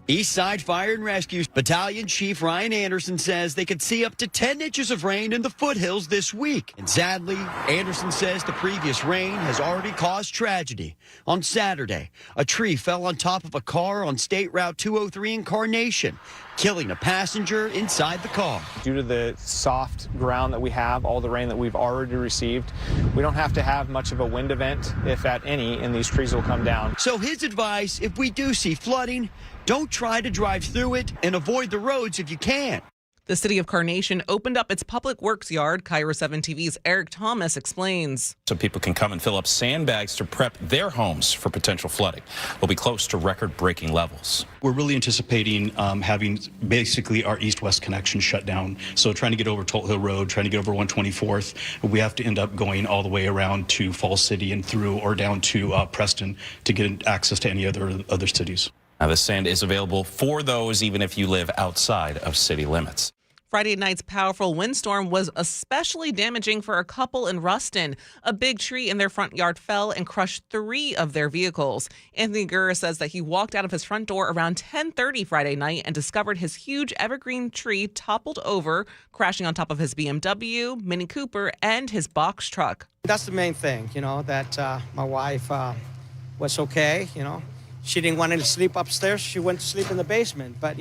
Eastside Fire and Rescue Battalion Chief Ryan Anderson says they could see up to 10 inches of rain in the foothills this week. And sadly, Anderson says the previous rain has already caused tragedy. On Saturday, a tree fell on top of a car on State Route 203 in Carnation, killing a passenger inside the car. Due to the soft ground that we have, all the rain that we've already received, we don't have to have much of a wind event, if at any, and these trees will come down. So his advice, if we do see flooding, don't try to drive through it and avoid the roads if you can. The city of Carnation opened up its public works yard. KIRO 7 TV's Eric Thomas explains. So people can come and fill up sandbags to prep their homes for potential flooding. We'll be close to record-breaking levels. We're really anticipating having basically our east-west connection shut down. So trying to get over Tolt Hill Road, trying to get over 124th, we have to end up going all the way around to Falls City and through or down to Preston to get access to any other cities. Now, the sand is available for those even if you live outside of city limits. Friday night's powerful windstorm was especially damaging for a couple in Ruston. A big tree in their front yard fell and crushed 3 of their vehicles. Anthony Gurra says that he walked out of his front door around 10:30 Friday night and discovered his huge evergreen tree toppled over, crashing on top of his BMW, Mini Cooper, and his box truck. That's the main thing, that my wife was okay, She didn't want to sleep upstairs. She went to sleep in the basement. But,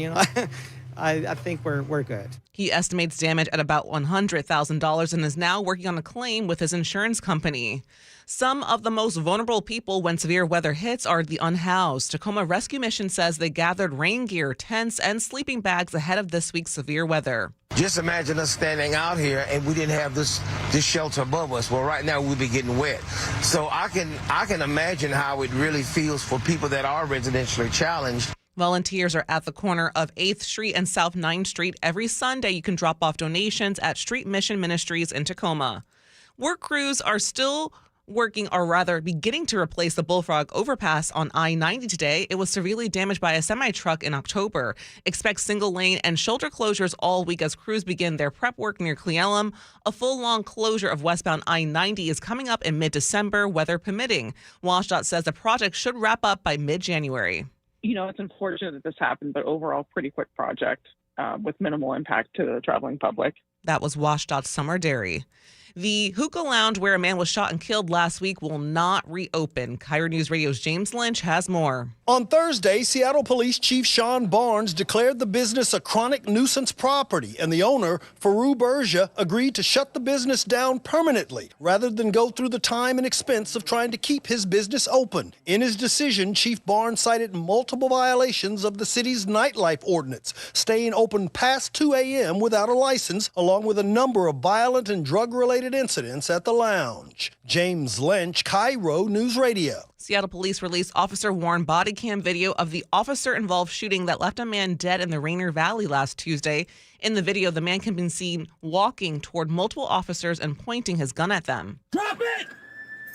I think we're good. He estimates damage at about $100,000 and is now working on a claim with his insurance company. Some of the most vulnerable people when severe weather hits are the unhoused. Tacoma Rescue Mission says they gathered rain gear, tents, and sleeping bags ahead of this week's severe weather. Just imagine us standing out here and we didn't have this shelter above us. Well, right now we'll be getting wet. So I can imagine how it really feels for people that are residentially challenged. Volunteers are at the corner of 8th Street and South 9th Street. Every Sunday, you can drop off donations at Street Mission Ministries in Tacoma. Work crews are still working, or rather beginning to replace the Bullfrog overpass on I-90 today. It was severely damaged by a semi-truck in October. Expect single lane and shoulder closures all week as crews begin their prep work near Cle Elum. A full-long closure of westbound I-90 is coming up in mid-December, weather permitting. WashDOT says the project should wrap up by mid-January. It's unfortunate that this happened, but overall pretty quick project with minimal impact to the traveling public. That was WashDOT's Summer Dairy. The hookah lounge where a man was shot and killed last week will not reopen. KIRO News Radio's James Lynch has more. On Thursday, Seattle Police Chief Sean Barnes declared the business a chronic nuisance property, and the owner, Faru Bergia, agreed to shut the business down permanently rather than go through the time and expense of trying to keep his business open. In his decision, Chief Barnes cited multiple violations of the city's nightlife ordinance, staying open past 2 a.m. without a license, along with a number of violent and drug-related incidents at the lounge. James Lynch, KIRO News Radio. Seattle police released officer worn body cam video of the officer-involved shooting that left a man dead in the Rainier Valley last Tuesday. In the video, the man can be seen walking toward multiple officers and pointing his gun at them. Drop it!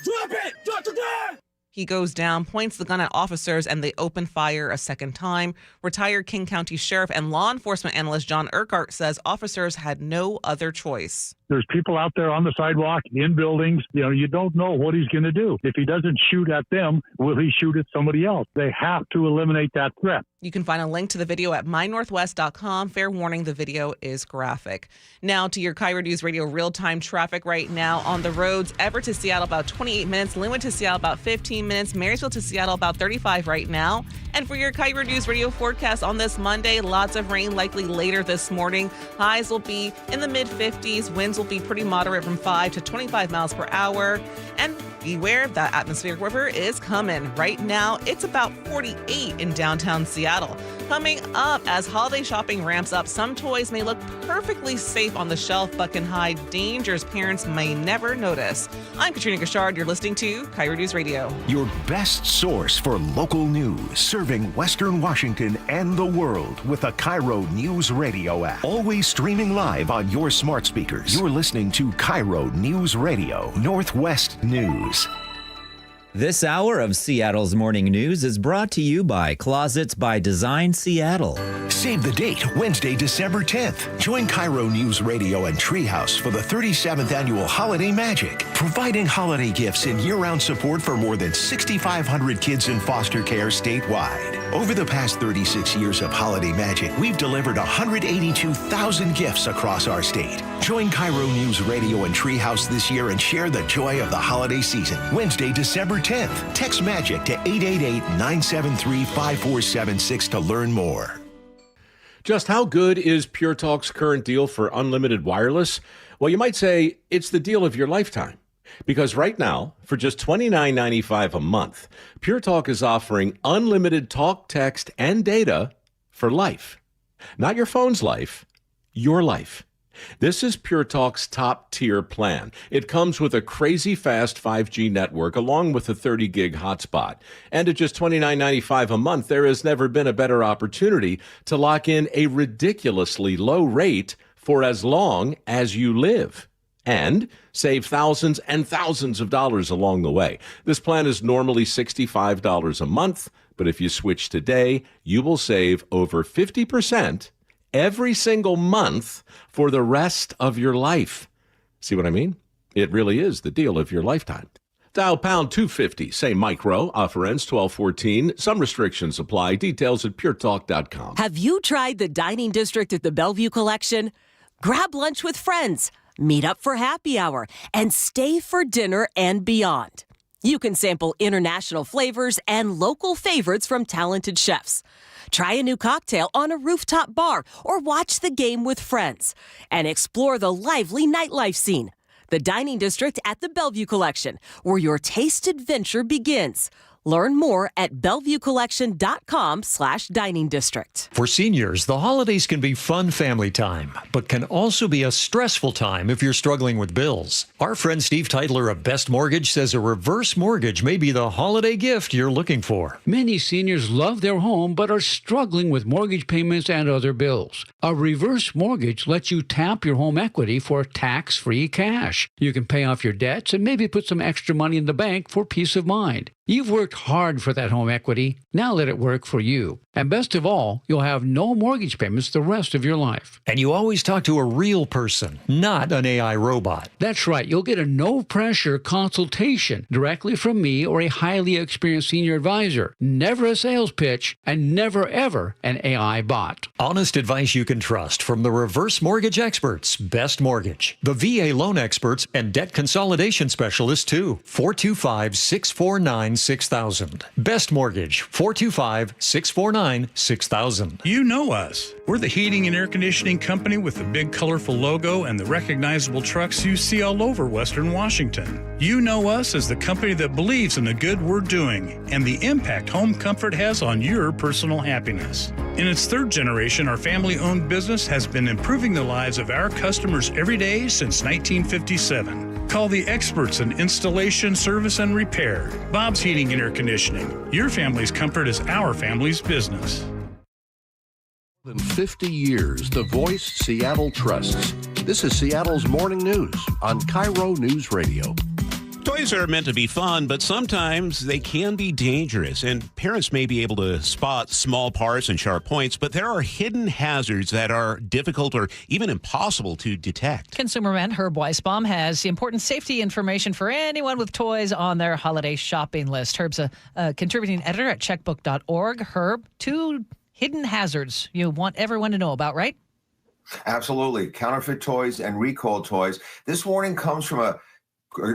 Drop it! Drop the gun! He goes down, points the gun at officers, and they open fire a second time. Retired King County Sheriff and law enforcement analyst John Urquhart says officers had no other choice. There's people out there on the sidewalk, in buildings. You don't know what he's going to do. If he doesn't shoot at them, will he shoot at somebody else? They have to eliminate that threat. You can find a link to the video at mynorthwest.com. Fair warning, the video is graphic. Now to your KIRO News Radio real-time traffic right now on the roads. Everett to Seattle, about 28 minutes. Linwood to Seattle, about 15 minutes. Marysville to Seattle, about 35 right now. And for your KIRO News Radio forecast on this Monday, lots of rain likely later this morning. Highs will be in the mid-50s. Winds will be pretty moderate from 5 to 25 miles per hour. And beware, that atmospheric river is coming. Right now, it's about 48 in downtown Seattle. Coming up, as holiday shopping ramps up, some toys may look perfectly safe on the shelf, but can hide dangers parents may never notice. I'm Katrina Gashard. You're listening to KIRO News Radio. Your best source for local news, serving Western Washington and the world with the KIRO News Radio app. Always streaming live on your smart speakers. You're listening to KIRO News Radio, Northwest News. This hour of Seattle's Morning News is brought to you by Closets by Design Seattle. Save the date, Wednesday, December 10th. Join KIRO News Radio and Treehouse for the 37th Annual Holiday Magic, providing holiday gifts and year-round support for more than 6,500 kids in foster care statewide. Over the past 36 years of holiday magic, we've delivered 182,000 gifts across our state. Join KIRO News Radio and Treehouse this year and share the joy of the holiday season. Wednesday, December 10th. Text MAGIC to 888-973-5476 to learn more. Just how good is Pure Talk's current deal for unlimited wireless? Well, you might say it's the deal of your lifetime. Because right now, for just $29.95 a month, Pure Talk is offering unlimited talk, text, and data for life. Not your phone's life, your life. This is Pure Talk's top-tier plan. It comes with a crazy fast 5G network along with a 30-gig hotspot. And at just $29.95 a month, there has never been a better opportunity to lock in a ridiculously low rate for as long as you live. And save thousands and thousands of dollars along the way. This plan is normally $65 a month, but if you switch today, you will save over 50% every single month for the rest of your life. See what I mean? It really is the deal of your lifetime. Dial pound 250, say micro, offer ends 12/14. Some restrictions apply. Details at puretalk.com. Have you tried the dining district at the Bellevue Collection? Grab lunch with friends. Meet up for happy hour, and stay for dinner and beyond. You can sample international flavors and local favorites from talented chefs. Try a new cocktail on a rooftop bar or watch the game with friends. And explore the lively nightlife scene. The Dining District at the Bellevue Collection, where your taste adventure begins. Learn more at BellevueCollection.com/dining district. For seniors, the holidays can be fun family time, but can also be a stressful time if you're struggling with bills. Our friend Steve Teitler of Best Mortgage says a reverse mortgage may be the holiday gift you're looking for. Many seniors love their home but are struggling with mortgage payments and other bills. A reverse mortgage lets you tap your home equity for tax-free cash. You can pay off your debts and maybe put some extra money in the bank for peace of mind. You've worked hard for that home equity. Now let it work for you. And best of all, you'll have no mortgage payments the rest of your life. And you always talk to a real person, not an AI robot. That's right. You'll get a no-pressure consultation directly from me or a highly experienced senior advisor. Never a sales pitch and never, ever an AI bot. Honest advice you can trust from the reverse mortgage experts, Best Mortgage, the VA loan experts, and debt consolidation specialists too. 425-649-6000. Best Mortgage, 425-649-6000. You know us. We're the heating and air conditioning company with the big colorful logo and the recognizable trucks you see all over Western Washington. You know us as the company that believes in the good we're doing and the impact home comfort has on your personal happiness. In its third generation, our family-owned business has been improving the lives of our customers every day since 1957. Call the experts in installation, service, and repair. Bob's Heating and Air Conditioning. Your family's comfort is our family's business. More than 50 years, the voice Seattle trusts. This is Seattle's Morning News on KIRO News Radio. Toys are meant to be fun, but sometimes they can be dangerous, and parents may be able to spot small parts and sharp points, but there are hidden hazards that are difficult or even impossible to detect. Consumerman Herb Weisbaum has important safety information for anyone with toys on their holiday shopping list. Herb's a contributing editor at checkbook.org. Herb, 2 hidden hazards you want everyone to know about, right? Absolutely. Counterfeit toys and recalled toys. This warning comes from a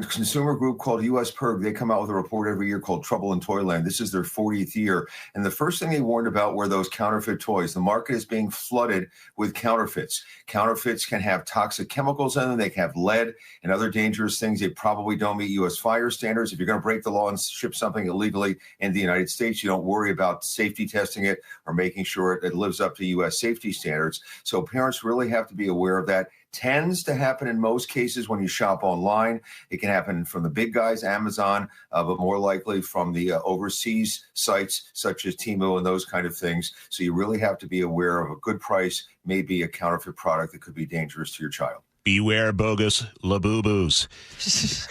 consumer group called US PIRG. They come out with a report every year called Trouble in Toyland. This is their 40th year. And the first thing they warned about were those counterfeit toys. The market is being flooded with counterfeits. Counterfeits can have toxic chemicals in them. They can have lead and other dangerous things. They probably don't meet US fire standards. If you're going to break the law and ship something illegally in the United States, you don't worry about safety testing it or making sure it lives up to US safety standards. So parents really have to be aware of that. Tends to happen in most cases when you shop online. It can happen from the big guys, Amazon, but more likely from the overseas sites such as Temu and those kind of things. So you really have to be aware of a good price, maybe a counterfeit product that could be dangerous to your child. Beware bogus Labubu's.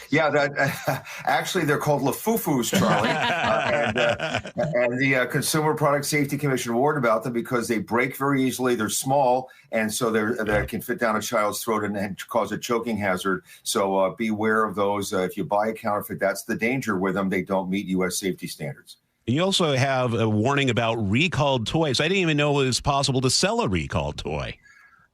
Yeah, that actually they're called Lafufus, Charlie. And the Consumer Product Safety Commission warned about them because they break very easily. They're small, and so they can fit down a child's throat and cause a choking hazard. So beware of those. If you buy a counterfeit, that's the danger with them. They don't meet U.S. safety standards. You also have a warning about recalled toys. I didn't even know it was possible to sell a recalled toy.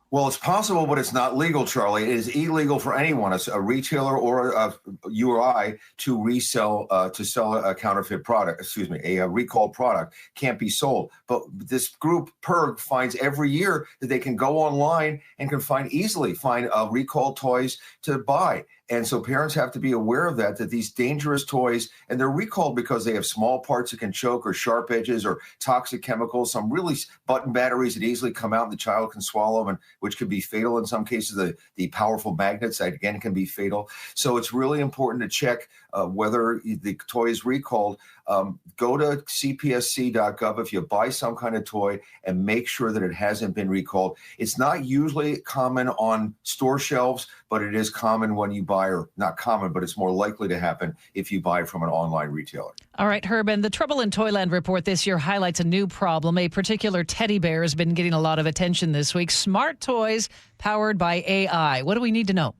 Well, it's possible, but it's not legal, Charlie. It is illegal for anyone, a retailer or a URI, to sell a counterfeit product. A recalled product can't be sold. But this group, PIRG, finds every year that they can go online and can easily find recalled toys to buy. And so parents have to be aware of that these dangerous toys, and they're recalled because they have small parts that can choke or sharp edges or toxic chemicals, some really button batteries that easily come out and the child can swallow, and which can be fatal in some cases. The powerful magnets, that again, can be fatal. So it's really important to check whether the toy is recalled. Go to cpsc.gov if you buy some kind of toy and make sure that it hasn't been recalled. It's not usually common on store shelves, but it is common when you buy, or not common, but it's more likely to happen if you buy from an online retailer. All right, Herb, and the Trouble in Toyland report this year highlights a new problem. A particular teddy bear has been getting a lot of attention this week. Smart toys powered by AI. What do we need to know?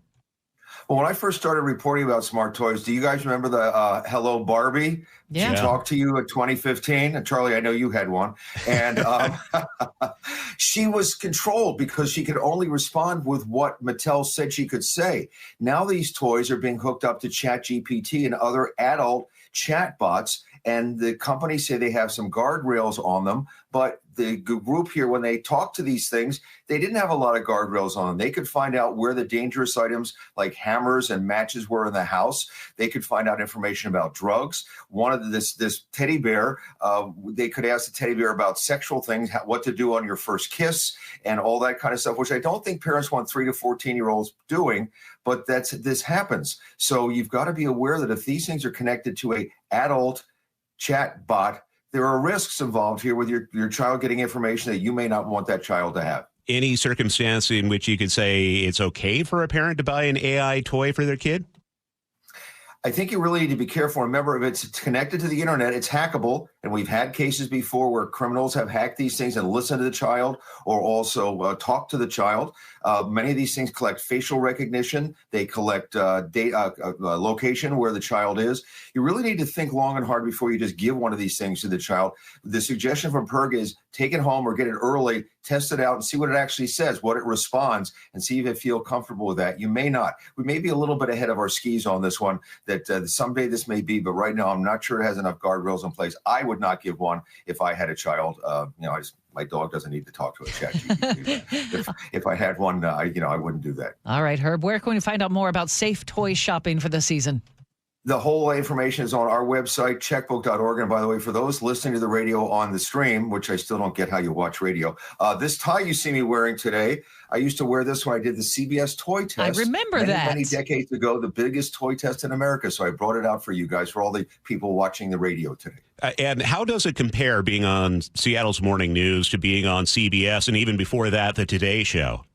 Well, when I first started reporting about smart toys, do you guys remember the Hello Barbie? Yeah. She talked to you in 2015. And Charlie, I know you had one. And she was controlled because she could only respond with what Mattel said she could say. Now these toys are being hooked up to ChatGPT and other adult chatbots. And the companies say they have some guardrails on them, but the group here, when they talk to these things, they didn't have a lot of guardrails on them. They could find out where the dangerous items like hammers and matches were in the house. They could find out information about drugs. One of this teddy bear, they could ask the teddy bear about sexual things, what to do on your first kiss, and all that kind of stuff, which I don't think parents want 3 to 14-year-olds doing, but this happens. So you've got to be aware that if these things are connected to a adult chat bot, there are risks involved here with your child getting information that you may not want that child to have. Any circumstance in which you could say it's okay for a parent to buy an AI toy for their kid? I think you really need to be careful. Remember, if it's connected to the internet, it's hackable. And we've had cases before where criminals have hacked these things and listened to the child, or also talk to the child. Many of these things collect facial recognition. They collect data, location where the child is. You really need to think long and hard before you just give one of these things to the child. The suggestion from PIRG is take it home or get it early, test it out and see what it actually says, what it responds, and see if you feel comfortable with that. You may not. We may be a little bit ahead of our skis on this one, that someday this may be, but right now I'm not sure it has enough guardrails in place. I would not give one if I had a child. My dog doesn't need to talk to a chat GPT. if I had one, I wouldn't do that. All right, Herb, where can we find out more about safe toy shopping for the season? The whole information is on our website, checkbook.org. And by the way, for those listening to the radio on the stream, which I still don't get how you watch radio, this tie you see me wearing today, I used to wear this when I did the CBS toy test. I remember that. Many decades ago, the biggest toy test in America. So I brought it out for you guys, for all the people watching the radio today. And how does it compare being on Seattle's Morning News to being on CBS and even before that, the Today Show?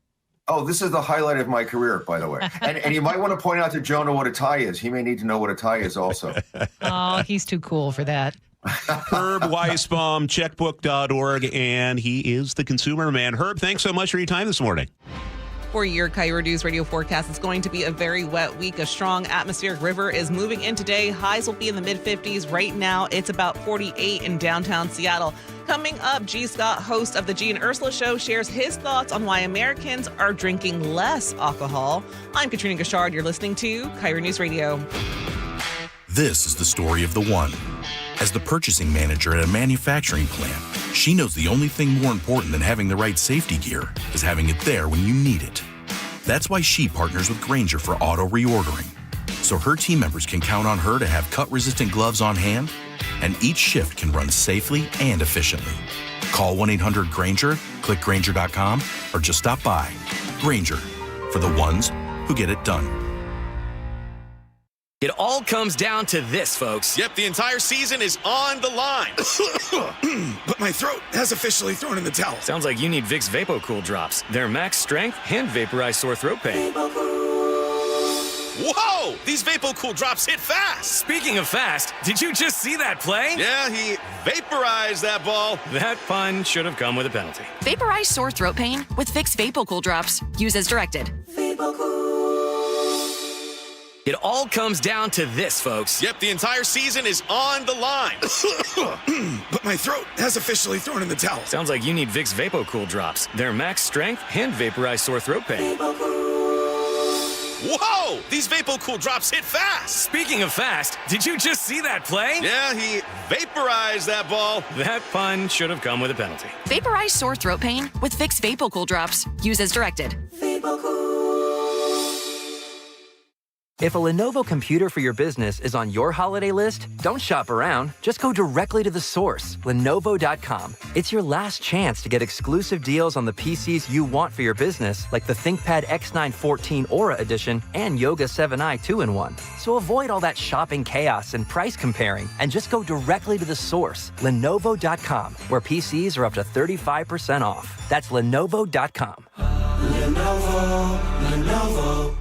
Oh, this is the highlight of my career, by the way. And you might want to point out to Jonah what a tie is. He may need to know what a tie is also. Oh, he's too cool for that. Herb Weisbaum, checkbook.org, and he is the consumer man. Herb, thanks so much for your time this morning. For your KIRO News Radio forecast, it's going to be a very wet week. A strong atmospheric river is moving in today. Highs will be in the mid-50s. Right now, it's about 48 in downtown Seattle. Coming up, G. Scott, host of the G and Ursula Show, shares his thoughts on why Americans are drinking less alcohol. I'm Katrina Gashard. You're listening to KIRO News Radio. This is the story of the one. As the purchasing manager at a manufacturing plant, she knows the only thing more important than having the right safety gear is having it there when you need it. That's why she partners with Grainger for auto reordering, so her team members can count on her to have cut-resistant gloves on hand, and each shift can run safely and efficiently. Call 1-800-GRAINGER, click Grainger.com, or just stop by. Grainger, for the ones who get it done. It all comes down to this, folks. Yep, the entire season is on the line. But my throat has officially thrown in the towel. Sounds like you need Vicks VapoCool drops. They're max strength and vaporize sore throat pain. Whoa! These VapoCool drops hit fast. Speaking of fast, did you just see that play? Yeah, he vaporized that ball. That pun should have come with a penalty. Vaporize sore throat pain with Vicks VapoCool drops. Use as directed. It all comes down to this, folks. Yep, the entire season is on the line. But my throat has officially thrown in the towel. Sounds like you need Vicks VapoCool drops. Their max strength and vaporize sore throat pain. Whoa! These VapoCool drops hit fast. Speaking of fast, did you just see that play? Yeah, he vaporized that ball. That pun should have come with a penalty. Vaporize sore throat pain with Vicks VapoCool drops. Use as directed. If a Lenovo computer for your business is on your holiday list, don't shop around. Just go directly to the source, Lenovo.com. It's your last chance to get exclusive deals on the PCs you want for your business, like the ThinkPad X9 14 Aura Edition and Yoga 7i 2-in-1. So avoid all that shopping chaos and price comparing, and just go directly to the source, Lenovo.com, where PCs are up to 35% off. That's Lenovo.com. Lenovo.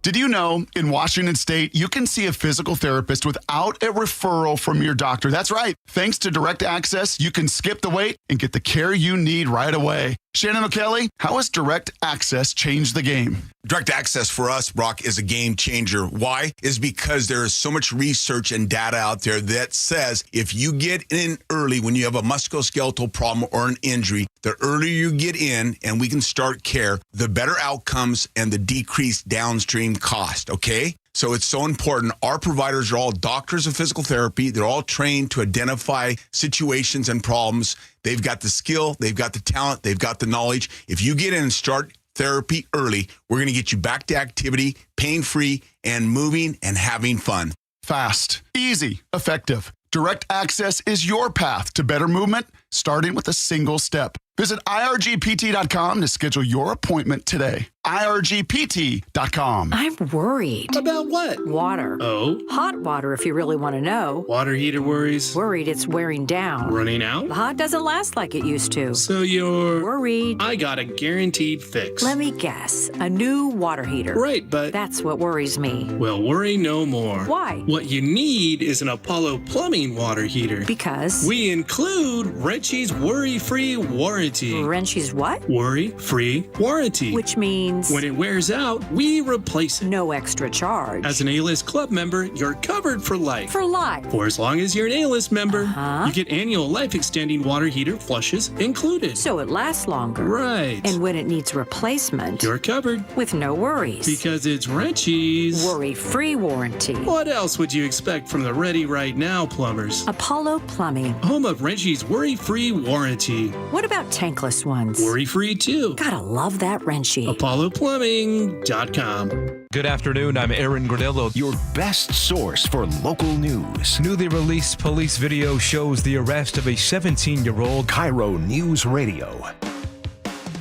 Did you know in Washington State, you can see a physical therapist without a referral from your doctor? That's right. Thanks to Direct Access, you can skip the wait and get the care you need right away. Shannon O'Kelly, how has Direct Access changed the game? Direct Access for us, Brock, is a game changer. Why? Is because there is so much research and data out there that says if you get in early when you have a musculoskeletal problem or an injury, the earlier you get in and we can start care, the better outcomes and the decreased downstream cost, okay? So it's so important. Our providers are all doctors of physical therapy. They're all trained to identify situations and problems. They've got the skill, they've got the talent, they've got the knowledge. If you get in and start therapy early, we're going to get you back to activity, pain-free, and moving and having fun. Fast, easy, effective. Direct Access is your path to better movement, starting with a single step. Visit irgpt.com to schedule your appointment today. irgpt.com. I'm worried. About what? Water. Oh? Hot water, if you really want to know. Water heater worries? Worried it's wearing down. Running out? The hot doesn't last like it used to. So you're... worried. I got a guaranteed fix. Let me guess. A new water heater. Right, but... that's what worries me. Well, worry no more. Why? What you need is an Apollo Plumbing water heater. Because? We include Wrenchie's worry-free warranty. Wrenchie's what? Worry-free warranty. Which means? When it wears out, we replace it. No extra charge. As an A-List Club member, you're covered for life. For life? For as long as you're an A-List member. You get annual life-extending water heater flushes included. So it lasts longer. Right. And when it needs replacement, you're covered. With no worries. Because it's Wrenchie's worry-free warranty. What else would you expect from the Ready Right Now plumbers? Apollo Plumbing. Home of Wrenchie's worry-free warranty. What about tankless ones? Worry-free too. Gotta love that Wrenchie. ApolloPlumbing.com. Good afternoon, I'm Aaron Granillo. Your best source for local news. Newly released police video shows the arrest of a 17-year-old. KIRO Newsradio.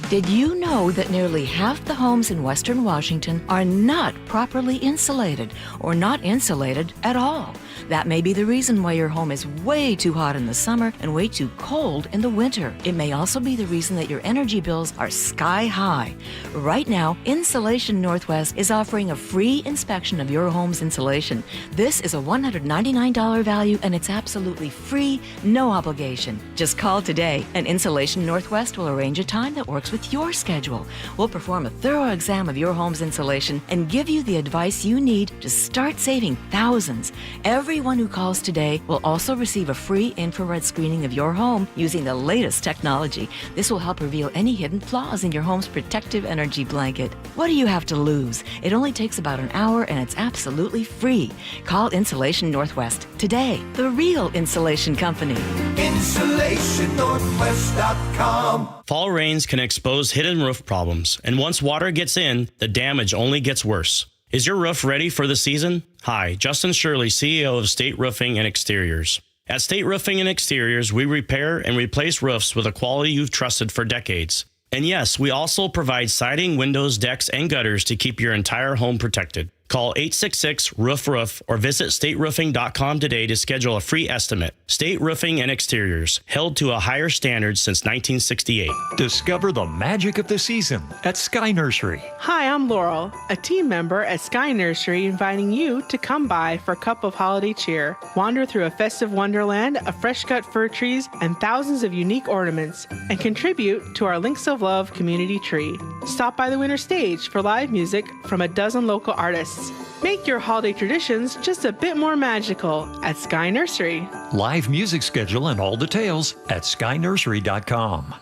Did you know that nearly half the homes in Western Washington are not properly insulated or not insulated at all? That may be the reason why your home is way too hot in the summer and way too cold in the winter. It may also be the reason that your energy bills are sky high. Right now, Insulation Northwest is offering a free inspection of your home's insulation. This is a $199 value and it's absolutely free, no obligation. Just call today and Insulation Northwest will arrange a time that works with your schedule. We'll perform a thorough exam of your home's insulation and give you the advice you need to start saving thousands. Everyone who calls today will also receive a free infrared screening of your home using the latest technology. This will help reveal any hidden flaws in your home's protective energy blanket. What do you have to lose? It only takes about an hour and it's absolutely free. Call Insulation Northwest today, the real insulation company. InsulationNorthwest.com. Fall rains can expose hidden roof problems, and once water gets in, the damage only gets worse. Is your roof ready for the season? Hi, Justin Shirley, CEO of State Roofing and Exteriors. At State Roofing and Exteriors, we repair and replace roofs with a quality you've trusted for decades. And yes, we also provide siding, windows, decks, and gutters to keep your entire home protected. Call 866-ROOF-ROOF or visit stateroofing.com today to schedule a free estimate. State Roofing and Exteriors, held to a higher standard since 1968. Discover the magic of the season at Sky Nursery. Hi, I'm Laurel, a team member at Sky Nursery, inviting you to come by for a cup of holiday cheer. Wander through a festive wonderland of fresh-cut fir trees and thousands of unique ornaments, and contribute to our Links of Love community tree. Stop by the winter stage for live music from a dozen local artists. tourists. Make your holiday traditions just a bit more magical at Sky Nursery. Live music schedule and all details at skynursery.com.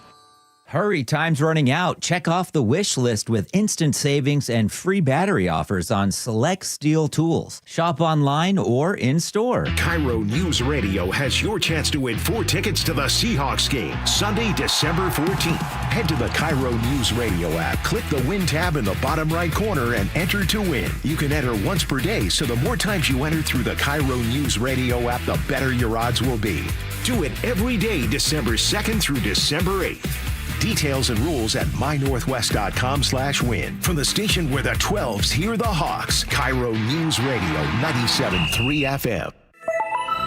Hurry, time's running out. Check off the wish list with instant savings and free battery offers on select steel tools. Shop online or in store. KIRO News Radio has your chance to win 4 tickets to the Seahawks game, Sunday, December 14th. Head to the KIRO News Radio app, click the Win tab in the bottom right corner, and enter to win. You can enter once per day, so the more times you enter through the KIRO News Radio app, the better your odds will be. Do it every day, December 2nd through December 8th. Details and rules at mynorthwest.com/win. From the station where the 12s hear the Hawks, KIRO News Radio 97.3 FM.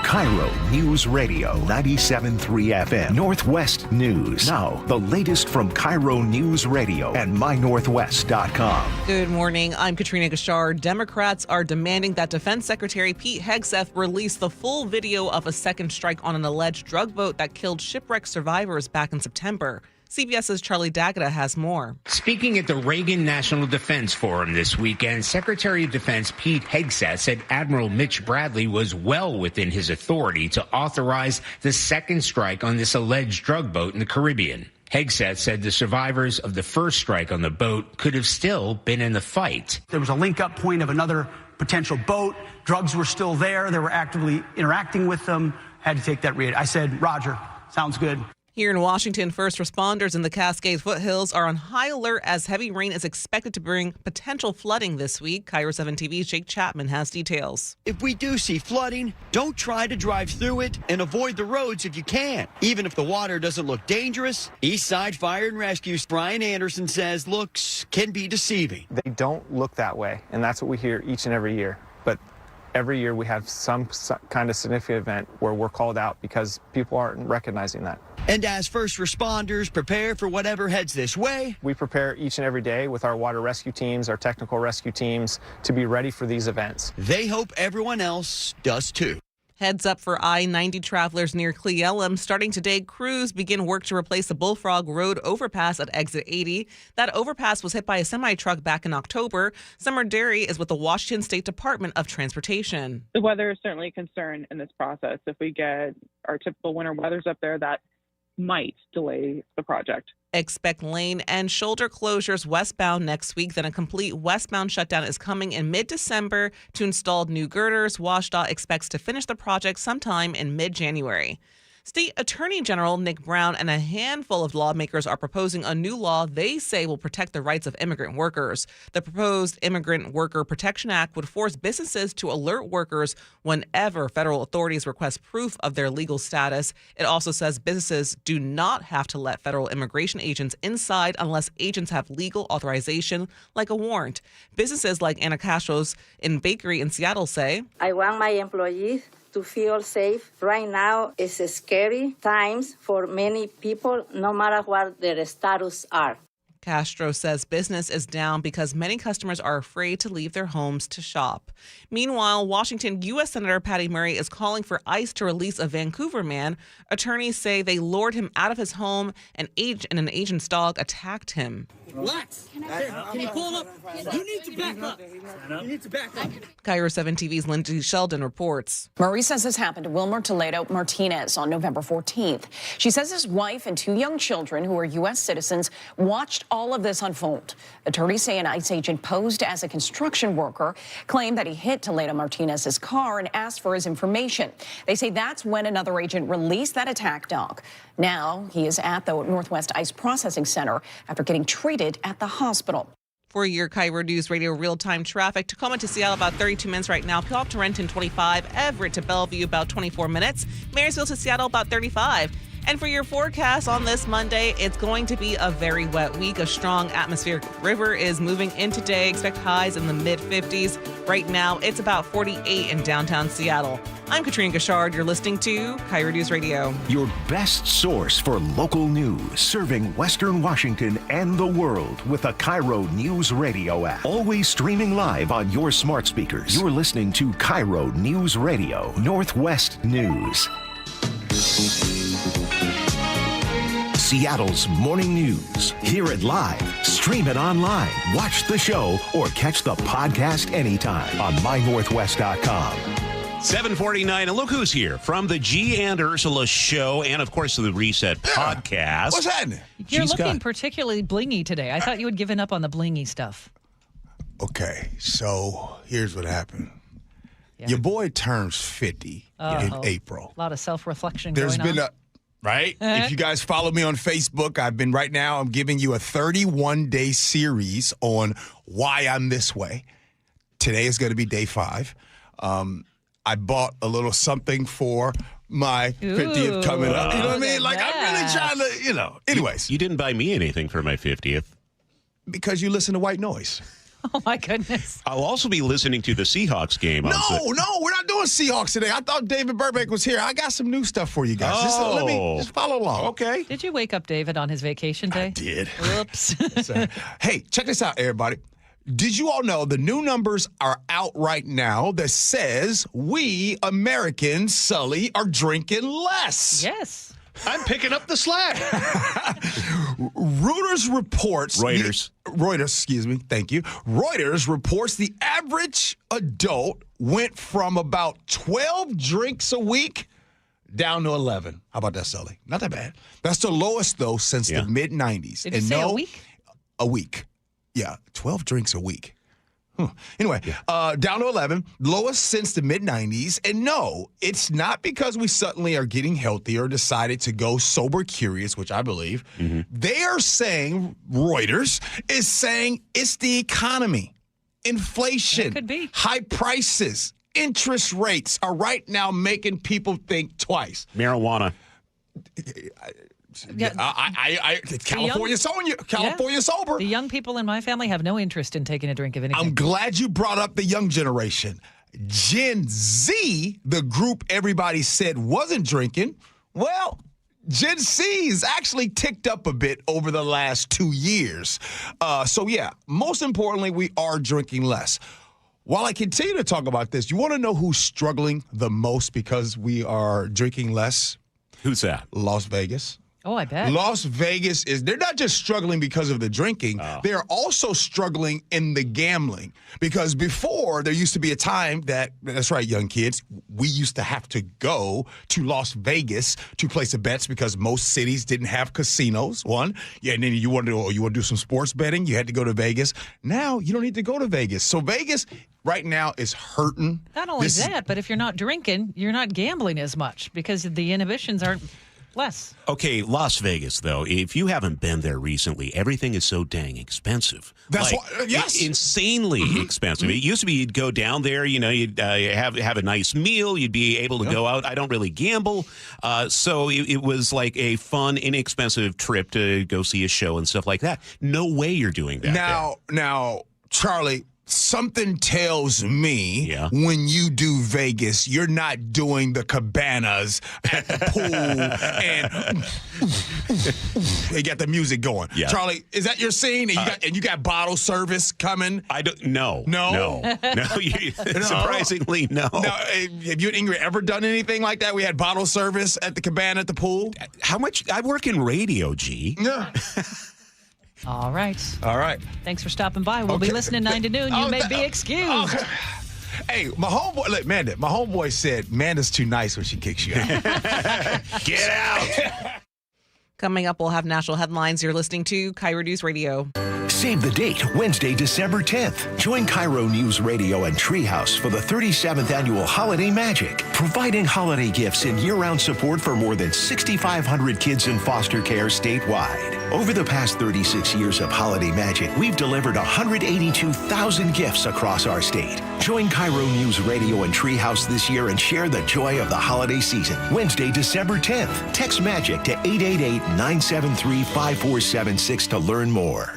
KIRO News Radio 97.3 FM. Northwest News. Now, the latest from KIRO News Radio and mynorthwest.com. Good morning. I'm Katrina Gashard. Democrats are demanding that Defense Secretary Pete Hegseth release the full video of a second strike on an alleged drug boat that killed shipwreck survivors back in September. CBS's Charlie D'Agata has more. Speaking at the Reagan National Defense Forum this weekend, Secretary of Defense Pete Hegseth said Admiral Mitch Bradley was well within his authority to authorize the second strike on this alleged drug boat in the Caribbean. Hegseth said the survivors of the first strike on the boat could have still been in the fight. There was a link-up point of another potential boat. Drugs were still there. They were actively interacting with them. Had to take that read. I said, Roger, sounds good. Here in Washington, first responders in the Cascade foothills are on high alert as heavy rain is expected to bring potential flooding this week. KIRO 7 TV's Jake Chapman has details. If we do see flooding, don't try to drive through it and avoid the roads if you can. Even if the water doesn't look dangerous, Eastside Fire and Rescue's Brian Anderson says looks can be deceiving. They don't look that way, and that's what we hear each and every year. But every year we have some kind of significant event where we're called out because people aren't recognizing that. And as first responders prepare for whatever heads this way, we prepare each and every day with our water rescue teams, our technical rescue teams, to be ready for these events. They hope everyone else does too. Heads up for I-90 travelers near Cle Elum. Starting today, crews begin work to replace the Bullfrog Road overpass at exit 80. That overpass was hit by a semi-truck back in October. Summer Derry is with the Washington State Department of Transportation. The weather is certainly a concern in this process. If we get our typical winter weathers up there, that might delay the project. Expect lane and shoulder closures westbound next week. Then a complete westbound shutdown is coming in mid-December to install new girders. WashDOT expects to finish the project sometime in mid-January. State Attorney General Nick Brown and a handful of lawmakers are proposing a new law they say will protect the rights of immigrant workers. The proposed Immigrant Worker Protection Act would force businesses to alert workers whenever federal authorities request proof of their legal status. It also says businesses do not have to let federal immigration agents inside unless agents have legal authorization, like a warrant. Businesses like Anna Castro's in Bakery in Seattle say, I want my employees to feel safe. Right now, it's scary times for many people, no matter what their status are. Castro says business is down because many customers are afraid to leave their homes to shop. Meanwhile, Washington U.S. Senator Patty Murray is calling for ICE to release a Vancouver man. Attorneys say they lured him out of his home and an agent's dog attacked him. Relax. Can you pull up? You need to back up. You need to back up. KIRO 7 TV's Lindsay Sheldon reports. Murray says this happened to Wilmer Toledo Martinez on November 14th. She says his wife and 2 young children who are U.S. citizens watched all of this unfold. Attorneys say an ICE agent posed as a construction worker claimed that he hit Toledo Martinez's car and asked for his information. They say that's when another agent released that attack dog. Now he is at the Northwest ICE Processing Center after getting treated at the hospital. For your KIRO News Radio real-time traffic, Tacoma to Seattle about 32 minutes right now. Puyallup to Renton 25, Everett to Bellevue about 24 minutes, Marysville to Seattle about 35. And for your forecast on this Monday, it's going to be a very wet week. A strong atmospheric river is moving in today. Expect highs in the mid-50s. Right now, it's about 48 in downtown Seattle. I'm Katrina Gashard. You're listening to KIRO News Radio. Your best source for local news, serving Western Washington and the world with the KIRO News Radio app. Always streaming live on your smart speakers. You're listening to KIRO News Radio, Northwest News. Seattle's morning news. Hear it live, stream it online, watch the show, or catch the podcast anytime on mynorthwest.com. 7:49, and look who's here from the G and Ursula show, and of course the Reset podcast. What's happening? You're looking particularly blingy today. I thought you had given up on the blingy stuff. Okay, so here's what happened. Yeah. Your boy turns 50 in April. A lot of self-reflection There's going been on. Right? If you guys follow me on Facebook, I'm giving you a 31-day series on why I'm this way. Today is going to be day 5. I bought a little something for my 50th coming up. You know what I mean? Like, I'm really trying to, Anyways. You didn't buy me anything for my 50th. Because you listen to white noise. Oh, my goodness. I'll also be listening to the Seahawks game. No, we're not doing Seahawks today. I thought David Burbank was here. I got some new stuff for you guys. Just follow along. Okay. Did you wake up David on his vacation day? I did. Whoops. Hey, check this out, everybody. Did you all know the new numbers are out right now that says we Americans, Sully, are drinking less? Yes. I'm picking up the slack. Reuters reports. Reuters, thank you. Reuters reports the average adult went from about 12 drinks a week down to 11. How about that, Sully? Not that bad. That's the lowest, though, since the mid-90s. Did you say a week? A week. Yeah, 12 drinks a week. Anyway, down to 11, lowest since the mid-90s. And no, it's not because we suddenly are getting healthier or decided to go sober curious, which I believe. Mm-hmm. They are saying, Reuters is saying it's the economy, inflation, could be. high prices, interest rates are right now making people think twice. Marijuana. California sober. The young people in my family have no interest in taking a drink of anything. I'm glad you brought up the young generation. Gen Z, the group everybody said wasn't drinking, well, Gen Z's actually ticked up a bit over the last 2 years. Most importantly, we are drinking less. While I continue to talk about this, you want to know who's struggling the most because we are drinking less? Who's that? Las Vegas. Oh, I bet. Las Vegas they're not just struggling because of the drinking. They're also struggling in the gambling. Because before, there used to be a time that's right, young kids, we used to have to go to Las Vegas to place a bets because most cities didn't have casinos, one. Yeah, and then you want to do some sports betting, you had to go to Vegas. Now, you don't need to go to Vegas. So Vegas right now is hurting. Not only that, but if you're not drinking, you're not gambling as much because the inhibitions aren't less. Okay, Las Vegas, though, if you haven't been there recently, everything is so dang expensive. That's insanely expensive. It used to be you'd go down there, you'd have a nice meal, you'd be able to go out. I don't really gamble, so it was like a fun, inexpensive trip to go see a show and stuff like that. No way you're doing that. Now, Charlie, something tells me when you do Vegas, you're not doing the cabanas at the pool and they got the music going. Yeah. Charlie, is that your scene? And you got bottle service coming? I don't. No. Surprisingly, no. Now, have you and Ingrid ever done anything like that? We had bottle service at the cabana at the pool. How much? I work in radio, G. Yeah. All right. Thanks for stopping by. We'll be listening 9 to noon. You may be excused. Okay. Hey, my homeboy, look, Manda, my homeboy said Manda's too nice when she kicks you out. Get out. Coming up, we'll have national headlines. You're listening to KIRO News Radio. Save the date, Wednesday, December 10th. Join KIRO News Radio and Treehouse for the 37th annual Holiday Magic, providing holiday gifts and year-round support for more than 6,500 kids in foster care statewide. Over the past 36 years of Holiday Magic, we've delivered 182,000 gifts across our state. Join KIRO News Radio and Treehouse this year and share the joy of the holiday season. Wednesday, December 10th. Text MAGIC to 888-973-5476 to learn more.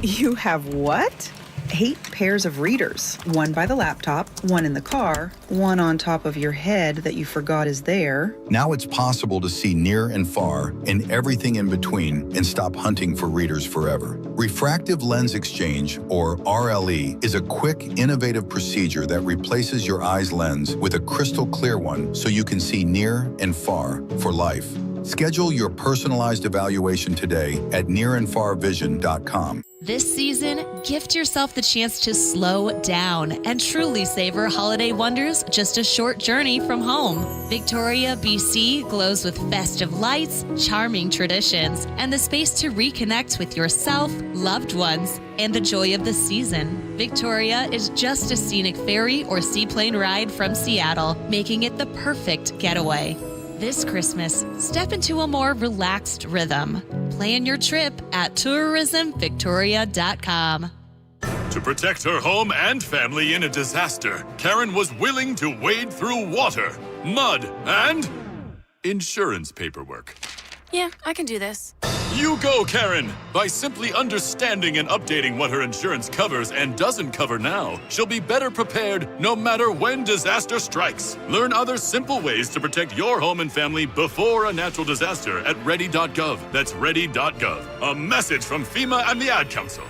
You have what? 8 pairs of readers. One by the laptop, one in the car, one on top of your head that you forgot is there. Now it's possible to see near and far and everything in between and stop hunting for readers forever. Refractive lens exchange, or RLE, is a quick, innovative procedure that replaces your eye's lens with a crystal clear one so you can see near and far for life. Schedule your personalized evaluation today at nearandfarvision.com. This season, gift yourself the chance to slow down and truly savor holiday wonders just a short journey from home. Victoria, BC glows with festive lights, charming traditions, and the space to reconnect with yourself, loved ones, and the joy of the season. Victoria is just a scenic ferry or seaplane ride from Seattle, making it the perfect getaway. This Christmas, step into a more relaxed rhythm. Plan your trip at tourismvictoria.com. To protect her home and family in a disaster, Karen was willing to wade through water, mud, and insurance paperwork. Yeah, I can do this. You go, Karen! By simply understanding and updating what her insurance covers and doesn't cover now, she'll be better prepared no matter when disaster strikes. Learn other simple ways to protect your home and family before a natural disaster at ready.gov. That's ready.gov. A message from FEMA and the Ad Council.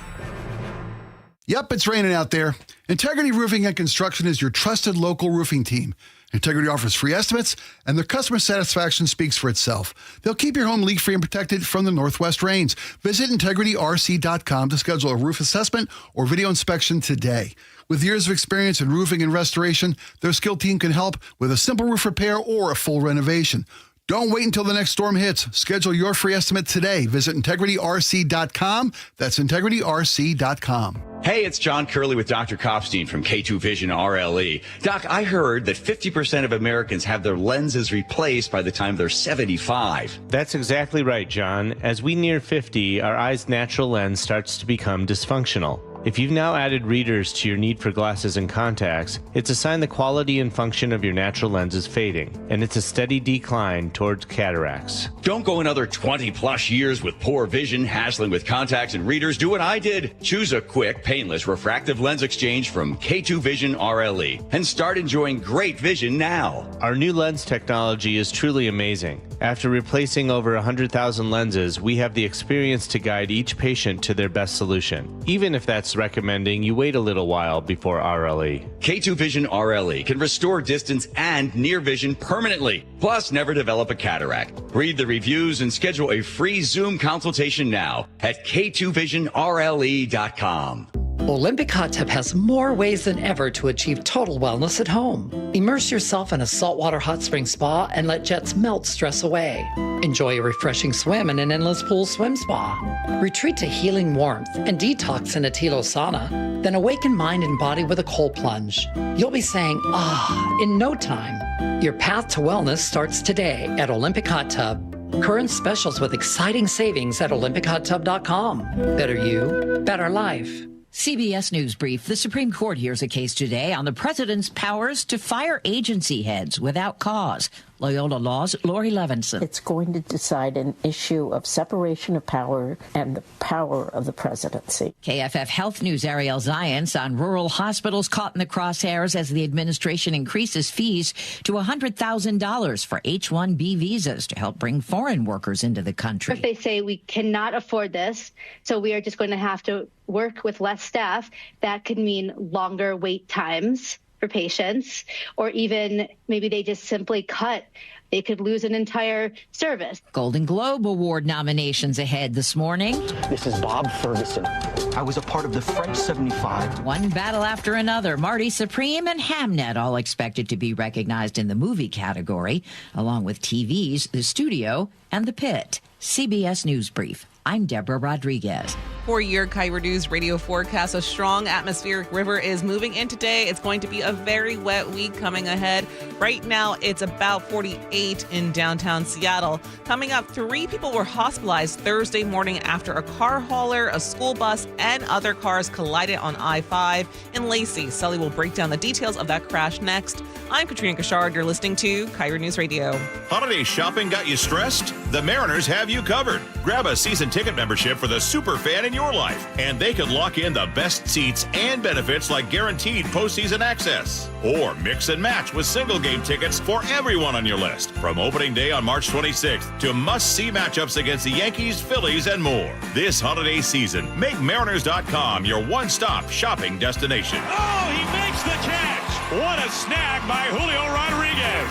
Yep, it's raining out there. Integrity Roofing and Construction is your trusted local roofing team. Integrity offers free estimates, and their customer satisfaction speaks for itself. They'll keep your home leak-free and protected from the northwest rains. Visit integrityrc.com to schedule a roof assessment or video inspection today. With years of experience in roofing and restoration, their skilled team can help with a simple roof repair or a full renovation. Don't wait until the next storm hits. Schedule your free estimate today. Visit integrityrc.com. That's integrityrc.com. Hey, it's John Curley with Dr. Kopstein from K2 Vision RLE. Doc, I heard that 50% of Americans have their lenses replaced by the time they're 75. That's exactly right, John. As we near 50, our eye's natural lens starts to become dysfunctional. If you've now added readers to your need for glasses and contacts, it's a sign the quality and function of your natural lens is fading, and it's a steady decline towards cataracts. Don't go another 20-plus years with poor vision, hassling with contacts and readers. Do what I did. Choose a quick, painless refractive lens exchange from K2 Vision RLE and start enjoying great vision now. Our new lens technology is truly amazing. After replacing over 100,000 lenses, we have the experience to guide each patient to their best solution, even if that's recommending you wait a little while before RLE. K2 Vision RLE can restore distance and near vision permanently, plus never develop a cataract. Read the reviews and schedule a free Zoom consultation now at k2visionrle.com. Olympic Hot Tub has more ways than ever to achieve total wellness at home. Immerse yourself in a saltwater hot spring spa and let jets melt stress away. Enjoy a refreshing swim in an endless pool swim spa. Retreat to healing warmth and detox in a Tilo sauna. Then awaken mind and body with a cold plunge. You'll be saying, ah, in no time. Your path to wellness starts today at Olympic Hot Tub. Current specials with exciting savings at olympichottub.com. Better you, better life. CBS News Brief. The Supreme Court hears a case today on the president's powers to fire agency heads without cause. Loyola Law's Lori Levinson. It's going to decide an issue of separation of power and the power of the presidency. KFF Health News' Ariel Zients on rural hospitals caught in the crosshairs as the administration increases fees to $100,000 for H-1B visas to help bring foreign workers into the country. If they say we cannot afford this, so we are just going to have to work with less staff, that could mean longer wait times for patients, or even maybe they just simply cut. They could lose an entire service. Golden Globe Award nominations ahead this morning. This is Bob Ferguson. I was a part of the French 75. One battle after another. Marty Supreme and Hamnet all expected to be recognized in the movie category, along with TV's The Studio and The Pit. CBS News Brief. I'm Deborah Rodriguez. For your KIRO News radio forecast, a strong atmospheric river is moving in today. It's going to be a very wet week coming ahead. Right now, it's about 48 in downtown Seattle. Coming up, 3 people were hospitalized Thursday morning after a car hauler, a school bus, and other cars collided on I-5 in Lacey. Sully will break down the details of that crash next. I'm Katrina Kashard. You're listening to KIRO News Radio. Holiday shopping got you stressed? The Mariners have you covered. Grab a season ticket membership for the super fan in your life, and they could lock in the best seats and benefits like guaranteed postseason access. Or mix and match with single game tickets for everyone on your list. From opening day on March 26th to must-see matchups against the Yankees, Phillies, and more. This holiday season, make Mariners.com your one-stop shopping destination. Oh, he makes the catch! What a snag by Julio Rodriguez!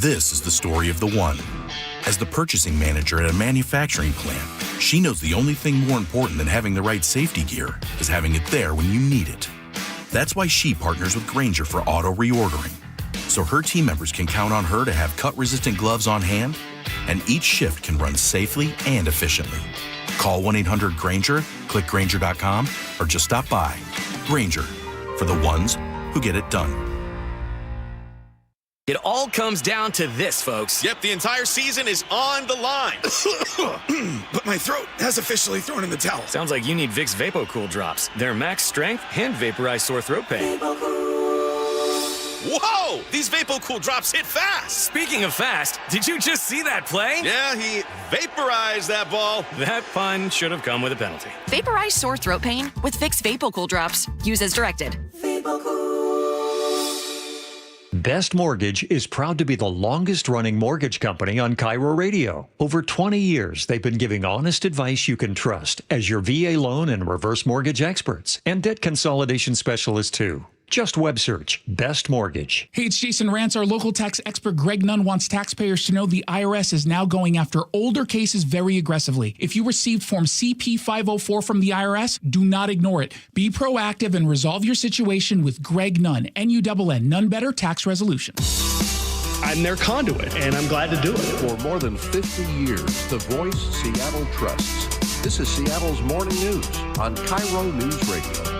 This is the story of the one. As the purchasing manager at a manufacturing plant, she knows the only thing more important than having the right safety gear is having it there when you need it. That's why she partners with Grainger for auto reordering, so her team members can count on her to have cut-resistant gloves on hand, and each shift can run safely and efficiently. Call 1-800-GRAINGER, click Grainger.com, or just stop by. Grainger, for the ones who get it done. It all comes down to this, folks. Yep, the entire season is on the line. But my throat has officially thrown in the towel. Sounds like you need Vicks VapoCool drops. They're max strength and vaporize sore throat pain. Whoa! These VapoCool drops hit fast. Speaking of fast, did you just see that play? Yeah, he vaporized that ball. That pun should have come with a penalty. Vaporize sore throat pain with Vicks VapoCool drops. Use as directed. Best Mortgage is proud to be the longest-running mortgage company on KIRO Radio. Over 20 years, they've been giving honest advice you can trust as your VA loan and reverse mortgage experts and debt consolidation specialists, too. Just web search Best Mortgage. Hey, it's Jason Rance. Our local tax expert Greg Nunn wants taxpayers to know the IRS is now going after older cases very aggressively. If you received Form CP-504 from the IRS, do not ignore it. Be proactive and resolve your situation with Greg Nunn, N-U-N-N, None Better Tax Resolution. I'm their conduit, and I'm glad to do it. For more than 50 years, the voice Seattle trusts. This is Seattle's Morning News on KIRO Newsradio.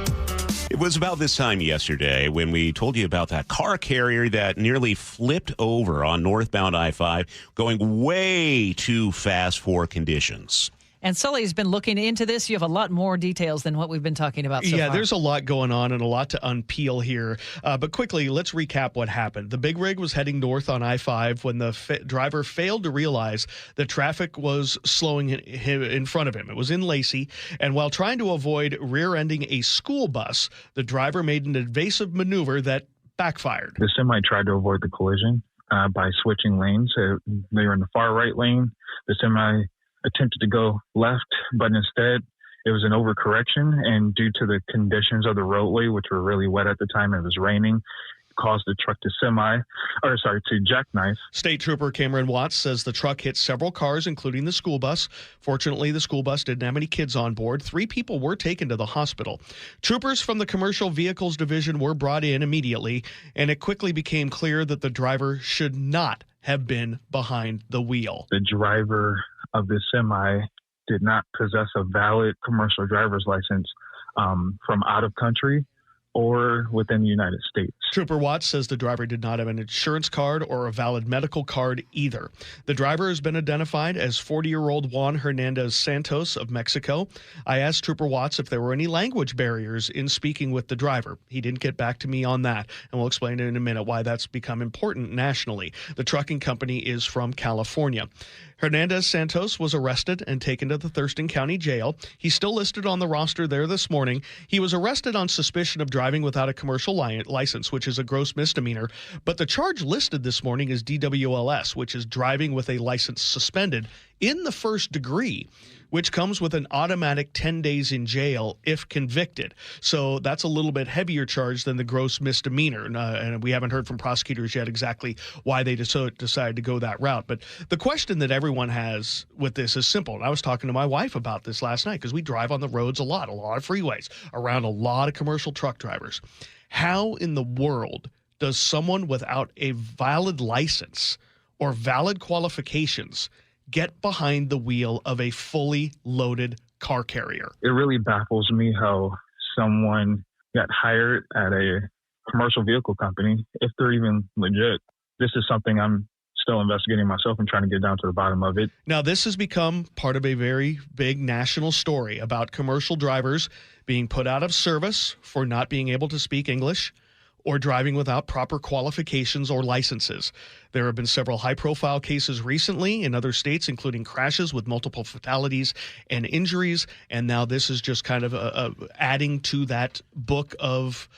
It was about this time yesterday when we told you about that car carrier that nearly flipped over on northbound I-5, going way too fast for conditions. And Sully's been looking into this. You have a lot more details than what we've been talking about so far. There's a lot going on and a lot to unpeel here. But quickly, let's recap what happened. The big rig was heading north on I-5 when the driver failed to realize that traffic was slowing in front of him. It was in Lacey, and while trying to avoid rear-ending a school bus, the driver made an evasive maneuver that backfired. The semi tried to avoid the collision by switching lanes. They were in the far right lane. The semi attempted to go left, but instead it was an overcorrection, and due to the conditions of the roadway, which were really wet at the time, it was raining, caused the truck to jackknife. State Trooper Cameron Watts says the truck hit several cars, including the school bus. Fortunately, the school bus didn't have any kids on board. 3 people were taken to the hospital. Troopers from the Commercial Vehicles Division were brought in immediately, and it quickly became clear that the driver should not have been behind the wheel. The driver of the semi did not possess a valid commercial driver's license from out of country or within the United States. Trooper Watts says the driver did not have an insurance card or a valid medical card either. The driver has been identified as 40-year-old Juan Hernandez Santos of Mexico. I asked Trooper Watts if there were any language barriers in speaking with the driver. He didn't get back to me on that, and we'll explain in a minute why that's become important nationally. The trucking company is from California. Hernandez Santos was arrested and taken to the Thurston County Jail. He's still listed on the roster there this morning. He was arrested on suspicion of driving without a commercial license, which is a gross misdemeanor. But the charge listed this morning is DWLS, which is driving with a license suspended in the first degree, which comes with an automatic 10 days in jail if convicted. So that's a little bit heavier charge than the gross misdemeanor. And we haven't heard from prosecutors yet exactly why they decided to go that route. But the question that everyone has with this is simple. And I was talking to my wife about this last night because we drive on the roads a lot of freeways, around a lot of commercial truck drivers. How in the world does someone without a valid license or valid qualifications get behind the wheel of a fully loaded car carrier? It really baffles me how someone got hired at a commercial vehicle company, if they're even legit. This is something I'm still investigating myself and trying to get down to the bottom of it. Now, this has become part of a very big national story about commercial drivers being put out of service for not being able to speak English or driving without proper qualifications or licenses. There have been several high-profile cases recently in other states, including crashes with multiple fatalities and injuries, and now this is just kind of adding to that book of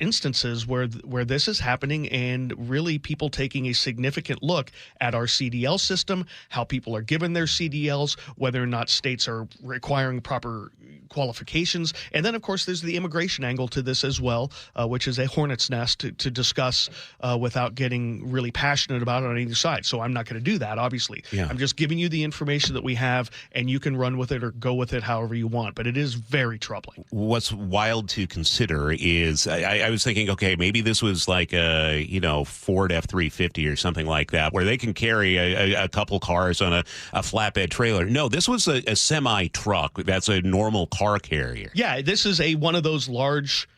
instances where this is happening, and really people taking a significant look at our CDL system, how people are given their CDLs, whether or not states are requiring proper qualifications. And then, of course, there's the immigration angle to this as well, which is a hornet's nest to discuss without getting really passionate about it on either side. So I'm not going to do that, obviously. Yeah. I'm just giving you the information that we have, and you can run with it or go with it however you want. But it is very troubling. What's wild to consider is I was thinking, okay, maybe this was like a Ford F-350 or something like that, where they can carry a couple cars on a flatbed trailer. No, this was a semi-truck. That's a normal car carrier. Yeah, this is one of those large,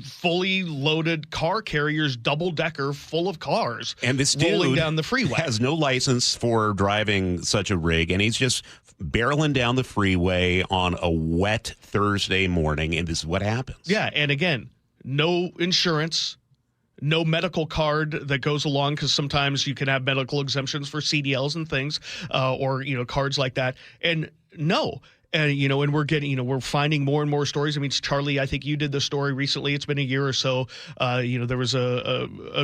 fully loaded car carriers, double-decker, full of cars. And this rolling dude down the freeway has no license for driving such a rig, and he's just barreling down the freeway on a wet Thursday morning, and this is what happens. Yeah, and again, no insurance, no medical card that goes along, because sometimes you can have medical exemptions for CDLs and things, or cards like that. And no. And we're getting, we're finding more and more stories. Charlie, I think you did the story recently. It's been a year or so. There was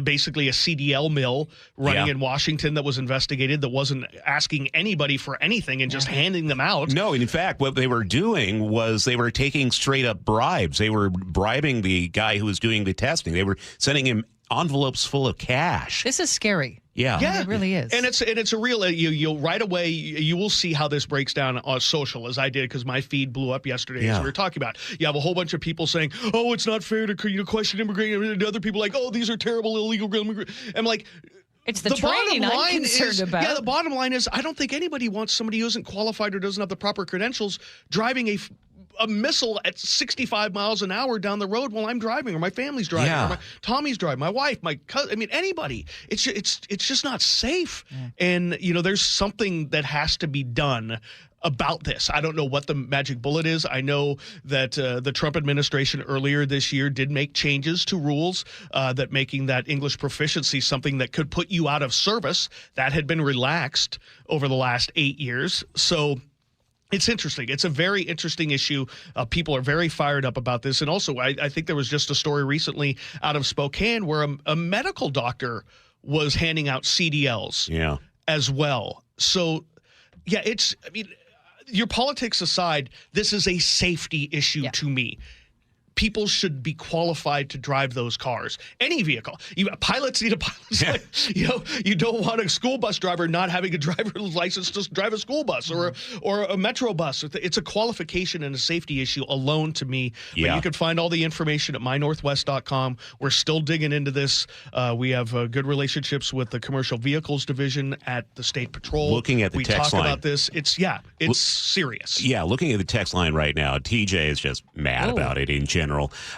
basically a CDL mill running in Washington that was investigated, that wasn't asking anybody for anything and just handing them out. No, in fact, what they were doing was they were taking straight up bribes. They were bribing the guy who was doing the testing. They were sending him envelopes full of cash. This is scary. Yeah, it really is. And it's a real, you'll right away, you will see how this breaks down on social, as I did, because my feed blew up yesterday as we were talking about. You have a whole bunch of people saying, oh, it's not fair to question immigration, and other people like, oh, these are terrible illegal immigrants. I'm like, it's the training I'm concerned about. Yeah, the bottom line is, I don't think anybody wants somebody who isn't qualified or doesn't have the proper credentials driving a missile at 65 miles an hour down the road while I'm driving, or my family's driving, or Tommy's driving, my wife, my cousin. Anybody. It's just not safe. And there's something that has to be done about this. I don't know what the magic bullet is. I know that the Trump administration earlier this year did make changes to rules that making that English proficiency something that could put you out of service. That had been relaxed over the last 8 years. So it's interesting. It's a very interesting issue. People are very fired up about this. And also, I think there was just a story recently out of Spokane where a medical doctor was handing out CDLs as well. So, yeah, your politics aside, this is a safety issue to me. People should be qualified to drive those cars. Any vehicle. Pilots need a pilot. You don't want a school bus driver not having a driver's license to drive a school bus or a metro bus. It's a qualification and a safety issue alone to me. But you can find all the information at mynorthwest.com. We're still digging into this. We have good relationships with the commercial vehicles division at the State Patrol. Looking at the text line. We talk about this. It's serious. Yeah, looking at the text line right now, TJ is just mad about it in general.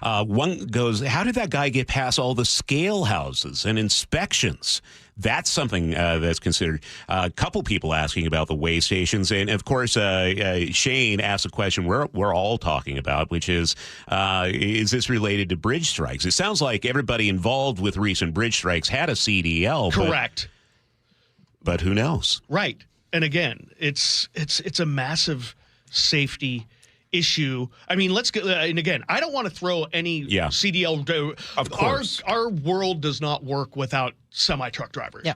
One goes, how did that guy get past all the scale houses and inspections? That's something that's considered. A couple people asking about the weigh stations. And, of course, Shane asked a question we're all talking about, which is this related to bridge strikes? It sounds like everybody involved with recent bridge strikes had a CDL. Correct. But who knows? Right. And, again, it's a massive safety issue. Let's get, and again, I don't want to throw any CDL. Of course. Our world does not work without semi-truck drivers. Yeah.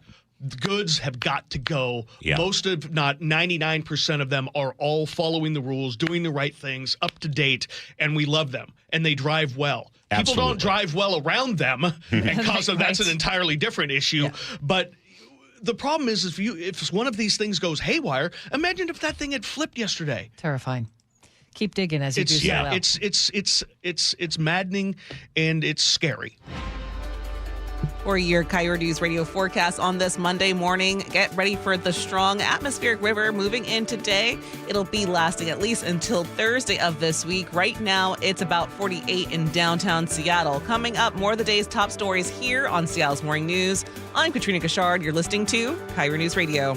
Goods have got to go. Yeah. Most of, not 99% of them are all following the rules, doing the right things, up to date, and we love them. And they drive well. Absolutely. People don't drive well around them, and that's an entirely different issue. Yeah. But the problem is, if one of these things goes haywire, imagine if that thing had flipped yesterday. Terrifying. Keep digging as you do so well. It's maddening and it's scary. For your KIRO News Radio forecast on this Monday morning, get ready for the strong atmospheric river moving in today. It'll be lasting at least until Thursday of this week. Right now, it's about 48 in downtown Seattle. Coming up, more of the day's top stories here on Seattle's Morning News. I'm Katrina Gashard. You're listening to KIRO News Radio.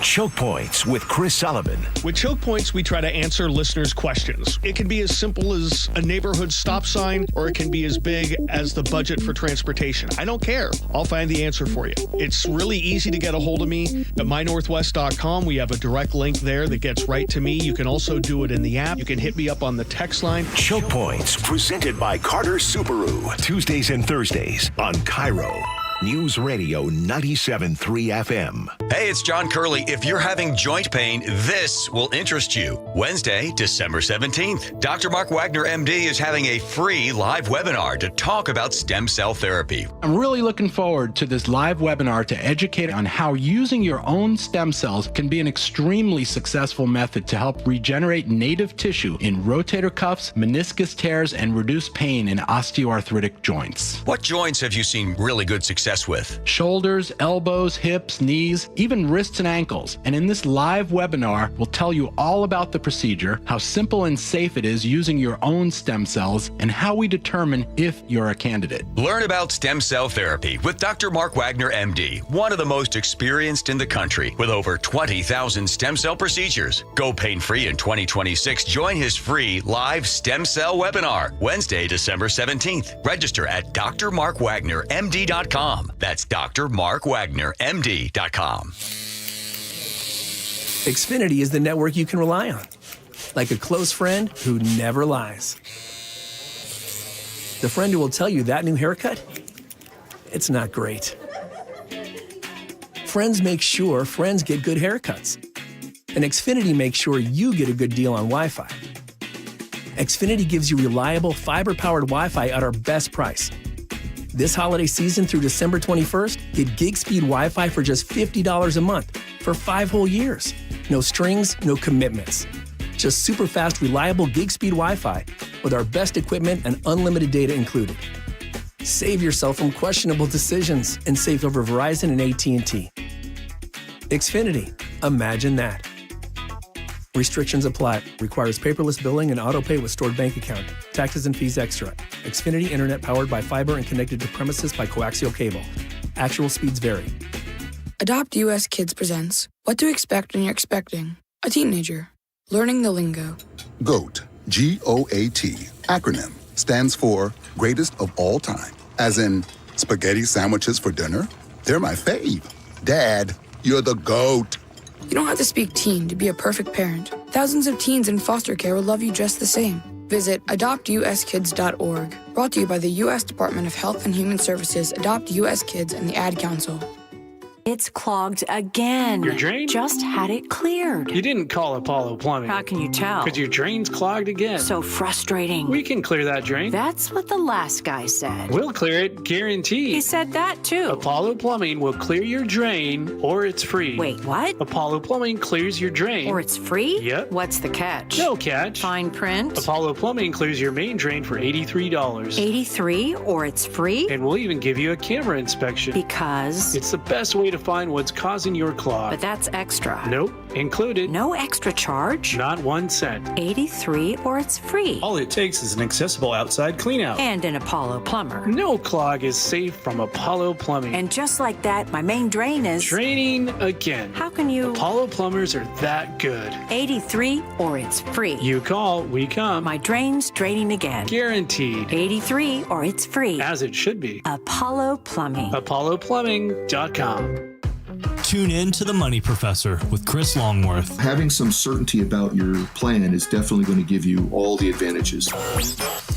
Choke Points with Chris Sullivan. With Choke Points, we try to answer listeners' questions. It can be as simple as a neighborhood stop sign, or it can be as big as the budget for transportation. I don't care. I'll find the answer for you. It's really easy to get a hold of me at mynorthwest.com. We have a direct link there that gets right to me. You can also do it in the app. You can hit me up on the text line. Choke Points, presented by Carter Subaru. Tuesdays and Thursdays on KIRO. News Radio 97.3 FM. Hey, it's John Curley. If you're having joint pain, this will interest you. Wednesday, December 17th, Dr. Mark Wagner, MD, is having a free live webinar to talk about stem cell therapy. I'm really looking forward to this live webinar to educate on how using your own stem cells can be an extremely successful method to help regenerate native tissue in rotator cuffs, meniscus tears, and reduce pain in osteoarthritic joints. What joints have you seen really good success with? Shoulders, elbows, hips, knees, even wrists and ankles. And in this live webinar, we'll tell you all about the procedure, how simple and safe it is using your own stem cells, and how we determine if you're a candidate. Learn about stem cell therapy with Dr. Mark Wagner, MD, one of the most experienced in the country with over 20,000 stem cell procedures. Go pain-free in 2026. Join his free live stem cell webinar, Wednesday, December 17th. Register at drmarkwagnermd.com. That's drmarkwagnermd.com. Xfinity is the network you can rely on, like a close friend who never lies. The friend who will tell you that new haircut, it's not great. Friends make sure friends get good haircuts. And Xfinity makes sure you get a good deal on Wi-Fi. Xfinity gives you reliable, fiber-powered Wi-Fi at our best price. This holiday season through December 21st, get gig speed Wi-Fi for just $50 a month for 5 whole years. No strings, no commitments. Just super fast, reliable gig speed Wi-Fi with our best equipment and unlimited data included. Save yourself from questionable decisions and save over Verizon and AT&T. Xfinity. Imagine that. Restrictions apply. Requires paperless billing and auto-pay with stored bank account. Taxes and fees extra. Xfinity Internet powered by fiber and connected to premises by coaxial cable. Actual speeds vary. Adopt US Kids presents What to Expect When You're Expecting a Teenager. Learning the lingo. GOAT, G-O-A-T, acronym, stands for Greatest of All Time. As in, spaghetti sandwiches for dinner? They're my fave. Dad, you're the GOAT. You don't have to speak teen to be a perfect parent. Thousands of teens in foster care will love you just the same. Visit adoptuskids.org. Brought to you by the U.S. Department of Health and Human Services, Adopt U.S. Kids, and the Ad Council. It's clogged again. Your drain? Just had it cleared. You didn't call Apollo Plumbing. How can you tell? Because your drain's clogged again. So frustrating. We can clear that drain. That's what the last guy said. We'll clear it, guaranteed. He said that too. Apollo Plumbing will clear your drain, or it's free. Wait, what? Apollo Plumbing clears your drain. Or it's free? Yep. What's the catch? No catch. Fine print? Apollo Plumbing clears your main drain for $83. $83, or it's free? And we'll even give you a camera inspection. Because? It's the best way to find what's causing your clog. But that's extra. Nope. Included. No extra charge? Not 1 cent. $83, or it's free. All it takes is an accessible outside cleanout. And an Apollo plumber. No clog is safe from Apollo Plumbing. And just like that, my main drain is... draining again. How can you... Apollo plumbers are that good. $83, or it's free. You call, we come. My drain's draining again. Guaranteed. $83, or it's free. As it should be. Apollo Plumbing. ApolloPlumbing.com. Tune in to The Money Professor with Chris Longworth. Having some certainty about your plan is definitely going to give you all the advantages.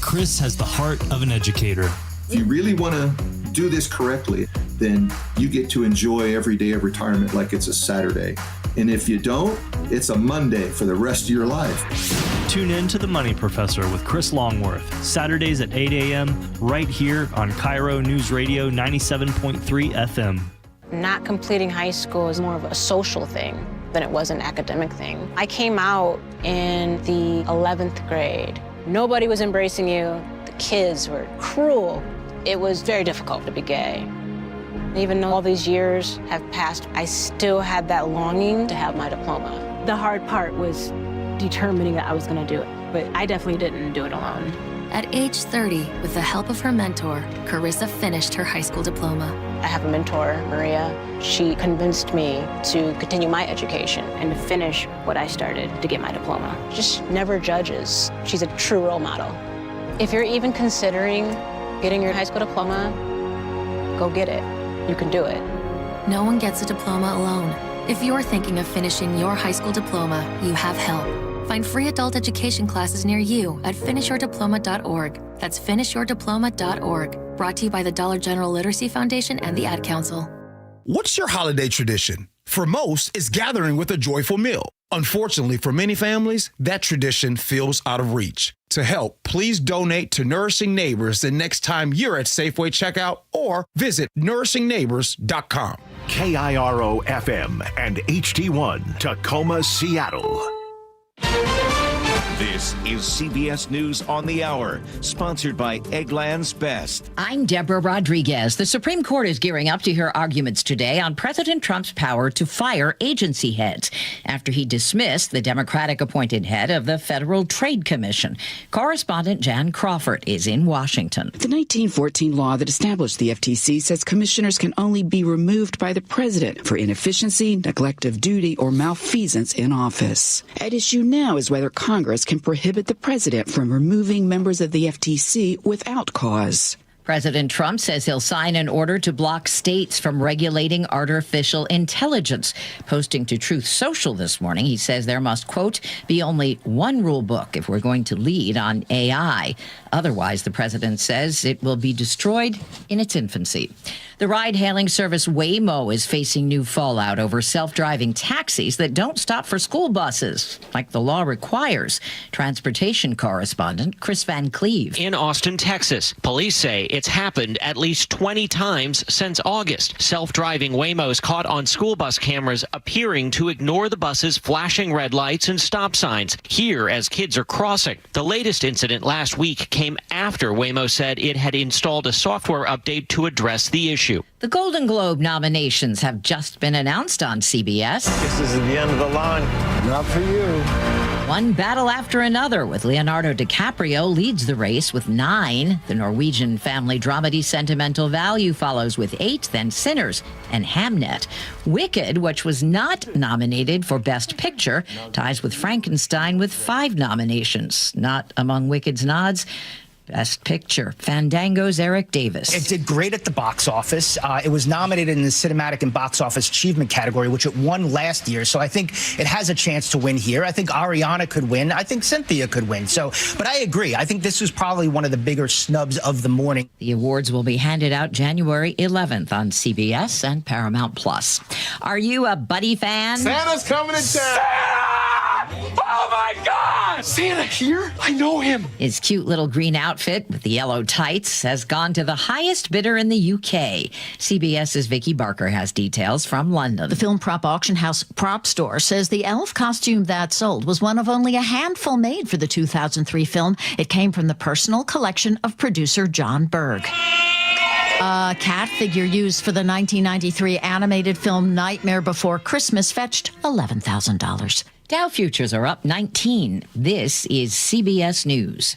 Chris has the heart of an educator. If you really want to do this correctly, then you get to enjoy every day of retirement like it's a Saturday. And if you don't, it's a Monday for the rest of your life. Tune in to The Money Professor with Chris Longworth, Saturdays at 8 a.m. right here on KIRO Newsradio 97.3 FM. Not completing high school is more of a social thing than it was an academic thing. I came out in the 11th grade. Nobody was embracing you. The kids were cruel. It was very difficult to be gay. Even though all these years have passed, I still had that longing to have my diploma. The hard part was determining that I was going to do it, but I definitely didn't do it alone. At age 30, with the help of her mentor, Carissa finished her high school diploma. I have a mentor, Maria. She convinced me to continue my education and to finish what I started to get my diploma. Just never judges. She's a true role model. If you're even considering getting your high school diploma, go get it. You can do it. No one gets a diploma alone. If you're thinking of finishing your high school diploma, you have help. Find free adult education classes near you at finishyourdiploma.org. That's finishyourdiploma.org. Brought to you by the Dollar General Literacy Foundation and the Ad Council. What's your holiday tradition? For most, it's gathering with a joyful meal. Unfortunately, for many families, that tradition feels out of reach. To help, please donate to Nourishing Neighbors the next time you're at Safeway checkout or visit nourishingneighbors.com. KIRO FM and HD1 Tacoma, Seattle. This is CBS News on the Hour, sponsored by Eggland's Best. I'm Deborah Rodriguez. The Supreme Court is gearing up to hear arguments today on President Trump's power to fire agency heads after he dismissed the Democratic-appointed head of the Federal Trade Commission. Correspondent Jan Crawford is in Washington. The 1914 law that established the FTC says commissioners can only be removed by the president for inefficiency, neglect of duty, or malfeasance in office. At issue now is whether Congress can prohibit the president from removing members of the FTC without cause. President Trump says he'll sign an order to block states from regulating artificial intelligence. Posting to Truth Social this morning, he says there must, quote, be only one rule book if we're going to lead on AI. Otherwise, the president says it will be destroyed in its infancy. The ride-hailing service Waymo is facing new fallout over self-driving taxis that don't stop for school buses, like the law requires. Transportation correspondent Chris Van Cleve. In Austin, Texas, police say it's happened at least 20 times since August. Self-driving Waymos caught on school bus cameras appearing to ignore the bus's flashing red lights and stop signs here as kids are crossing. The latest incident last week came after Waymo said it had installed a software update to address the issue. The Golden Globe nominations have just been announced on CBS. This is the end of the line. Not for you. One battle after another, with Leonardo DiCaprio leads the race with 9. The Norwegian family dramedy Sentimental Value follows with 8, then Sinners and Hamnet. Wicked, which was not nominated for Best Picture, ties with Frankenstein with 5 nominations. Not among Wicked's nods. Best Picture, Fandango's Eric Davis. It did great at the box office. It was nominated in the Cinematic and Box Office Achievement category, which it won last year. So I think it has a chance to win here. I think Ariana could win. I think Cynthia could win. But I agree. I think this was probably one of the bigger snubs of the morning. The awards will be handed out January 11th on CBS and Paramount Plus. Are you a Buddy fan? Santa's coming to town. Santa! Oh my God! Santa here? I know him. His cute little green outfit with the yellow tights has gone to the highest bidder in the UK. CBS's Vicky Barker has details from London. The film prop auction house Prop Store says the elf costume that sold was one of only a handful made for the 2003 film. It came from the personal collection of producer John Berg. A cat figure used for the 1993 animated film Nightmare Before Christmas fetched $11,000. Dow futures are up 19. This is CBS News.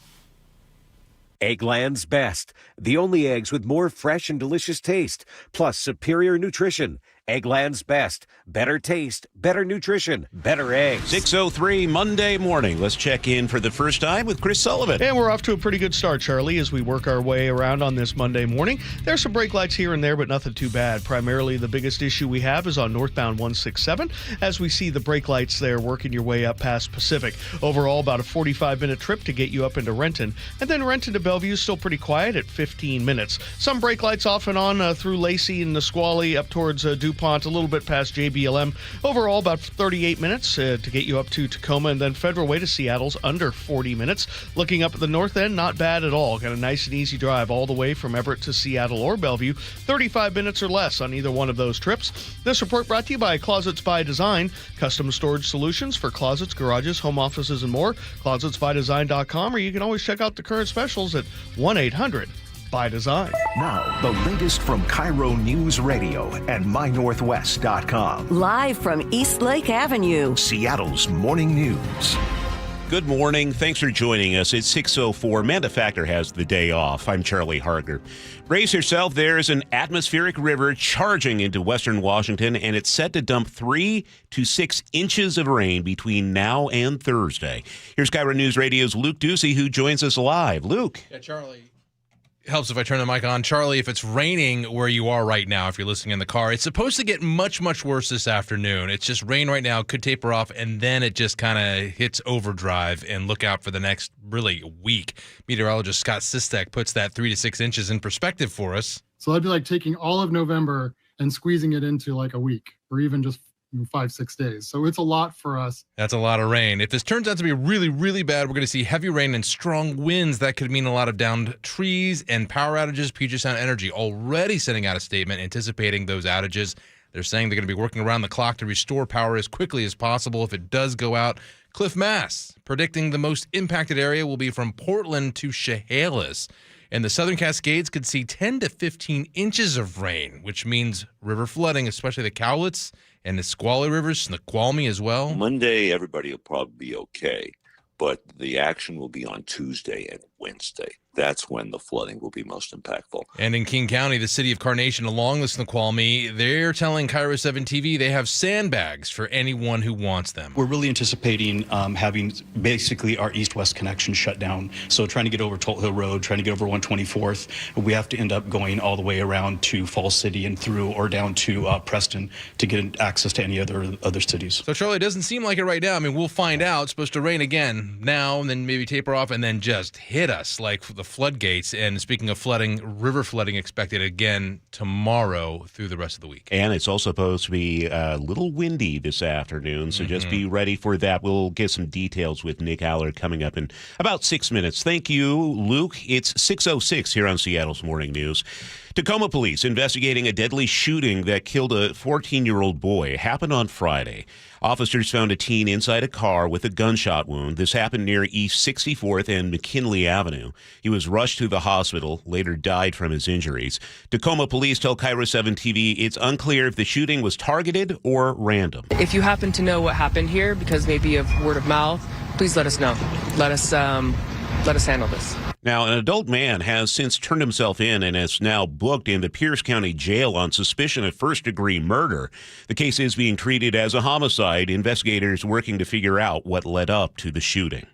Eggland's Best, the only eggs with more fresh and delicious taste, plus superior nutrition. Eggland's Best, better taste, better nutrition, better eggs. 6:03 Monday morning. Let's check in for the first time with Chris Sullivan. And we're off to a pretty good start, Charlie, as we work our way around on this Monday morning. There's some brake lights here and there, but nothing too bad. Primarily, the biggest issue we have is on northbound 167, as we see the brake lights there working your way up past Pacific. Overall, about a 45-minute trip to get you up into Renton. And then Renton to Bellevue is still pretty quiet at 15 minutes. Some brake lights off and on through Lacey and Nisqually up towards DuPont, a little bit past JBLM. Overall, about 38 minutes to get you up to Tacoma, and then Federal Way to Seattle's under 40 minutes. Looking up at the north end, not bad at all. Got a nice and easy drive all the way from Everett to Seattle or Bellevue. 35 minutes or less on either one of those trips. This report brought to you by Closets by Design, custom storage solutions for closets, garages, home offices, and more. ClosetsByDesign.com, or you can always check out the current specials at 1-800 by Design. Now, the latest from KIRO Newsradio and MyNorthwest.com. Live from Eastlake Avenue, Seattle's morning news. Good morning. Thanks for joining us. It's 6:04. Manda Factor has the day off. I'm Charlie Harger. Brace yourself. There's an atmospheric river charging into western Washington, and it's set to dump 3 to 6 inches of rain between now and Thursday. Here's KIRO News Radio's Luke Ducey, who joins us live. Luke. Yeah, Charlie. helps if I turn the mic on. Charlie, if it's raining where you are right now, if you're listening in the car, it's supposed to get much, much worse this afternoon. It's just rain right now, could taper off, and then it just kind of hits overdrive, and look out for the next, really, week. Meteorologist Scott Sistek puts that 3 to 6 inches in perspective for us. So that'd be like taking all of November and squeezing it into like a week or even just 5-6 days. So it's a lot for us. That's a lot of rain. If this turns out to be really, really bad, we're going to see heavy rain and strong winds. That could mean a lot of downed trees and power outages. Puget Sound Energy already sending out a statement anticipating those outages. They're saying they're going to be working around the clock to restore power as quickly as possible if it does go out. Cliff Mass predicting the most impacted area will be from Portland to Chehalis. And the Southern Cascades could see 10 to 15 inches of rain, which means river flooding, especially the Cowlitz and the Nisqually rivers, Snoqualmie as well. Monday, everybody will probably be okay, but the action will be on Tuesday and Wednesday. That's when the flooding will be most impactful. And in King County, the city of Carnation along the Snoqualmie, they're telling KIRO 7 TV they have sandbags for anyone who wants them. We're really anticipating having basically our east-west connection shut down. So trying to get over Tolt Hill Road, trying to get over 124th, we have to end up going all the way around to Falls City and through or down to Preston to get access to any other cities. So, Charlie, it doesn't seem like it right now. I mean, we'll find out. It's supposed to rain again now and then maybe taper off and then just hit us like the floodgates. And speaking of flooding, river flooding expected again tomorrow through the rest of the week. And it's also supposed to be a little windy this afternoon, so just be ready for that. We'll get some details with Nick Allard coming up in about 6 minutes. Thank you, Luke. It's 6:06 here on Seattle's Morning News. Tacoma police investigating a deadly shooting that killed a 14-year-old boy. It happened on Friday. Officers found a teen inside a car with a gunshot wound. This happened near East 64th and McKinley Avenue. He was rushed to the hospital, later died from his injuries. Tacoma police tell KIRO 7 TV it's unclear if the shooting was targeted or random. If you happen to know what happened here, because maybe of word of mouth, please let us know. Let us handle this. Now, an adult man has since turned himself in and is now booked in the Pierce County Jail on suspicion of first-degree murder. The case is being treated as a homicide. Investigators working to figure out what led up to the shooting.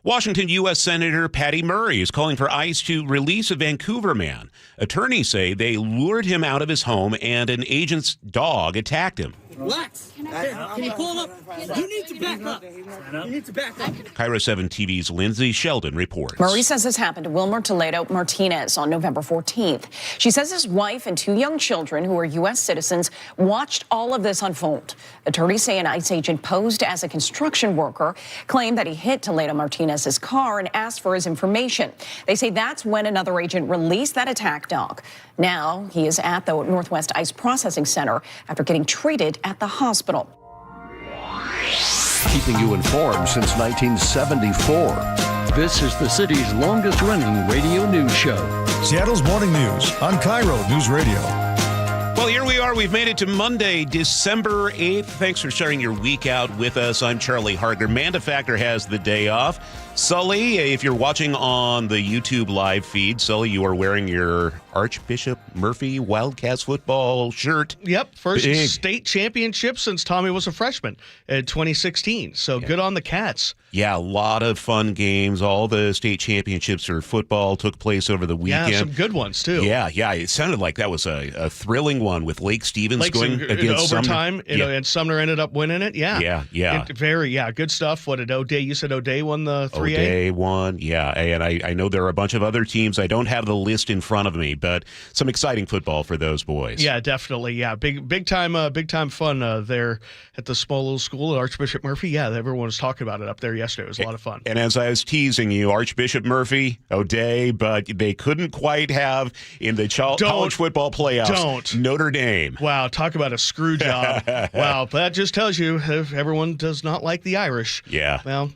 Washington U.S. Senator Patty Murray is calling for ICE to release a Vancouver man. Attorneys say they lured him out of his home and an agent's dog attacked him. Relax. Can you pull him up? You need to back up. You need to back up. KIRO 7 TV's Lindsay Sheldon reports. Murray says this happened to Wilmer Toledo Martinez on November 14th. She says his wife and 2 young children who are U.S. citizens watched all of this unfold. Attorneys say an ICE agent posed as a construction worker, claimed that he hit Toledo Martinez's car and asked for his information. They say that's when another agent released that attack dog. Now he is at the Northwest ICE Processing Center after getting treated at the hospital. Keeping you informed since 1974. This is the city's longest-running radio news show. Seattle's Morning News on KIRO News Radio. Well, here we are. We've made it to Monday, December 8th. Thanks for starting your week out with us. I'm Charlie Harger. Manda Factor has the day off. Sully, if you're watching on the YouTube live feed, Sully, you are wearing your Archbishop Murphy Wildcats football shirt. Yep, first state championship since Tommy was a freshman in 2016. So good on the Cats. Yeah, a lot of fun games. All the state championships for football took place over the weekend. Yeah, some good ones, too. Yeah. It sounded like that was a thrilling one with Lake Stevens going against overtime, Sumner. And Sumner ended up winning it. Yeah. Good stuff. What did O'Day? You said O'Day won the 3A? O'Day won, yeah. And I know there are a bunch of other teams. I don't have the list in front of me, but some exciting football for those boys. Yeah, definitely. Yeah, big time fun there at the small little school at Archbishop Murphy. Yeah, everyone was talking about it up there yesterday. It was a lot of fun. And as I was teasing you, Archbishop Murphy, O'Day, but they couldn't quite have in the college football playoffs Notre Dame. Wow, talk about a screw job. Wow, that just tells you everyone does not like the Irish. Yeah. Well,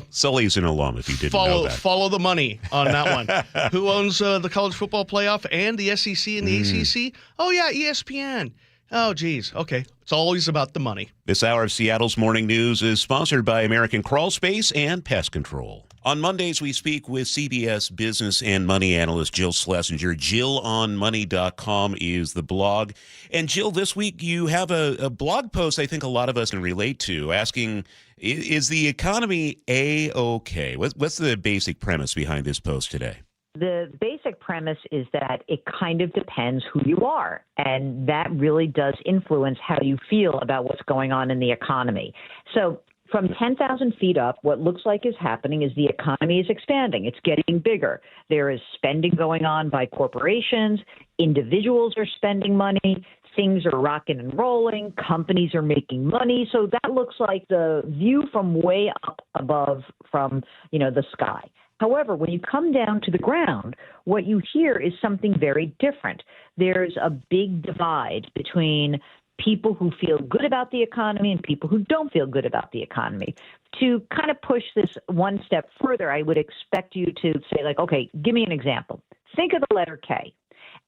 Sully's an alum if you didn't know that. Follow the money on that one. Who owns the college football playoff and the SEC and the ACC? Oh, yeah, ESPN. Oh, geez. Okay. It's always about the money. This hour of Seattle's Morning News is sponsored by American Crawl Space and Pest Control. On Mondays, we speak with CBS business and money analyst Jill Schlesinger. JillOnMoney.com is the blog. And Jill, this week you have a blog post I think a lot of us can relate to, asking, is the economy A-okay? What's the basic premise behind this post today? The basic premise is that it kind of depends who you are, and that really does influence how you feel about what's going on in the economy. So from 10,000 feet up, what looks like is happening is the economy is expanding. It's getting bigger. There is spending going on by corporations. Individuals are spending money. Things are rocking and rolling. Companies are making money. So that looks like the view from way up above from, the sky. However, when you come down to the ground, what you hear is something very different. There's a big divide between people who feel good about the economy and people who don't feel good about the economy. To kind of push this one step further, I would expect you to say, okay, give me an example. Think of the letter K,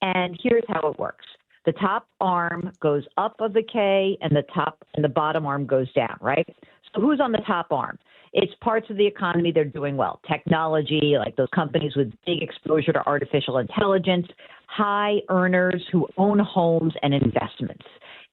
and here's how it works. The top arm goes up of the K, and the bottom arm goes down, right? So who's on the top arm? It's parts of the economy that are doing well. Technology, like those companies with big exposure to artificial intelligence, high earners who own homes and investments.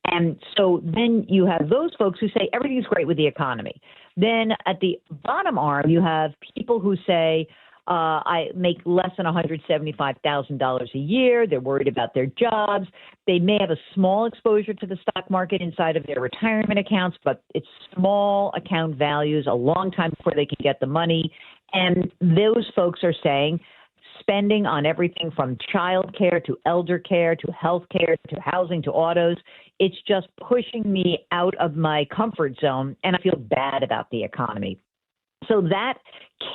And so then you have those folks who say everything's great with the economy. Then at the bottom arm, you have people who say, I make less than $175,000 a year. They're worried about their jobs. They may have a small exposure to the stock market inside of their retirement accounts, but it's small account values a long time before they can get the money. And those folks are saying spending on everything from child care to elder care to health care to housing to autos, it's just pushing me out of my comfort zone, and I feel bad about the economy. So that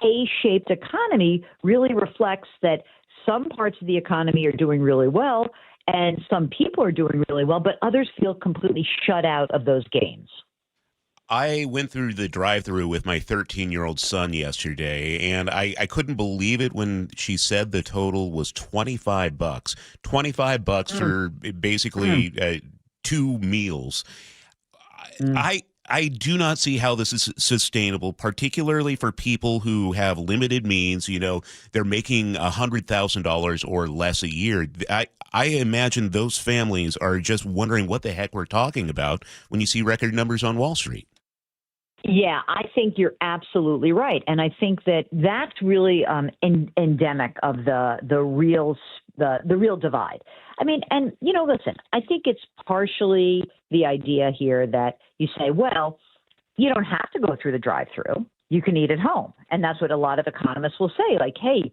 K-shaped economy really reflects that some parts of the economy are doing really well and some people are doing really well, but others feel completely shut out of those gains. I went through the drive-thru with my 13-year-old son yesterday, and I couldn't believe it when she said the total was $25. $25 for basically 2 meals. I do not see how this is sustainable, particularly for people who have limited means. They're making $100,000 or less a year. I imagine those families are just wondering what the heck we're talking about when you see record numbers on Wall Street. Yeah, I think you're absolutely right. And I think that that's really endemic of the real divide. I mean, and, listen, I think it's partially the idea here that you say, well, you don't have to go through the drive-through. You can eat at home. And that's what a lot of economists will say, hey,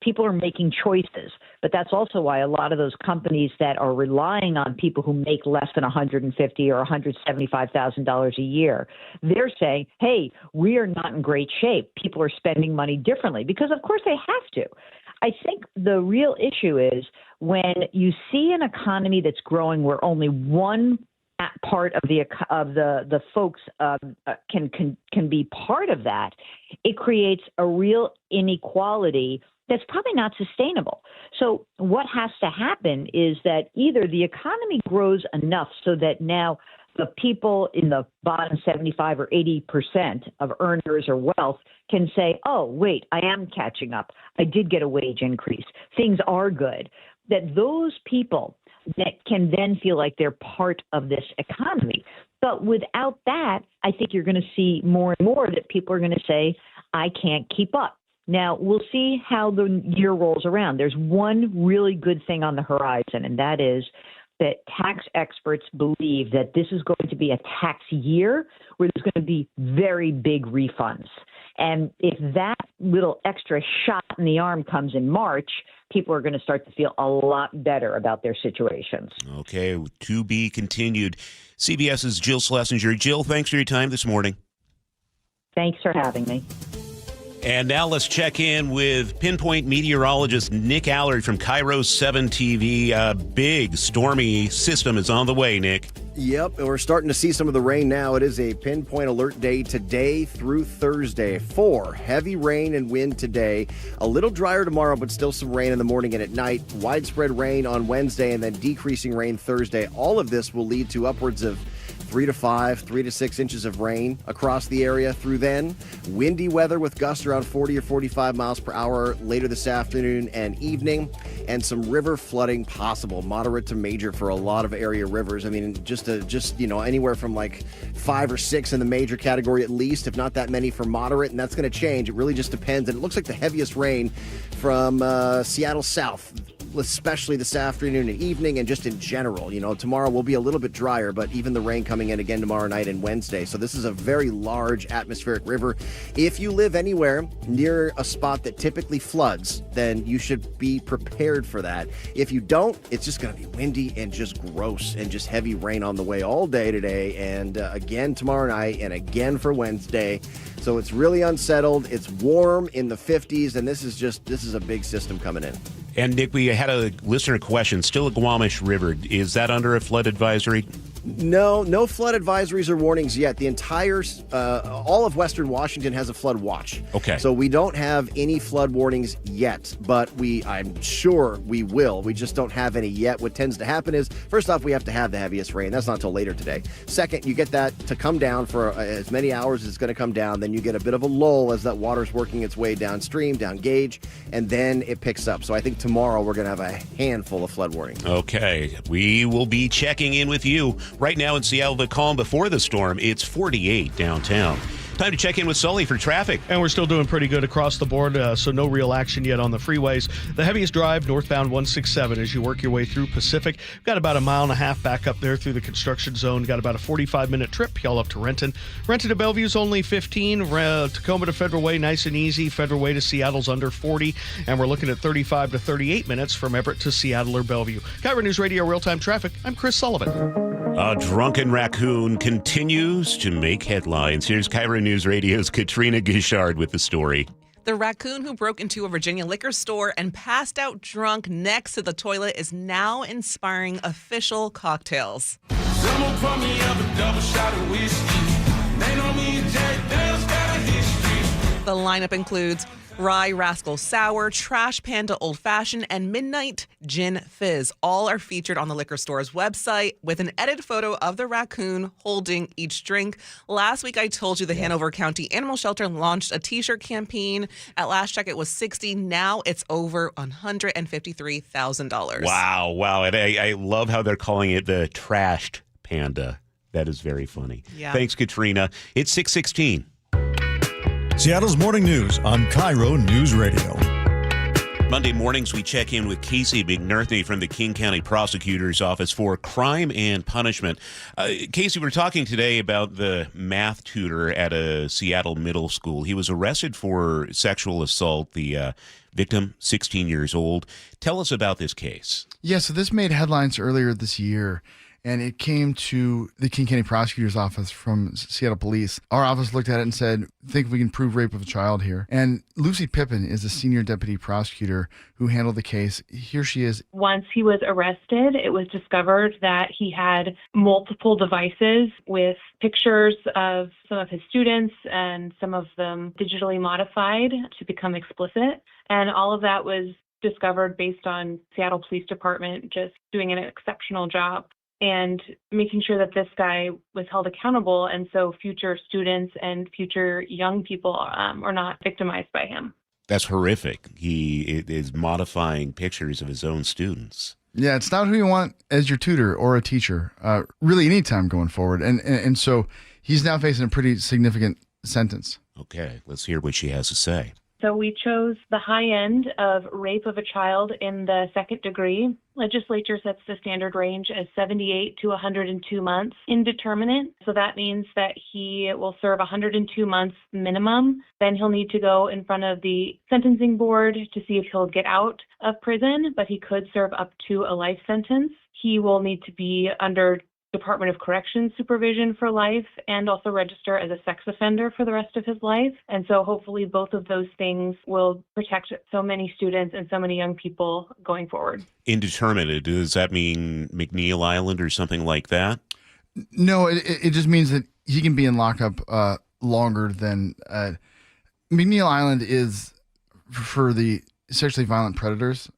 people are making choices. But that's also why a lot of those companies that are relying on people who make less than $150,000 or $175,000 a year, they're saying, hey, we are not in great shape. People are spending money differently because, of course, they have to. I think the real issue is when you see an economy that's growing where only one part of the folks can be part of that, it creates a real inequality that's probably not sustainable. So what has to happen is that either the economy grows enough so that now the people in the bottom 75 or 80% of earners or wealth can say, oh, wait, I am catching up. I did get a wage increase. Things are good. That those people that can then feel like they're part of this economy. But without that, I think you're going to see more and more that people are going to say, I can't keep up. Now, we'll see how the year rolls around. There's one really good thing on the horizon, and that is that tax experts believe that this is going to be a tax year where there's going to be very big refunds. And if that little extra shot in the arm comes in March, people are going to start to feel a lot better about their situations. Okay, to be continued. CBS's Jill Schlesinger. Jill, thanks for your time this morning. Thanks for having me. And now let's check in with pinpoint meteorologist Nick Allard from KIRO 7 TV. A big stormy system is on the way, Nick. Yep, and we're starting to see some of the rain now. It is a pinpoint alert day today through Thursday. 4 heavy rain and wind today. A little drier tomorrow, but still some rain in the morning and at night. Widespread rain on Wednesday and then decreasing rain Thursday. All of this will lead to upwards of 3 to 6 inches of rain across the area through then. Windy weather with gusts around 40 or 45 miles per hour later this afternoon and evening. and some river flooding possible, moderate to major for a lot of area rivers. I mean, just anywhere from like 5 or 6 in the major category at least, if not that many for moderate, and that's going to change. It really just depends, and it looks like the heaviest rain from Seattle south, especially this afternoon and evening, and just in general. Tomorrow will be a little bit drier, but even the rain coming in again tomorrow night and Wednesday. So this is a very large atmospheric river. If you live anywhere near a spot that typically floods, then you should be prepared for that. If you don't, it's just going to be windy and just gross and just heavy rain on the way all day today, and again tomorrow night, and again for Wednesday. So it's really unsettled. It's warm in the 50s, and this is a big system coming in. And Nick, we had a listener question. Still a Squamish River. Is that under a flood advisory? No flood advisories or warnings yet. The entire, all of Western Washington has a flood watch. Okay. So we don't have any flood warnings yet, but I'm sure we will. We just don't have any yet. What tends to happen is, first off, we have to have the heaviest rain. That's not until later today. Second, you get that to come down for as many hours as it's going to come down. Then you get a bit of a lull as that water's working its way downstream, down gauge, and then it picks up. So I think tomorrow we're going to have a handful of flood warnings. Okay. We will be checking in with you. Right now in Seattle, the calm before the storm, it's 48 downtown. Time to check in with Sully for traffic. And we're still doing pretty good across the board, so no real action yet on the freeways. The heaviest drive, northbound 167, as you work your way through Pacific. Got about a mile and a half back up there through the construction zone. Got about a 45-minute trip, y'all up to Renton. Renton to Bellevue's only 15. Tacoma to Federal Way, nice and easy. Federal Way to Seattle's under 40. And we're looking at 35 to 38 minutes from Everett to Seattle or Bellevue. KIRO News Radio Real-Time Traffic. I'm Chris Sullivan. A drunken raccoon continues to make headlines. Here's KIRO News Radio's Katrina Gishard with the story. The raccoon who broke into a Virginia liquor store and passed out drunk next to the toilet is now inspiring official cocktails. Someone pour me up a double shot of whiskey. They know me and Jack Dale's got a history. The lineup includes Rye Rascal Sour, Trash Panda Old Fashioned, and Midnight Gin Fizz. All are featured on the liquor store's website with an edited photo of the raccoon holding each drink. Last week, I told you the Hanover County Animal Shelter launched a T-shirt campaign. At last check, it was $60. Now it's over $153,000. Wow. And I love how they're calling it the Trashed Panda. That is very funny. Yeah. Thanks, Katrina. It's 6:16. Seattle's morning news on KIRO News Radio. Monday mornings, we check in with Casey McNerthney from the King County Prosecutor's Office for Crime and Punishment. Casey, we're talking today about the math tutor at a Seattle middle school. He was arrested for sexual assault. The victim, 16 years old. Tell us about this case. Yeah, so this made headlines earlier this year. And it came to the King County Prosecutor's Office from Seattle Police. Our office looked at it and said, think we can prove rape of a child here. And Lucy Pippin is the senior deputy prosecutor who handled the case. Here she is. Once he was arrested, it was discovered that he had multiple devices with pictures of some of his students and some of them digitally modified to become explicit. And all of that was discovered based on Seattle Police Department just doing an exceptional job and making sure that this guy was held accountable, and so future students and future young people are not victimized by him. That's horrific. He is modifying pictures of his own students. Yeah, it's not who you want as your tutor or a teacher, really anytime going forward. And so he's now facing a pretty significant sentence. Okay, let's hear what she has to say. So we chose the high end of rape of a child in the second degree. Legislature sets the standard range as 78 to 102 months indeterminate. So that means that he will serve 102 months minimum. Then he'll need to go in front of the sentencing board to see if he'll get out of prison, but he could serve up to a life sentence. He will need to be under Department of Corrections supervision for life and also register as a sex offender for the rest of his life. And so hopefully both of those things will protect so many students and so many young people going forward. Indeterminate, does that mean McNeil Island or something like that? No, it just means that he can be in lockup longer than McNeil Island is for the sexually violent predators,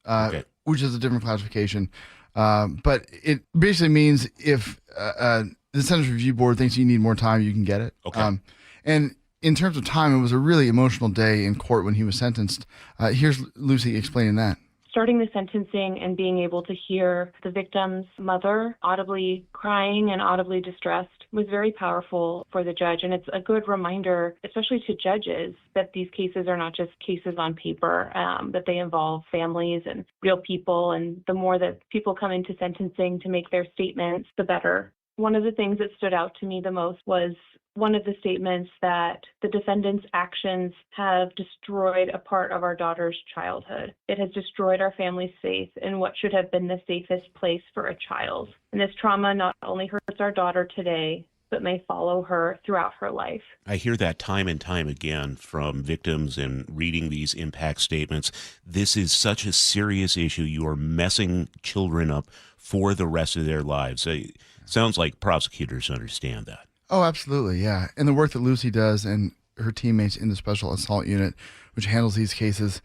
which is a different classification. But it basically means if the Sentence Review Board thinks you need more time, you can get it. Okay. And in terms of time, it was a really emotional day in court when he was sentenced. Here's Lucy explaining that. starting the sentencing and being able to hear the victim's mother audibly crying and audibly distressed was very powerful for the judge. And it's a good reminder, especially to judges, that these cases are not just cases on paper, that they involve families and real people. And the more that people come into sentencing to make their statements, the better. One of the things that stood out to me the most was one of the statements that the defendant's actions have destroyed a part of our daughter's childhood. It has destroyed our family's faith in what should have been the safest place for a child. And this trauma not only hurts our daughter today, but may follow her throughout her life. I hear that time and time again from victims and reading these impact statements. This is such a serious issue. You are messing children up for the rest of their lives. It sounds like prosecutors understand that. Oh, absolutely, yeah. And the work that Lucy does and her teammates in the Special Assault Unit, which handles these cases,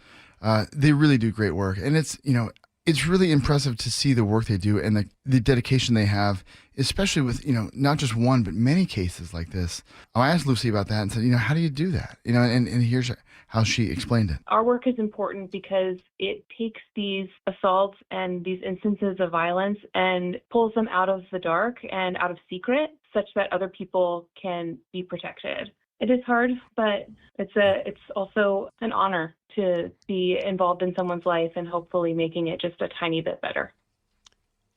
they really do great work. And it's really impressive to see the work they do and the dedication they have, especially with, not just one, but many cases like this. I asked Lucy about that and said, how do you do that? And here's how she explained it. Our work is important because it takes these assaults and these instances of violence and pulls them out of the dark and out of secret such that other people can be protected. It is hard, but it's also an honor to be involved in someone's life and hopefully making it just a tiny bit better.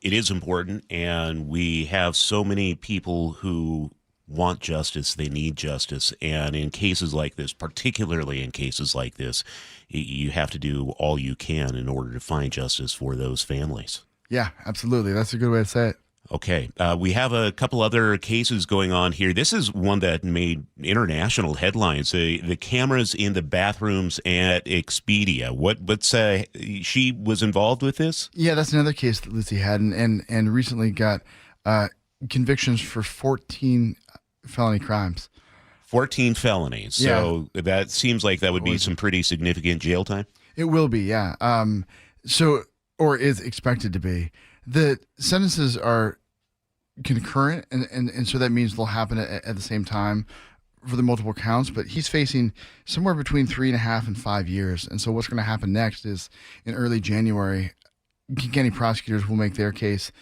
It is important, and we have so many people who want justice, they need justice, and in cases like this, particularly in cases like this, you have to do all you can in order to find justice for those families. Yeah, absolutely. That's a good way to say it. Okay, we have a couple other cases going on here. This is one that made international headlines. The cameras in the bathrooms at Expedia. What's she was involved with this? Yeah, that's another case that Lucy had, and recently got convictions for 14 felony crimes. 14 felonies. So that seems like that would be some pretty significant jail time. It will be, yeah. Or is expected to be. The sentences are concurrent, and so that means they'll happen at the same time for the multiple counts, but he's facing somewhere between 3.5 and 5 years. And so what's going to happen next is in early January, King County prosecutors will make their case.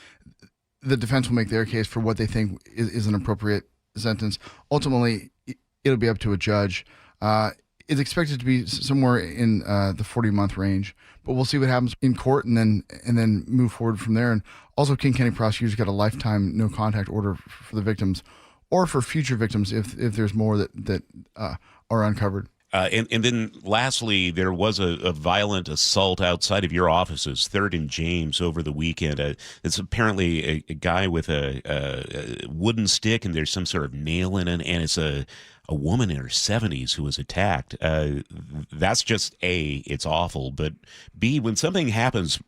The defense will make their case for what they think is an appropriate sentence. Ultimately, it'll be up to a judge. It's expected to be somewhere in the 40-month range, but we'll see what happens in court and then move forward from there. And also, King County prosecutors got a lifetime no contact order for the victims, or for future victims if there's more that are uncovered. And then lastly, there was a violent assault outside of your offices, 3rd and James, over the weekend. It's apparently a guy with a wooden stick, and there's some sort of nail in it, and it's a woman in her 70s who was attacked. That's just A, it's awful, but B, when something happens,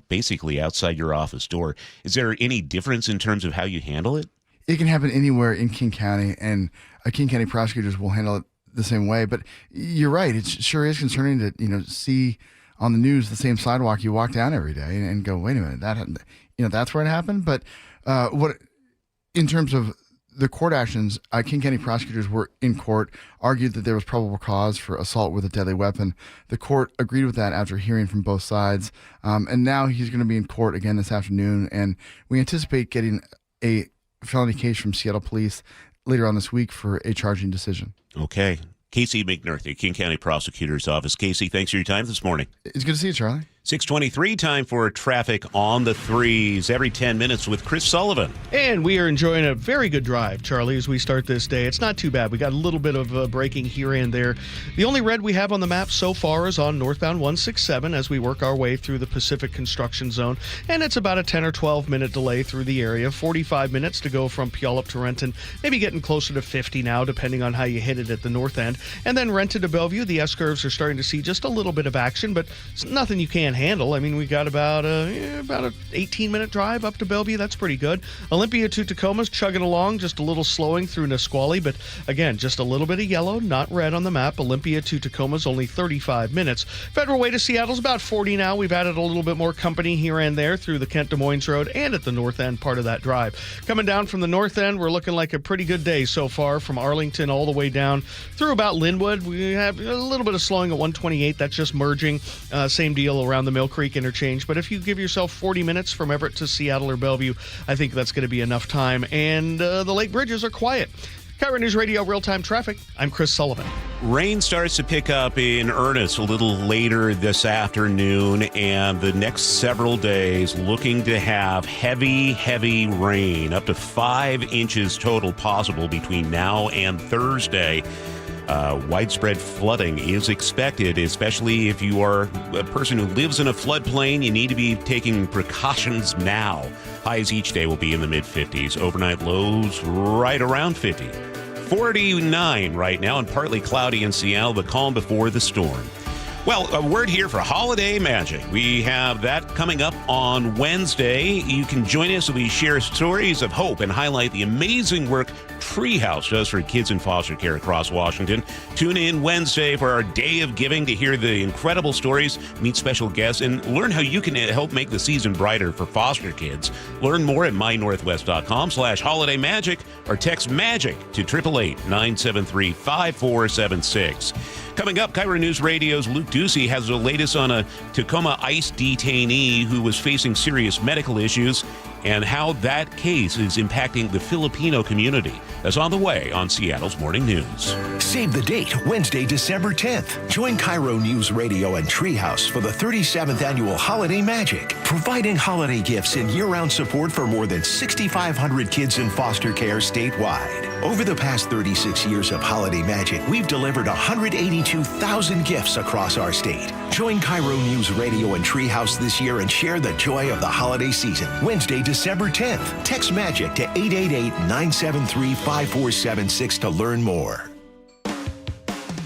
basically outside your office door, is there any difference in terms of how you handle it? It can happen anywhere in King County, and King County prosecutors will handle it the same way. But you're right, it sure is concerning to see on the news the same sidewalk you walk down every day and go, wait a minute, that's where it happened. But what in terms of the court actions, King County prosecutors were in court, argued that there was probable cause for assault with a deadly weapon. The court agreed with that after hearing from both sides. And now he's going to be in court again this afternoon. And we anticipate getting a felony case from Seattle Police later on this week for a charging decision. Okay. Casey McNerthy, King County Prosecutor's Office. Casey, thanks for your time this morning. It's good to see you, Charlie. 6:23, time for traffic on the threes. Every 10 minutes with Chris Sullivan. And we are enjoying a very good drive, Charlie, as we start this day. It's not too bad. We got a little bit of braking here and there. The only red we have on the map so far is on northbound 167 as we work our way through the Pacific construction zone. And it's about a 10 or 12 minute delay through the area. 45 minutes to go from Puyallup to Renton. Maybe getting closer to 50 now, depending on how you hit it at the north end. And then Renton to Bellevue, the S-curves are starting to see just a little bit of action, but it's nothing you can't handle. I mean, we got about a 18-minute drive up to Bellevue. That's pretty good. Olympia to Tacoma's chugging along, just a little slowing through Nisqually, but again, just a little bit of yellow, not red on the map. Olympia to Tacoma's only 35 minutes. Federal Way to Seattle's about 40 now. We've added a little bit more company here and there through the Kent Des Moines Road and at the north end part of that drive. Coming down from the north end, we're looking like a pretty good day so far from Arlington all the way down through about Linwood. We have a little bit of slowing at 128. That's just merging. Same deal around around the Mill Creek interchange. But if you give yourself 40 minutes from Everett to Seattle or Bellevue, I think that's going to be enough time. And the lake bridges are quiet. KIRO News Radio real-time traffic. I'm Chris Sullivan. Rain starts to pick up in earnest a little later this afternoon, and the next several days looking to have heavy rain, up to 5 inches total possible between now and Thursday. Widespread flooding is expected, especially if you are a person who lives in a floodplain. You need to be taking precautions now. Highs each day will be in the mid-50s. Overnight lows right around 50. 49 right now and partly cloudy in Seattle, the calm before the storm. Well, a word here for holiday magic. We have that coming up on Wednesday. You can join us as we share stories of hope and highlight the amazing work Treehouse does for kids in foster care across Washington. Tune in Wednesday for our Day of Giving to hear the incredible stories, meet special guests, and learn how you can help make the season brighter for foster kids. Learn more at mynorthwest.com/holidaymagic or text MAGIC to 888-973-5476. Coming up, KIRO News Radio's Luke Ducey has the latest on a Tacoma ICE detainee who was facing serious medical issues and how that case is impacting the Filipino community. That's on the way on Seattle's Morning News. Save the date, Wednesday, December 10th. Join KIRO News Radio and Treehouse for the 37th Annual Holiday Magic, providing holiday gifts and year-round support for more than 6,500 kids in foster care statewide. Over the past 36 years of Holiday Magic, we've delivered 182,000 gifts across our state. Join KIRO News Radio and Treehouse this year and share the joy of the holiday season. Wednesday, December 10th. Text MAGIC to 888-973-5476 to learn more.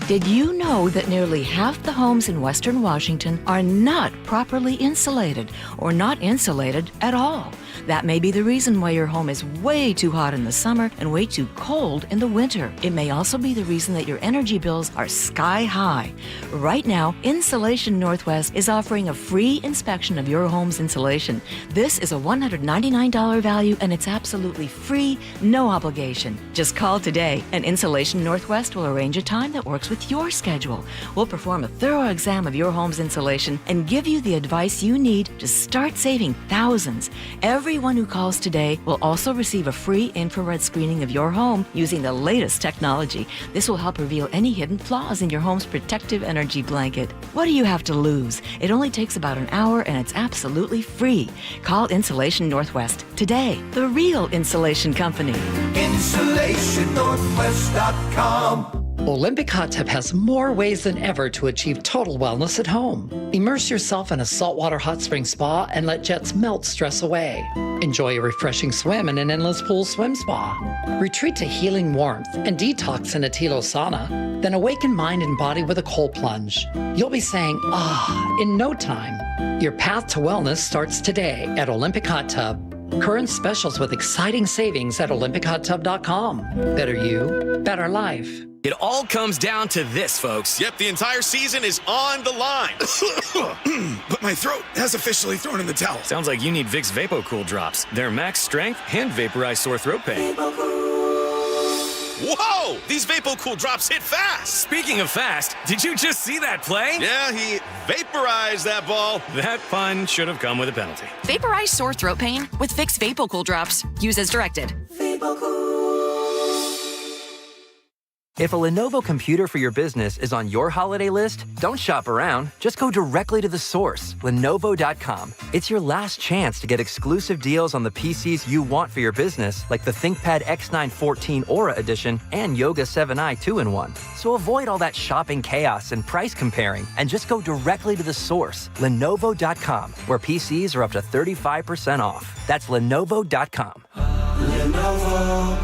Did you know that nearly half the homes in Western Washington are not properly insulated or not insulated at all? That may be the reason why your home is way too hot in the summer and way too cold in the winter. It may also be the reason that your energy bills are sky high. Right now, Insulation Northwest is offering a free inspection of your home's insulation. This is a $199 value and it's absolutely free, no obligation. Just call today and Insulation Northwest will arrange a time that works with your schedule. We'll perform a thorough exam of your home's insulation and give you the advice you need to start saving thousands. Everyone who calls today will also receive a free infrared screening of your home using the latest technology. This will help reveal any hidden flaws in your home's protective energy blanket. What do you have to lose? It only takes about an hour and it's absolutely free. Call Insulation Northwest today, the real insulation company. InsulationNorthwest.com. Olympic Hot Tub has more ways than ever to achieve total wellness at home. Immerse yourself in a saltwater hot spring spa and let jets melt stress away. Enjoy a refreshing swim in an endless pool swim spa. Retreat to healing warmth and detox in a Tilo sauna. Then awaken mind and body with a cold plunge. You'll be saying, ah, in no time. Your path to wellness starts today at Olympic Hot Tub. Current specials with exciting savings at OlympicHotTub.com. Better you, better life. It all comes down to this, folks. Yep, the entire season is on the line. But my throat has officially thrown in the towel. Sounds like you need Vicks VapoCool drops. They're max strength and vaporize sore throat pain. Whoa! These VapoCool drops hit fast. Speaking of fast, did you just see that play? Yeah, he vaporized that ball. That pun should have come with a penalty. Vaporize sore throat pain with Vicks VapoCool drops. Use as directed. If a Lenovo computer for your business is on your holiday list, don't shop around. Just go directly to the source, Lenovo.com. It's your last chance to get exclusive deals on the PCs you want for your business, like the ThinkPad X9 14 Aura Edition and Yoga 7i 2-in-1. So avoid all that shopping chaos and price comparing, and just go directly to the source, Lenovo.com, where PCs are up to 35% off. That's Lenovo.com. Lenovo.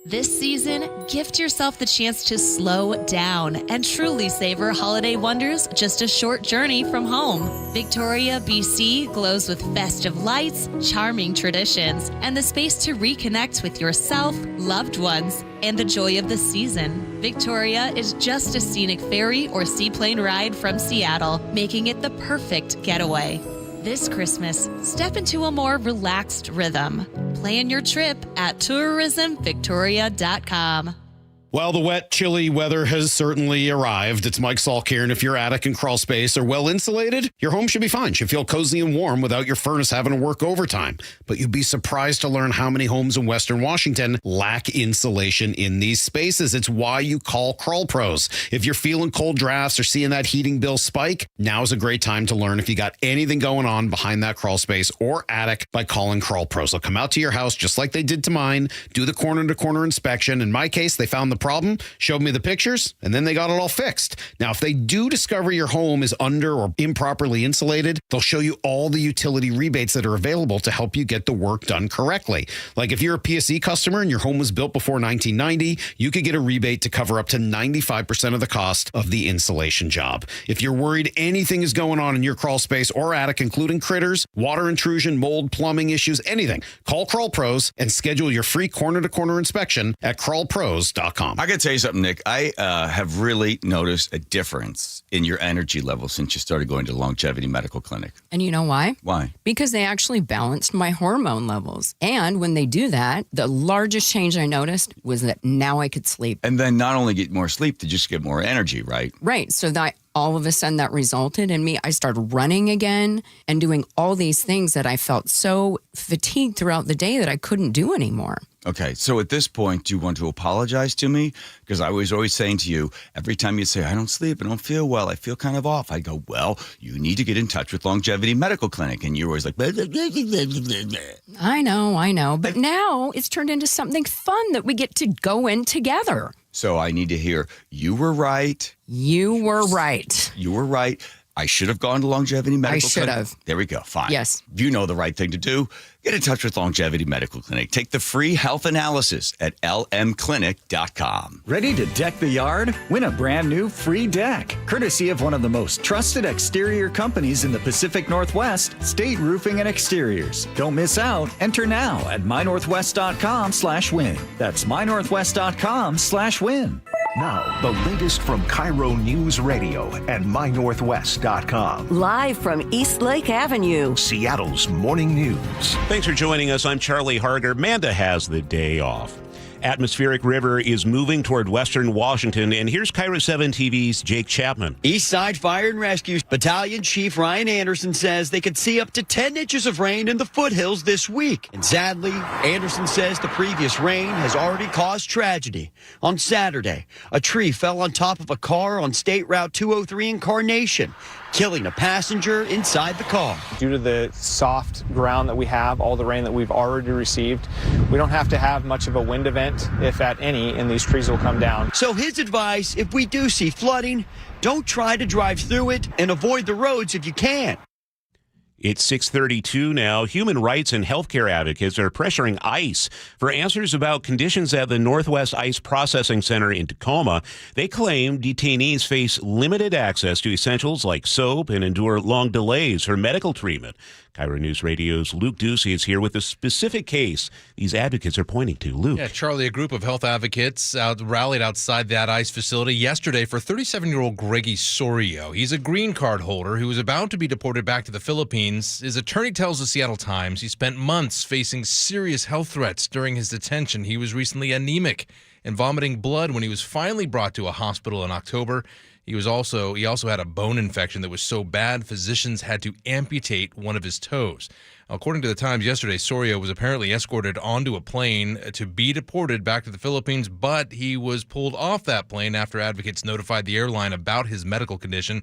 This season, gift yourself the chance to slow down and truly savor holiday wonders just a short journey from home. Victoria, BC glows with festive lights, charming traditions, and the space to reconnect with yourself, loved ones, and the joy of the season. Victoria is just a scenic ferry or seaplane ride from Seattle, making it the perfect getaway. This Christmas, step into a more relaxed rhythm. Plan your trip at tourismvictoria.com. Well, the wet, chilly weather has certainly arrived. It's Mike Salk here, and if your attic and crawl space are well insulated, your home should be fine. Should feel cozy and warm without your furnace having to work overtime. But you'd be surprised to learn how many homes in Western Washington lack insulation in these spaces. It's why you call Crawl Pros. If you're feeling cold drafts or seeing that heating bill spike, now's a great time to learn if you got anything going on behind that crawl space or attic by calling Crawl Pros. They'll come out to your house just like they did to mine, do the corner-to-corner inspection. In my case, they found the problem, showed me the pictures, and then they got it all fixed. Now, if they do discover your home is under or improperly insulated, they'll show you all the utility rebates that are available to help you get the work done correctly. Like if you're a PSE customer and your home was built before 1990, you could get a rebate to cover up to 95% of the cost of the insulation job. If you're worried anything is going on in your crawl space or attic, including critters, water intrusion, mold, plumbing issues, anything, call Crawl Pros and schedule your free corner-to-corner inspection at crawlpros.com. I got to tell you something, Nick. I have really noticed a difference in your energy level since you started going to the Longevity Medical Clinic. And you know why? Why? Because they actually balanced my hormone levels. And when they do that, the largest change I noticed was that now I could sleep. And then not only get more sleep, to just get more energy, right? Right. So that all of a sudden that resulted in me, I started running again and doing all these things that I felt so fatigued throughout the day that I couldn't do anymore. Okay, so at this point, do you want to apologize to me? Because I was always saying to you, every time you say, I don't sleep, I don't feel well, I feel kind of off, I go, well, you need to get in touch with Longevity Medical Clinic. And you're always like, blah, blah, blah, blah, blah, blah. I know. But now it's turned into something fun that we get to go in together. So I need to hear, you were right. You were right. You were right. I should have gone to Longevity Medical Clinic. I should have. There we go. Fine. Yes. You know the right thing to do. Get in touch with Longevity Medical Clinic. Take the free health analysis at lmclinic.com. Ready to deck the yard? Win a brand new free deck, courtesy of one of the most trusted exterior companies in the Pacific Northwest, State Roofing and Exteriors. Don't miss out. Enter now at mynorthwest.com/win. That's mynorthwest.com/win. Now, the latest from KIRO Newsradio and mynorthwest.com. Live from East Lake Avenue, Seattle's morning news. Thanks for joining us. I'm Charlie Harger. Manda has the day off. Atmospheric river is moving toward western Washington, and here's KIRO 7 TV's Jake Chapman. East Side Fire and Rescue Battalion Chief Ryan Anderson says they could see up to 10 inches of rain in the foothills this week. And sadly, Anderson says the previous rain has already caused tragedy. On Saturday, a tree fell on top of a car on State Route 203 in Carnation, killing a passenger inside the car. Due to the soft ground that we have, all the rain that we've already received, we don't have to have much of a wind event, if at any, and these trees will come down. So his advice, if we do see flooding, don't try to drive through it and avoid the roads if you can. It's 6:32 now. Human rights and healthcare advocates are pressuring ICE for answers about conditions at the Northwest ICE Processing Center in Tacoma. They claim detainees face limited access to essentials like soap and endure long delays for medical treatment. KIRO News Radio's Luke Ducey is here with a specific case these advocates are pointing to. Luke. Yeah, Charlie, a group of health advocates rallied outside that ICE facility yesterday for 37-year-old Greggy Sorio. He's a green card holder who is about to be deported back to the Philippines. His attorney tells the Seattle Times he spent months facing serious health threats during his detention. He was recently anemic and vomiting blood when he was finally brought to a hospital in October. He also had a bone infection that was so bad physicians had to amputate one of his toes. According to the Times yesterday, Sorio was apparently escorted onto a plane to be deported back to the Philippines, but he was pulled off that plane after advocates notified the airline about his medical condition.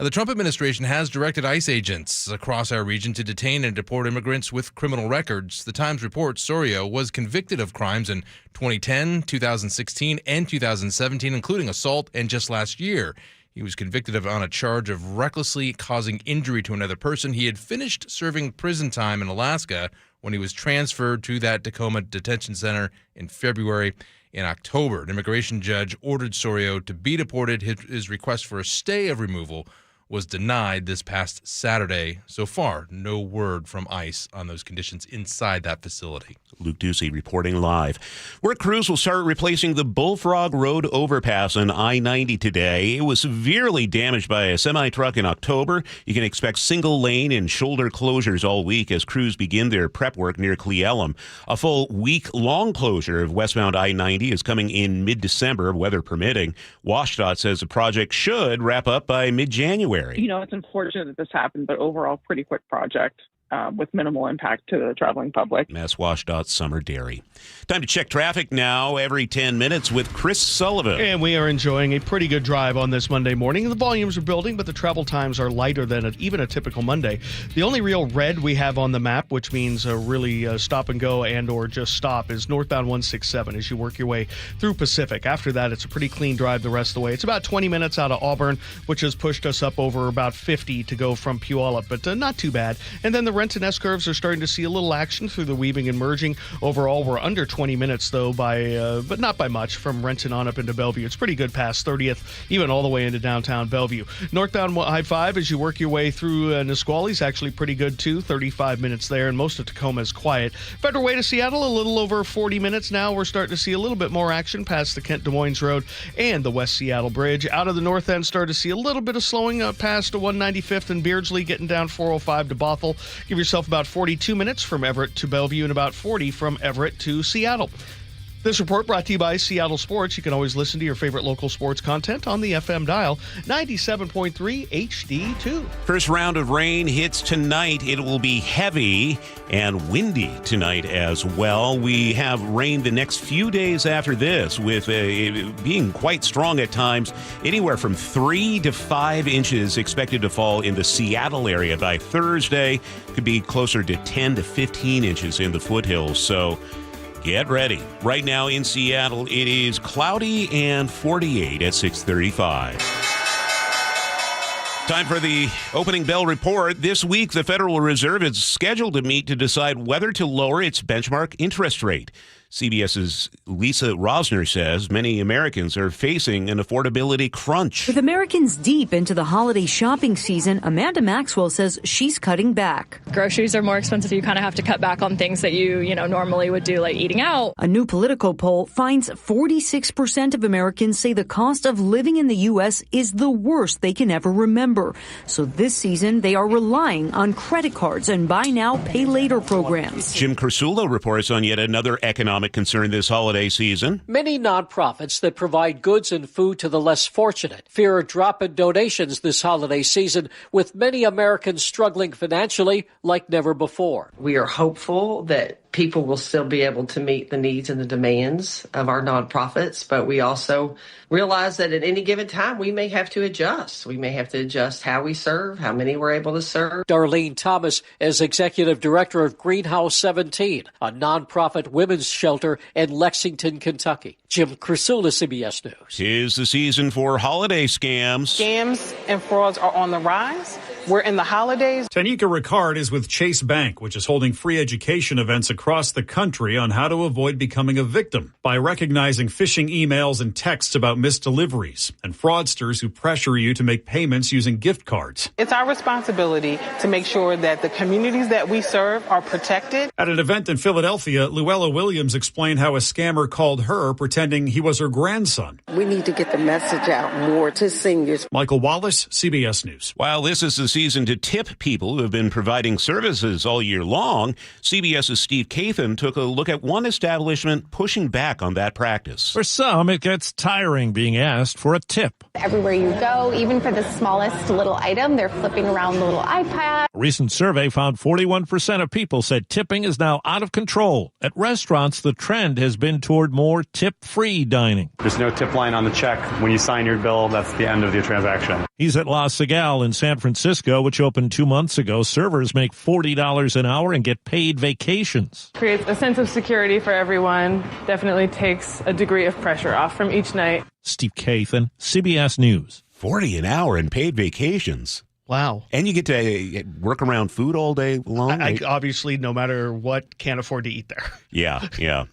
Now, the Trump administration has directed ICE agents across our region to detain and deport immigrants with criminal records. The Times reports Sorio was convicted of crimes in 2010, 2016, and 2017, including assault, and just last year he was convicted on a charge of recklessly causing injury to another person. He had finished serving prison time in Alaska when he was transferred to that Tacoma detention center in February. In October, an immigration judge ordered Sorio to be deported. His request for a stay of removal was denied this past Saturday. So far, no word from ICE on those conditions inside that facility. Luke Ducey reporting live. Work crews will start replacing the Bullfrog Road overpass on I-90 today. It was severely damaged by a semi-truck in October. You can expect single lane and shoulder closures all week as crews begin their prep work near Cle Elum. A full week-long closure of westbound I-90 is coming in mid-December, weather permitting. WashDOT says the project should wrap up by mid-January. It's unfortunate that this happened, but overall pretty quick project with minimal impact to the traveling public. Mass WashDOT Summer Dairy. Time to check traffic now every 10 minutes with Chris Sullivan. And we are enjoying a pretty good drive on this Monday morning. The volumes are building, but the travel times are lighter than even a typical Monday. The only real red we have on the map, which means really stop and go and or just stop, is northbound 167 as you work your way through Pacific. After that, it's a pretty clean drive the rest of the way. It's about 20 minutes out of Auburn, which has pushed us up over about 50 to go from Puyallup, but not too bad. And then the Renton S-curves are starting to see a little action through the weaving and merging. Overall, we're under 20 minutes, though, but not by much from Renton on up into Bellevue. It's pretty good past 30th, even all the way into downtown Bellevue. Northbound I-5, as you work your way through Nisqually, is actually pretty good, too. 35 minutes there, and most of Tacoma is quiet. Federal Way to Seattle, a little over 40 minutes now. We're starting to see a little bit more action past the Kent-Des Moines Road and the West Seattle Bridge. Out of the north end, start to see a little bit of slowing past 195th and Beardsley, getting down 405 to Bothell. Give yourself about 42 minutes from Everett to Bellevue and about 40 from Everett to Seattle. This report brought to you by Seattle Sports. You can always listen to your favorite local sports content on the FM dial, 97.3 HD2. First round of rain hits tonight. It will be heavy and windy tonight as well. We have rain the next few days after this, with being quite strong at times. Anywhere from 3 to 5 inches expected to fall in the Seattle area by Thursday. Could be closer to 10 to 15 inches in the foothills. So get ready. Right now in Seattle, it is cloudy and 48 at 6:35. Time for the opening bell report. This week, the Federal Reserve is scheduled to meet to decide whether to lower its benchmark interest rate. CBS's Lisa Rosner says many Americans are facing an affordability crunch. With Americans deep into the holiday shopping season, Amanda Maxwell says she's cutting back. Groceries are more expensive. You kind of have to cut back on things that you normally would do, like eating out. A new Politico poll finds 46% of Americans say the cost of living in the U.S. is the worst they can ever remember. So this season, they are relying on credit cards and buy now, pay later programs. Jim Cursulo reports on yet another economic concern this holiday season. Many nonprofits that provide goods and food to the less fortunate fear a drop in donations this holiday season, with many Americans struggling financially like never before. We are hopeful that people will still be able to meet the needs and the demands of our nonprofits, but we also realize that at any given time we may have to adjust. We may have to adjust how we serve, how many we're able to serve. Darlene Thomas is executive director of Greenhouse 17, a nonprofit women's shelter in Lexington, Kentucky. Jim Crisula, CBS News. 'Tis the season for holiday scams. Scams and frauds are on the rise. We're in the holidays. Tanika Ricard is with Chase Bank, which is holding free education events across the country on how to avoid becoming a victim by recognizing phishing emails and texts about missed deliveries and fraudsters who pressure you to make payments using gift cards. It's our responsibility to make sure that the communities that we serve are protected. At an event in Philadelphia, Luella Williams explained how a scammer called her pretending he was her grandson. We need to get the message out more to seniors. Michael Wallace, CBS News. While this is the season to tip people who have been providing services all year long, CBS's Steve Kathan took a look at one establishment pushing back on that practice. For some, it gets tiring being asked for a tip. Everywhere you go, even for the smallest little item, they're flipping around the little iPad. A recent survey found 41% of people said tipping is now out of control. At restaurants, the trend has been toward more tip-free dining. There's no tip line on the check. When you sign your bill, that's the end of your transaction. He's at La Cigale in San Francisco, which opened 2 months ago. Servers make $40 an hour and get paid vacations. Creates a sense of security for everyone. Definitely takes a degree of pressure off from each night. Steve Kathan, CBS News. $40 an hour and paid vacations. Wow. And you get to work around food all day long. I obviously, no matter what, can't afford to eat there. Yeah.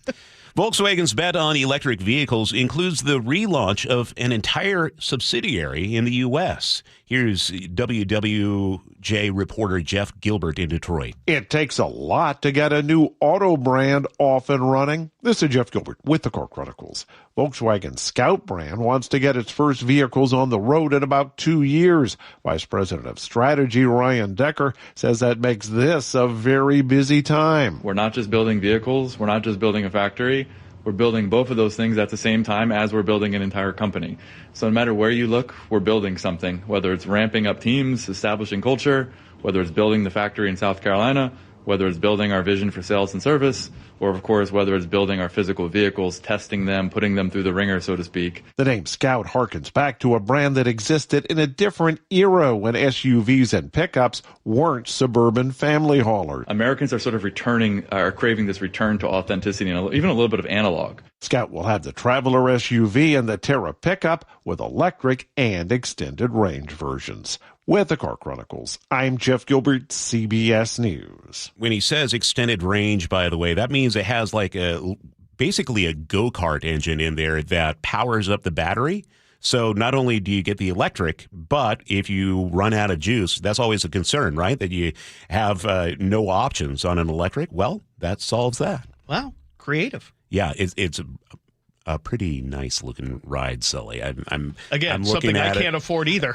Volkswagen's bet on electric vehicles includes the relaunch of an entire subsidiary in the U.S. Here's WWJ reporter Jeff Gilbert in Detroit. It takes a lot to get a new auto brand off and running. This is Jeff Gilbert with the Car Chronicles. Volkswagen Scout brand wants to get its first vehicles on the road in about 2 years. Vice President of Strategy Ryan Decker says that makes this a very busy time. We're not just building vehicles. We're not just building a factory. We're building both of those things at the same time as we're building an entire company. So no matter where you look, we're building something, whether it's ramping up teams, establishing culture, whether it's building the factory in South Carolina, whether it's building our vision for sales and service, or of course, whether it's building our physical vehicles, testing them, putting them through the ringer, so to speak. The name Scout harkens back to a brand that existed in a different era when SUVs and pickups weren't suburban family haulers. Americans are sort of craving this return to authenticity and even a little bit of analog. Scout will have the Traveler SUV and the Terra pickup with electric and extended range versions. With the Car Chronicles, I'm Jeff Gilbert, CBS News. When he says extended range, by the way, that means it has like basically a go-kart engine in there that powers up the battery. So not only do you get the electric, but if you run out of juice, that's always a concern, right? That you have no options on an electric. Well, that solves that. Wow, creative. Yeah, it's a pretty nice looking ride, Sully. I'm looking something at I can't afford either.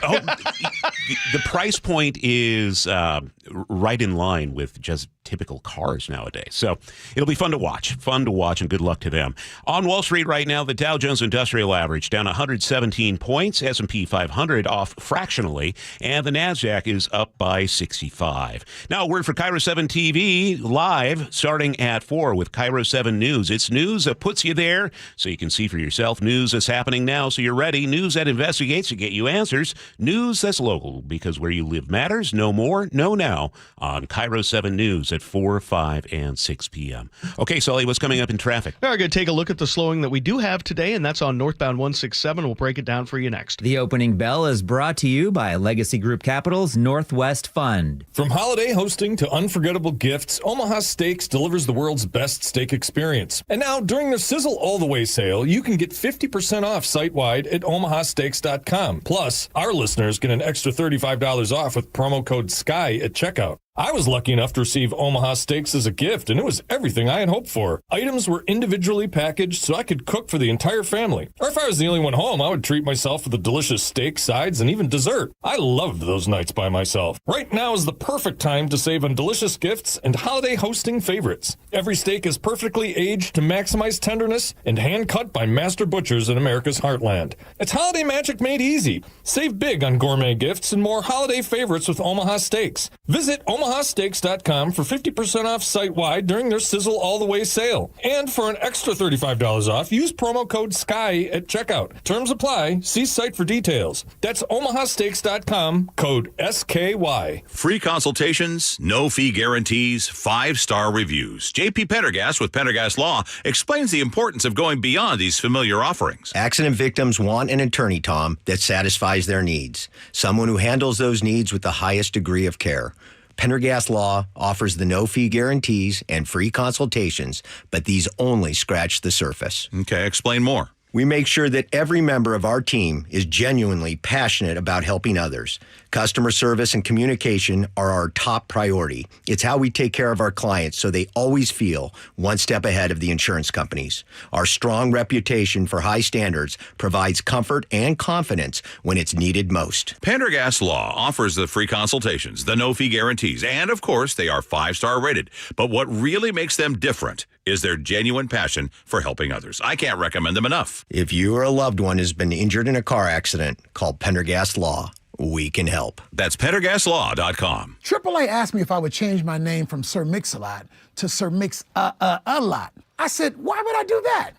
The price point is right in line with just typical cars nowadays. So it'll be fun to watch, and good luck to them. On Wall Street right now, the Dow Jones Industrial Average down 117 points, S&P 500 off fractionally, and the NASDAQ is up by 65. Now, a word for KIRO 7 TV, live starting at 4 with KIRO 7 News. It's news that puts you there so you can see for yourself. News that's happening now so you're ready. News that investigates to get you answers. News that's local because where you live matters. Know more, know now on KIRO 7 News at 4, 5, and 6 p.m. Okay, Sully, what's coming up in traffic? We're going to take a look at the slowing that we do have today, and that's on northbound 167. We'll break it down for you next. The opening bell is brought to you by Legacy Group Capital's Northwest Fund. From holiday hosting to unforgettable gifts, Omaha Steaks delivers the world's best steak experience. And now, during their Sizzle All the Way sale, you can get 50% off site-wide at omahasteaks.com. Plus, our listeners get an extra $35 off with promo code SKY at checkout. I was lucky enough to receive Omaha Steaks as a gift, and it was everything I had hoped for. Items were individually packaged so I could cook for the entire family. Or if I was the only one home, I would treat myself with a delicious steak, sides, and even dessert. I loved those nights by myself. Right now is the perfect time to save on delicious gifts and holiday hosting favorites. Every steak is perfectly aged to maximize tenderness and hand-cut by master butchers in America's heartland. It's holiday magic made easy. Save big on gourmet gifts and more holiday favorites with Omaha Steaks. Visit omahasteaks.com for 50% off site-wide during their Sizzle All the Way sale. And for an extra $35 off, use promo code SKY at checkout. Terms apply. See site for details. That's omahasteaks.com, code SKY. Free consultations, no fee guarantees, 5-star reviews. JP Pendergast with Pendergast Law explains the importance of going beyond these familiar offerings. Accident victims want an attorney, Tom, that satisfies their needs. Someone who handles those needs with the highest degree of care. Pendergast Law offers the no-fee guarantees and free consultations, but these only scratch the surface. Okay, explain more. We make sure that every member of our team is genuinely passionate about helping others. Customer service and communication are our top priority. It's how we take care of our clients so they always feel one step ahead of the insurance companies. Our strong reputation for high standards provides comfort and confidence when it's needed most. Pendergast Law offers the free consultations, the no-fee guarantees, and of course, they are 5-star rated. But what really makes them different is their genuine passion for helping others. I can't recommend them enough. If you or a loved one has been injured in a car accident, call Pendergast Law. We can help. That's PendergastLaw.com. AAA asked me if I would change my name from Sir Mix-a-Lot to Sir Mix-a-Lot. I said, why would I do that?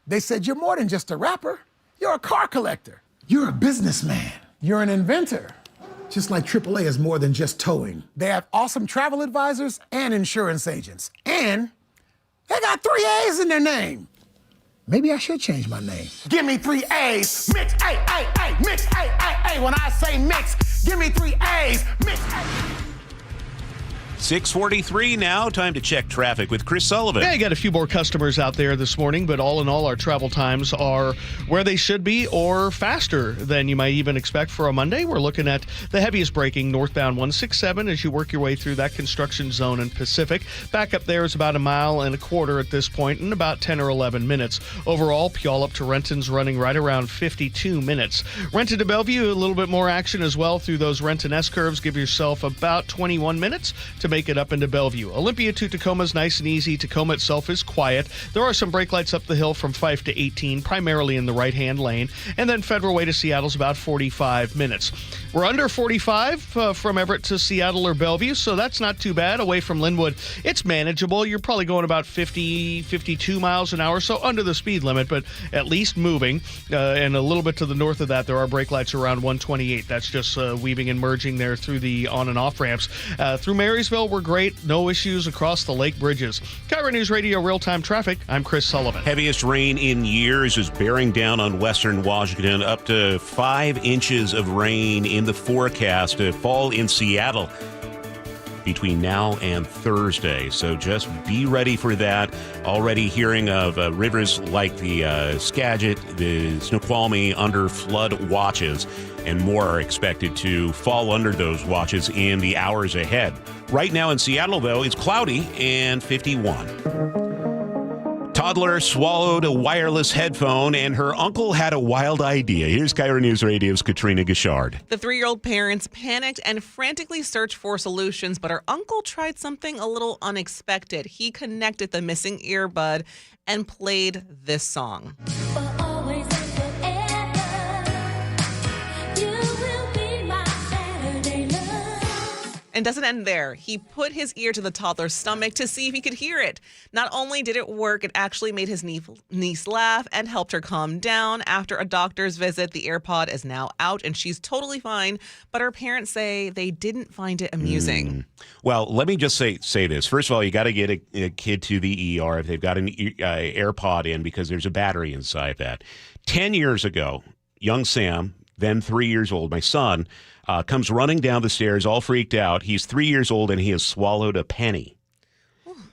They said, you're more than just a rapper. You're a car collector. You're a businessman. You're an inventor. Just like AAA is more than just towing. They have awesome travel advisors and insurance agents. And they got 3 A's in their name. Maybe I should change my name. Give me 3 A's. Mix, A, mix, A. When I say mix, give me 3 A's. Mix, A. 6:43 now. Time to check traffic with Chris Sullivan. Yeah, I got a few more customers out there this morning, but all in all, our travel times are where they should be or faster than you might even expect for a Monday. We're looking at the heaviest braking northbound 167 as you work your way through that construction zone in Pacific. Back up there is about 1.25 miles at this point in about 10 or 11 minutes. Overall, Puyallup to Renton's running right around 52 minutes. Renton to Bellevue, a little bit more action as well through those Renton S-curves. Give yourself about 21 minutes to make it up into Bellevue. Olympia to Tacoma is nice and easy. Tacoma itself is quiet. There are some brake lights up the hill from 5 to 18, primarily in the right-hand lane. And then Federal Way to Seattle is about 45 minutes. We're under 45 from Everett to Seattle or Bellevue, so that's not too bad. Away from Linwood, it's manageable. You're probably going about 50, 52 miles an hour, so under the speed limit, but at least moving. And a little bit to the north of that, there are brake lights around 128. That's just weaving and merging there through the on and off ramps. Through Marysville, we're great. No issues across the lake bridges. KIRO Newsradio real-time traffic. I'm Chris Sullivan. Heaviest rain in years is bearing down on western Washington. Up to 5 inches of rain in the forecast to fall in Seattle between now and Thursday. So just be ready for that. Already hearing of rivers like the Skagit, the Snoqualmie under flood watches, and more are expected to fall under those watches in the hours ahead. Right now in Seattle, though, it's cloudy and 51. Toddler swallowed a wireless headphone, and her uncle had a wild idea. Here's KIRO News Radio's Katrina Gashard. The 3-year-old parents panicked and frantically searched for solutions, but her uncle tried something a little unexpected. He connected the missing earbud and played this song. And doesn't end there. He put his ear to the toddler's stomach to see if he could hear it. Not only did it work, it actually made his niece laugh and helped her calm down. After a doctor's visit, the AirPod is now out and she's totally fine. But her parents say they didn't find it amusing. Well, let me just say this. First of all, you got to get a kid to the ER if they've got an AirPod in, because there's a battery inside that. 10 years ago, young Sam, then 3 years old, my son, comes running down the stairs all freaked out. He's 3 years old and he has swallowed a penny.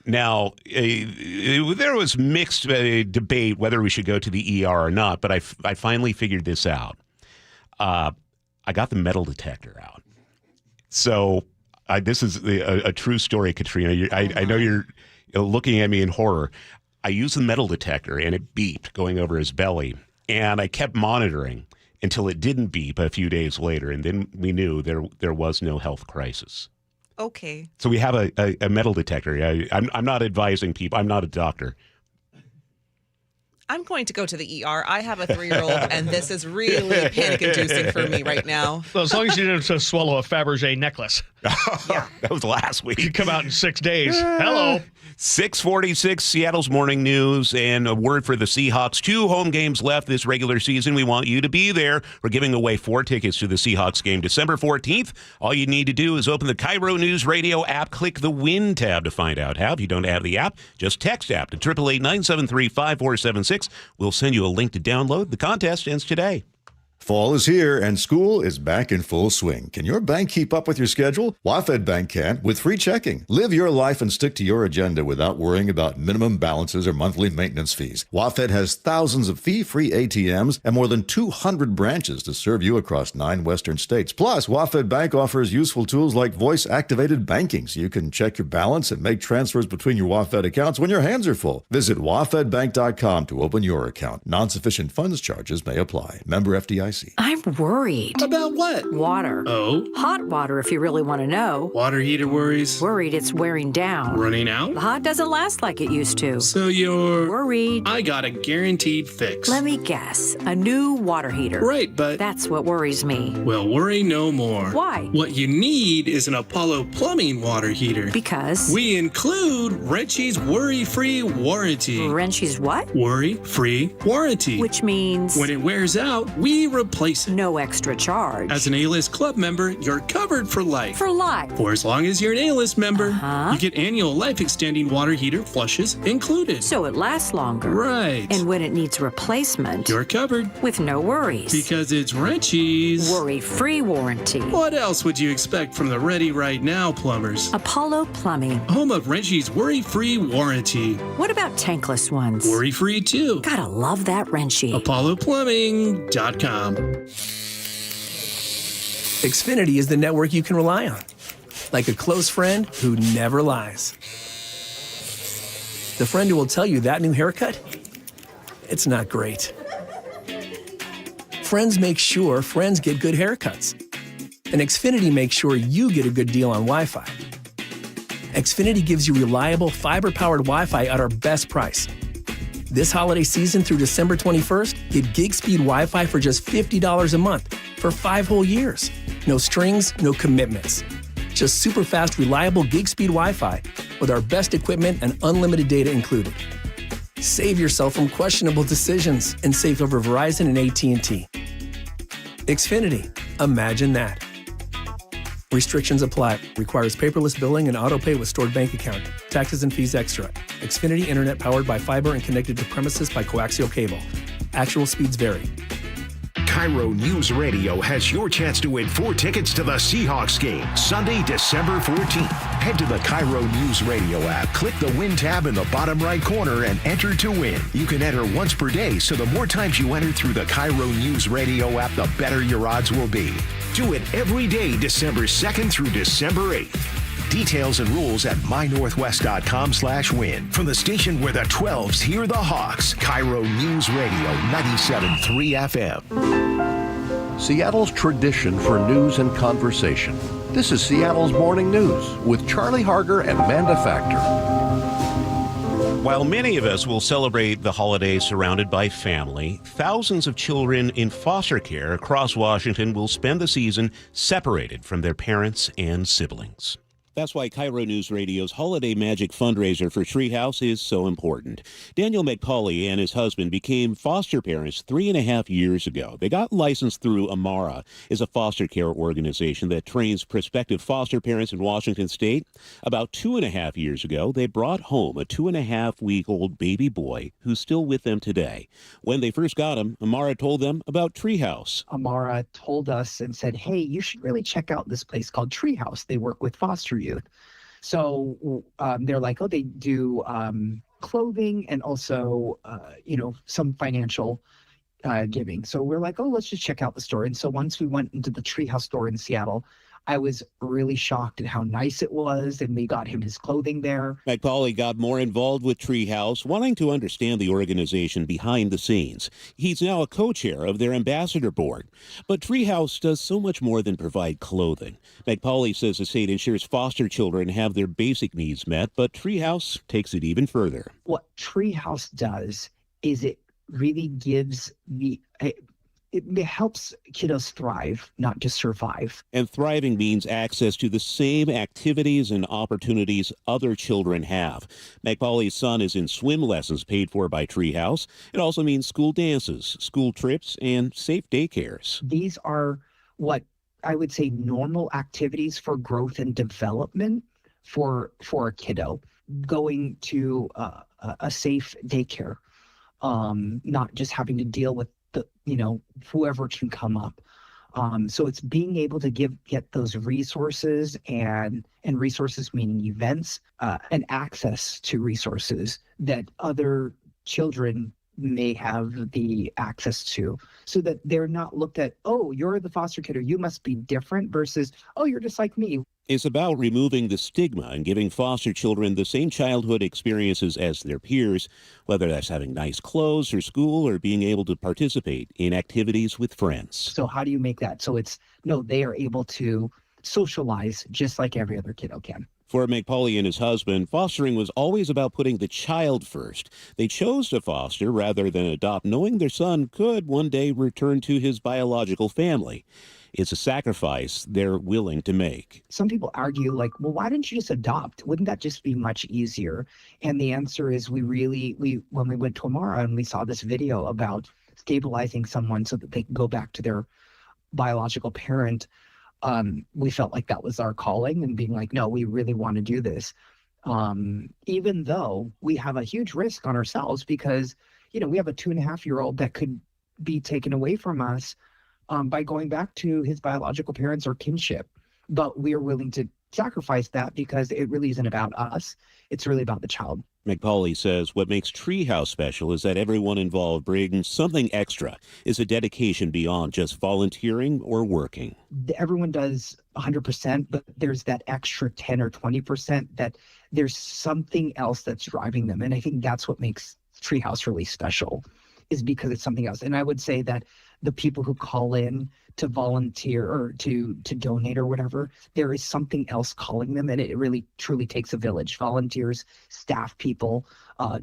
Now, there was mixed debate whether we should go to the ER or not, but I finally figured this out. I got the metal detector out. So this is a true story, Katrina. I know you're looking at me in horror. I used the metal detector and it beeped going over his belly, and I kept monitoring until it didn't beep a few days later, and then we knew there was no health crisis. Okay. So we have a metal detector. I'm not advising people. I'm not a doctor. I'm going to go to the ER. I have a 3-year-old, and this is really panic-inducing for me right now. Well, as long as you didn't swallow a Fabergé necklace. Yeah. That was last week. You come out in 6 days. Hello. 6:46, Seattle's morning news, and a word for the Seahawks. 2 home games left this regular season. We want you to be there. We're giving away 4 tickets to the Seahawks game December 14th. All you need to do is open the KIRO Newsradio app, click the Win tab to find out how. If you don't have the app, just text app to 888-973-5476. We'll send you a link to download. The contest ends today. Fall is here and school is back in full swing. Can your bank keep up with your schedule? WaFd Bank can with free checking. Live your life and stick to your agenda without worrying about minimum balances or monthly maintenance fees. WaFd has thousands of fee-free ATMs and more than 200 branches to serve you across 9 western states. Plus, WaFd Bank offers useful tools like voice-activated banking, so you can check your balance and make transfers between your WaFd accounts when your hands are full. Visit wafdbank.com to open your account. Non-sufficient funds charges may apply. Member FDIC. I'm worried. About what? Water. Oh? Hot water, if you really want to know. Water heater worries? Worried it's wearing down. Running out? The hot doesn't last like it used to. So you're... worried. I got a guaranteed fix. Let me guess. A new water heater. Right, but... that's what worries me. Well, worry no more. Why? What you need is an Apollo Plumbing water heater. Because? We include Wrenchy's worry-free warranty. Wrenchy's what? Worry-free warranty. Which means? When it wears out, we replace it. No extra charge. As an A-List Club member, you're covered for life. For life. For as long as you're an A-List member, you get annual life-extending water heater flushes included. So it lasts longer. Right. And when it needs replacement, you're covered. With no worries. Because it's Wrenchie's worry-free warranty. What else would you expect from the Ready Right Now plumbers? Apollo Plumbing. Home of Wrenchie's worry-free warranty. What about tankless ones? Worry-free too. Gotta love that Wrenchie. ApolloPlumbing.com. Xfinity is the network you can rely on. Like a close friend who never lies. The friend who will tell you that new haircut, it's not great. Friends make sure friends get good haircuts. And Xfinity makes sure you get a good deal on Wi-Fi. Xfinity gives you reliable fiber-powered Wi-Fi at our best price. This holiday season through December 21st, get gig speed Wi-Fi for just $50 a month for 5 whole years. No strings, no commitments. Just super fast, reliable gig speed Wi-Fi with our best equipment and unlimited data included. Save yourself from questionable decisions and save over Verizon and AT&T. Xfinity. Imagine that. Restrictions apply. Requires paperless billing and auto-pay with stored bank account. Taxes and fees extra. Xfinity Internet powered by fiber and connected to premises by coaxial cable. Actual speeds vary. KIRO Newsradio has your chance to win 4 tickets to the Seahawks game, Sunday, December 14th. Head to the KIRO Newsradio app, click the Win tab in the bottom right corner, and enter to win. You can enter once per day, so the more times you enter through the KIRO Newsradio app, the better your odds will be. Do it every day, December 2nd through December 8th. Details and rules at mynorthwest.com/win. From the station where the 12s hear the Hawks, KIRO News Radio 97.3 FM. Seattle's tradition for news and conversation. This is Seattle's Morning News with Charlie Harger and Manda Factor. While many of us will celebrate the holiday surrounded by family, thousands of children in foster care across Washington will spend the season separated from their parents and siblings. That's why KIRO News Radio's Holiday Magic fundraiser for Treehouse is so important. Daniel McCauley and his husband became foster parents 3.5 years ago. They got licensed through Amara, is a foster care organization that trains prospective foster parents in Washington state. About 2.5 years ago, they brought home a 2.5-week-old baby boy who's still with them today. When they first got him, Amara told them about Treehouse. Amara told us and said, hey, you should really check out this place called Treehouse. They work with foster youth. So they're like, oh, they do clothing and also, some financial giving. So we're like, oh, let's just check out the store. And so once we went into the Treehouse store in Seattle, I was really shocked at how nice it was, and we got him his clothing there. McCauley got more involved with Treehouse, wanting to understand the organization behind the scenes. He's now a co-chair of their ambassador board. But Treehouse does so much more than provide clothing. McCauley says the state ensures foster children have their basic needs met, but Treehouse takes it even further. What Treehouse does is it really gives it helps kiddos thrive, not just survive. And thriving means access to the same activities and opportunities other children have. McCauley's son is in swim lessons paid for by Treehouse. It also means school dances, school trips, and safe daycares. These are what I would say normal activities for growth and development for a kiddo. Going to a safe daycare, not just having to deal with whoever can come up. So it's being able to get those resources and resources meaning events and access to resources that other children may have the access to, so that they're not looked at, oh, you're the foster kid or you must be different, versus, oh, you're just like me. It's about removing the stigma and giving foster children the same childhood experiences as their peers, whether that's having nice clothes or school or being able to participate in activities with friends. So how do you make that so they are able to socialize just like every other kiddo can? For McCauley and his husband, fostering was always about putting the child first. They chose to foster rather than adopt, knowing their son could one day return to his biological family. It's a sacrifice they're willing to make. Some people argue, like, well, why didn't you just adopt? Wouldn't that just be much easier? And the answer is when we went to Amara and we saw this video about stabilizing someone so that they can go back to their biological parent, we felt like that was our calling, and being like, no, we really want to do this. Even though we have a huge risk on ourselves because, we have a 2.5-year-old that could be taken away from us by going back to his biological parents or kinship. But we are willing to sacrifice that because it really isn't about us. It's really about the child. McPauley says what makes Treehouse special is that everyone involved brings something extra, is a dedication beyond just volunteering or working. Everyone does 100%, but there's that extra 10 or 20% that there's something else that's driving them. And I think that's what makes Treehouse really special, is because it's something else. And I would say that the people who call in to volunteer or to donate or whatever, there is something else calling them, and it really truly takes a village. Volunteers, staff people,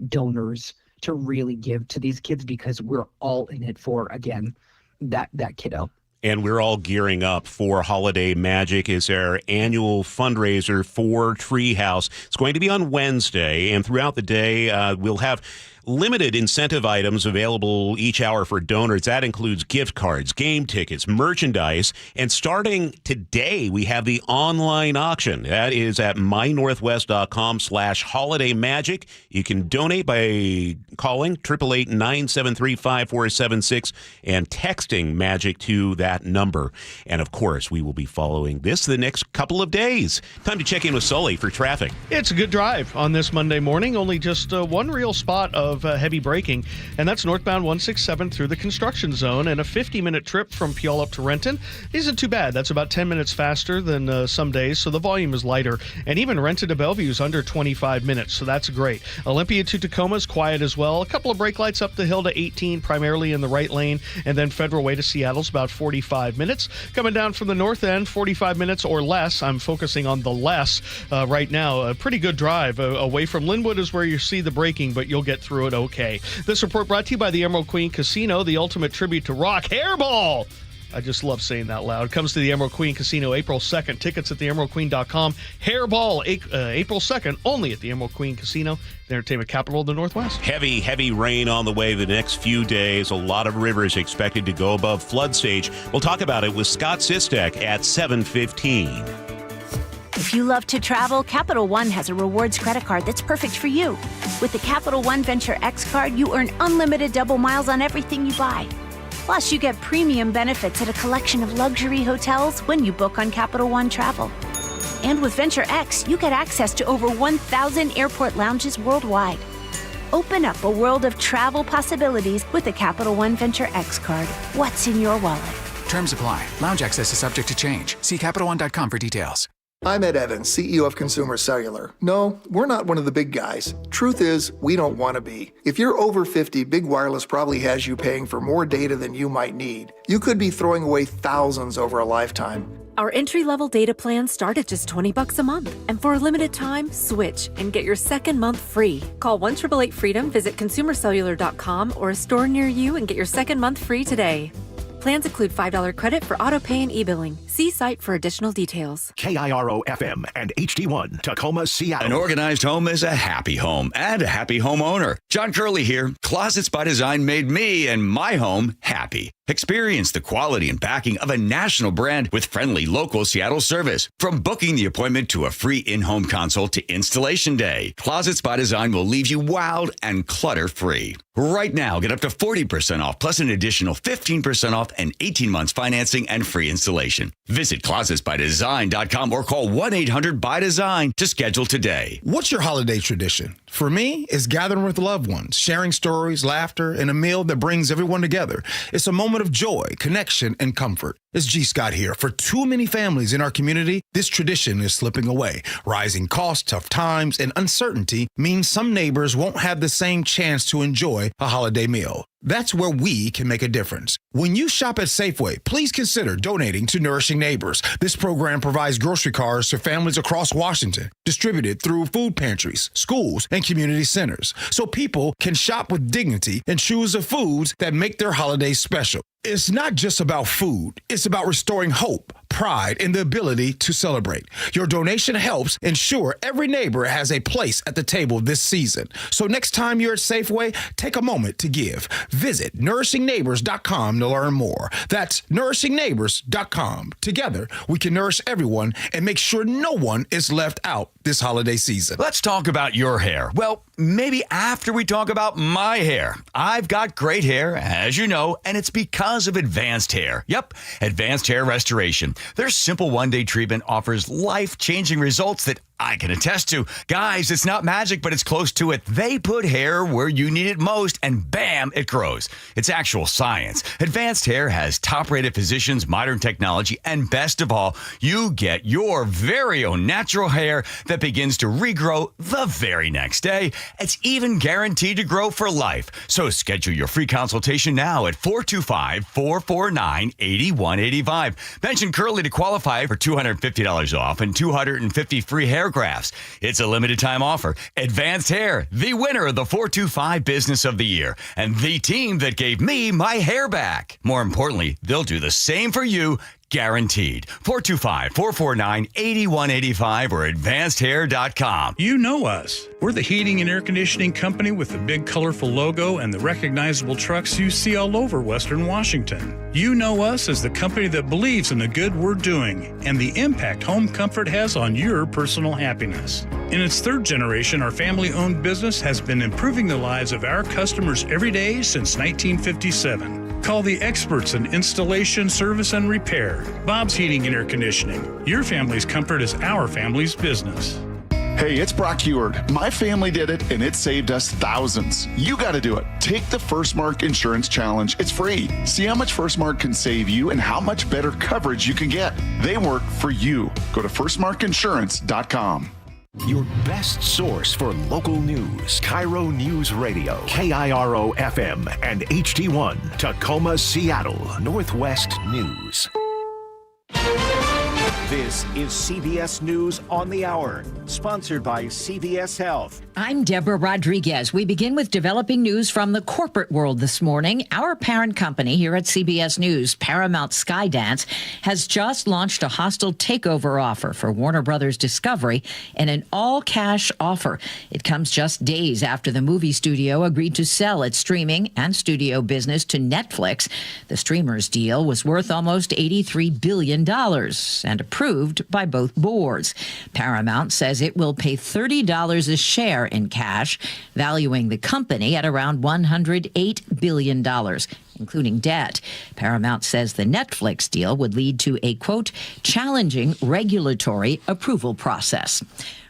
donors, to really give to these kids, because we're all in it for, again, that kiddo. And we're all gearing up for Holiday Magic. It's our annual fundraiser for Treehouse. It's going to be on Wednesday, and throughout the day, we'll have limited incentive items available each hour for donors. That includes gift cards, game tickets, merchandise. And starting today, we have the online auction. That is at mynorthwest.com/holidaymagic. You can donate by calling 888-973-5476 and texting magic to that number. And of course, we will be following this the next couple of days. Time to check in with Sully for traffic. It's a good drive on this Monday morning. Only just one real spot of heavy braking, and that's northbound 167 through the construction zone, and a 50-minute trip from Puyallup to Renton isn't too bad. That's about 10 minutes faster than some days, so the volume is lighter. And even Renton to Bellevue is under 25 minutes, so that's great. Olympia to Tacoma is quiet as well. A couple of brake lights up the hill to 18, primarily in the right lane, and then Federal Way to Seattle's about 45 minutes. Coming down from the north end, 45 minutes or less. I'm focusing on the less right now. A pretty good drive. Away from Linwood is where you see the braking, but you'll get through it okay. This report brought to you by the Emerald Queen Casino, the ultimate tribute to rock. Hairball! I just love saying that loud. Comes to the Emerald Queen Casino April 2nd. Tickets at theemeraldqueen.com. Hairball, April 2nd, only at the Emerald Queen Casino, the entertainment capital of the Northwest. Heavy rain on the way the next few days. A lot of rivers expected to go above flood stage. We'll talk about it with Scott Sistek at 7:15. If you love to travel, Capital One has a rewards credit card that's perfect for you. With the Capital One Venture X card, you earn unlimited double miles on everything you buy. Plus, you get premium benefits at a collection of luxury hotels when you book on Capital One Travel. And with Venture X, you get access to over 1,000 airport lounges worldwide. Open up a world of travel possibilities with the Capital One Venture X card. What's in your wallet? Terms apply. Lounge access is subject to change. See CapitalOne.com for details. I'm Ed Evans, CEO of Consumer Cellular. No, we're not one of the big guys. Truth is, we don't want to be. If you're over 50, Big Wireless probably has you paying for more data than you might need. You could be throwing away thousands over a lifetime. Our entry-level data plans start at just $20 a month. And for a limited time, switch and get your second month free. Call 1-888-FREEDOM, visit consumercellular.com or a store near you and get your second month free today. Plans include $5 credit for auto pay and e-billing. See site for additional details. KIRO FM and HD1, Tacoma, Seattle. An organized home is a happy home and a happy homeowner. John Curley here. Closets by Design made me and my home happy. Experience the quality and backing of a national brand with friendly local Seattle service. From booking the appointment to a free in-home consult to installation day, Closets by Design will leave you wowed and clutter-free. Right now, get up to 40% off plus an additional 15% off and 18 months financing and free installation. Visit closetsbydesign.com or call 1-800-BY-DESIGN to schedule today. What's your holiday tradition? For me, it's gathering with loved ones, sharing stories, laughter, and a meal that brings everyone together. It's a moment of joy, connection, and comfort. It's G. Scott here. For too many families in our community, this tradition is slipping away. Rising costs, tough times, and uncertainty means some neighbors won't have the same chance to enjoy a holiday meal. That's where we can make a difference. When you shop at Safeway, please consider donating to Nourishing Neighbors. This program provides grocery cards to families across Washington, distributed through food pantries, schools, and community centers, so people can shop with dignity and choose the foods that make their holidays special. It's not just about food. It's about restoring hope, pride, and the ability to celebrate. Your donation helps ensure every neighbor has a place at the table this season. So next time you're at Safeway, take a moment to give. Visit nourishingneighbors.com to learn more. That's nourishingneighbors.com. Together, we can nourish everyone and make sure no one is left out this holiday season. Let's talk about your hair. Well, maybe after we talk about my hair. I've got great hair, as you know, and it's because of Advanced Hair. Yep, Advanced Hair Restoration. Their simple one-day treatment offers life-changing results that I can attest to. Guys, it's not magic, but it's close to it. They put hair where you need it most, and bam, it grows. It's actual science. Advanced Hair has top-rated physicians, modern technology, and best of all, you get your very own natural hair that begins to regrow the very next day. It's even guaranteed to grow for life. So schedule your free consultation now at 425-449-8185. Mention Curly to qualify for $250 off and 250 free hair grafts. It's a limited time offer. Advanced Hair, the winner of the 425 Business of the Year, and the team that gave me my hair back. More importantly, they'll do the same for you, guaranteed. 425-449-8185 or advancedhair.com. You know us. We're the heating and air conditioning company with the big colorful logo and the recognizable trucks you see all over Western Washington. You know us as the company that believes in the good we're doing and the impact home comfort has on your personal happiness. In its third generation, our family-owned business has been improving the lives of our customers every day since 1957. Call the experts in installation, service, and repair. Bob's Heating and Air Conditioning. Your family's comfort is our family's business. Hey, it's Brock Heward. My family did it, and it saved us thousands. You got to do it. Take the First Mark Insurance Challenge. It's free. See how much First Mark can save you and how much better coverage you can get. They work for you. Go to firstmarkinsurance.com. Your best source for local news. KIRO News Radio. KIRO FM and HD1. Tacoma, Seattle. Northwest News. This is CBS News on the Hour, sponsored by CVS Health. I'm Deborah Rodriguez. We begin with developing news from the corporate world this morning. Our parent company here at CBS News, Paramount Skydance, has just launched a hostile takeover offer for Warner Brothers Discovery in an all-cash offer. It comes just days after the movie studio agreed to sell its streaming and studio business to Netflix. The streamer's deal was worth almost $83 billion and approved by both boards. Paramount says it will pay $30 a share in cash, valuing the company at around $108 billion, including debt. Paramount says the Netflix deal would lead to a, quote, challenging regulatory approval process.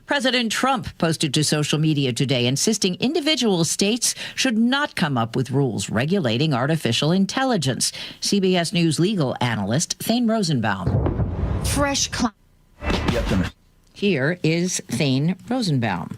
President Trump posted to social media today insisting individual states should not come up with rules regulating artificial intelligence. CBS News legal analyst Thane Rosenbaum. Fresh climate. Here is Thane Rosenbaum.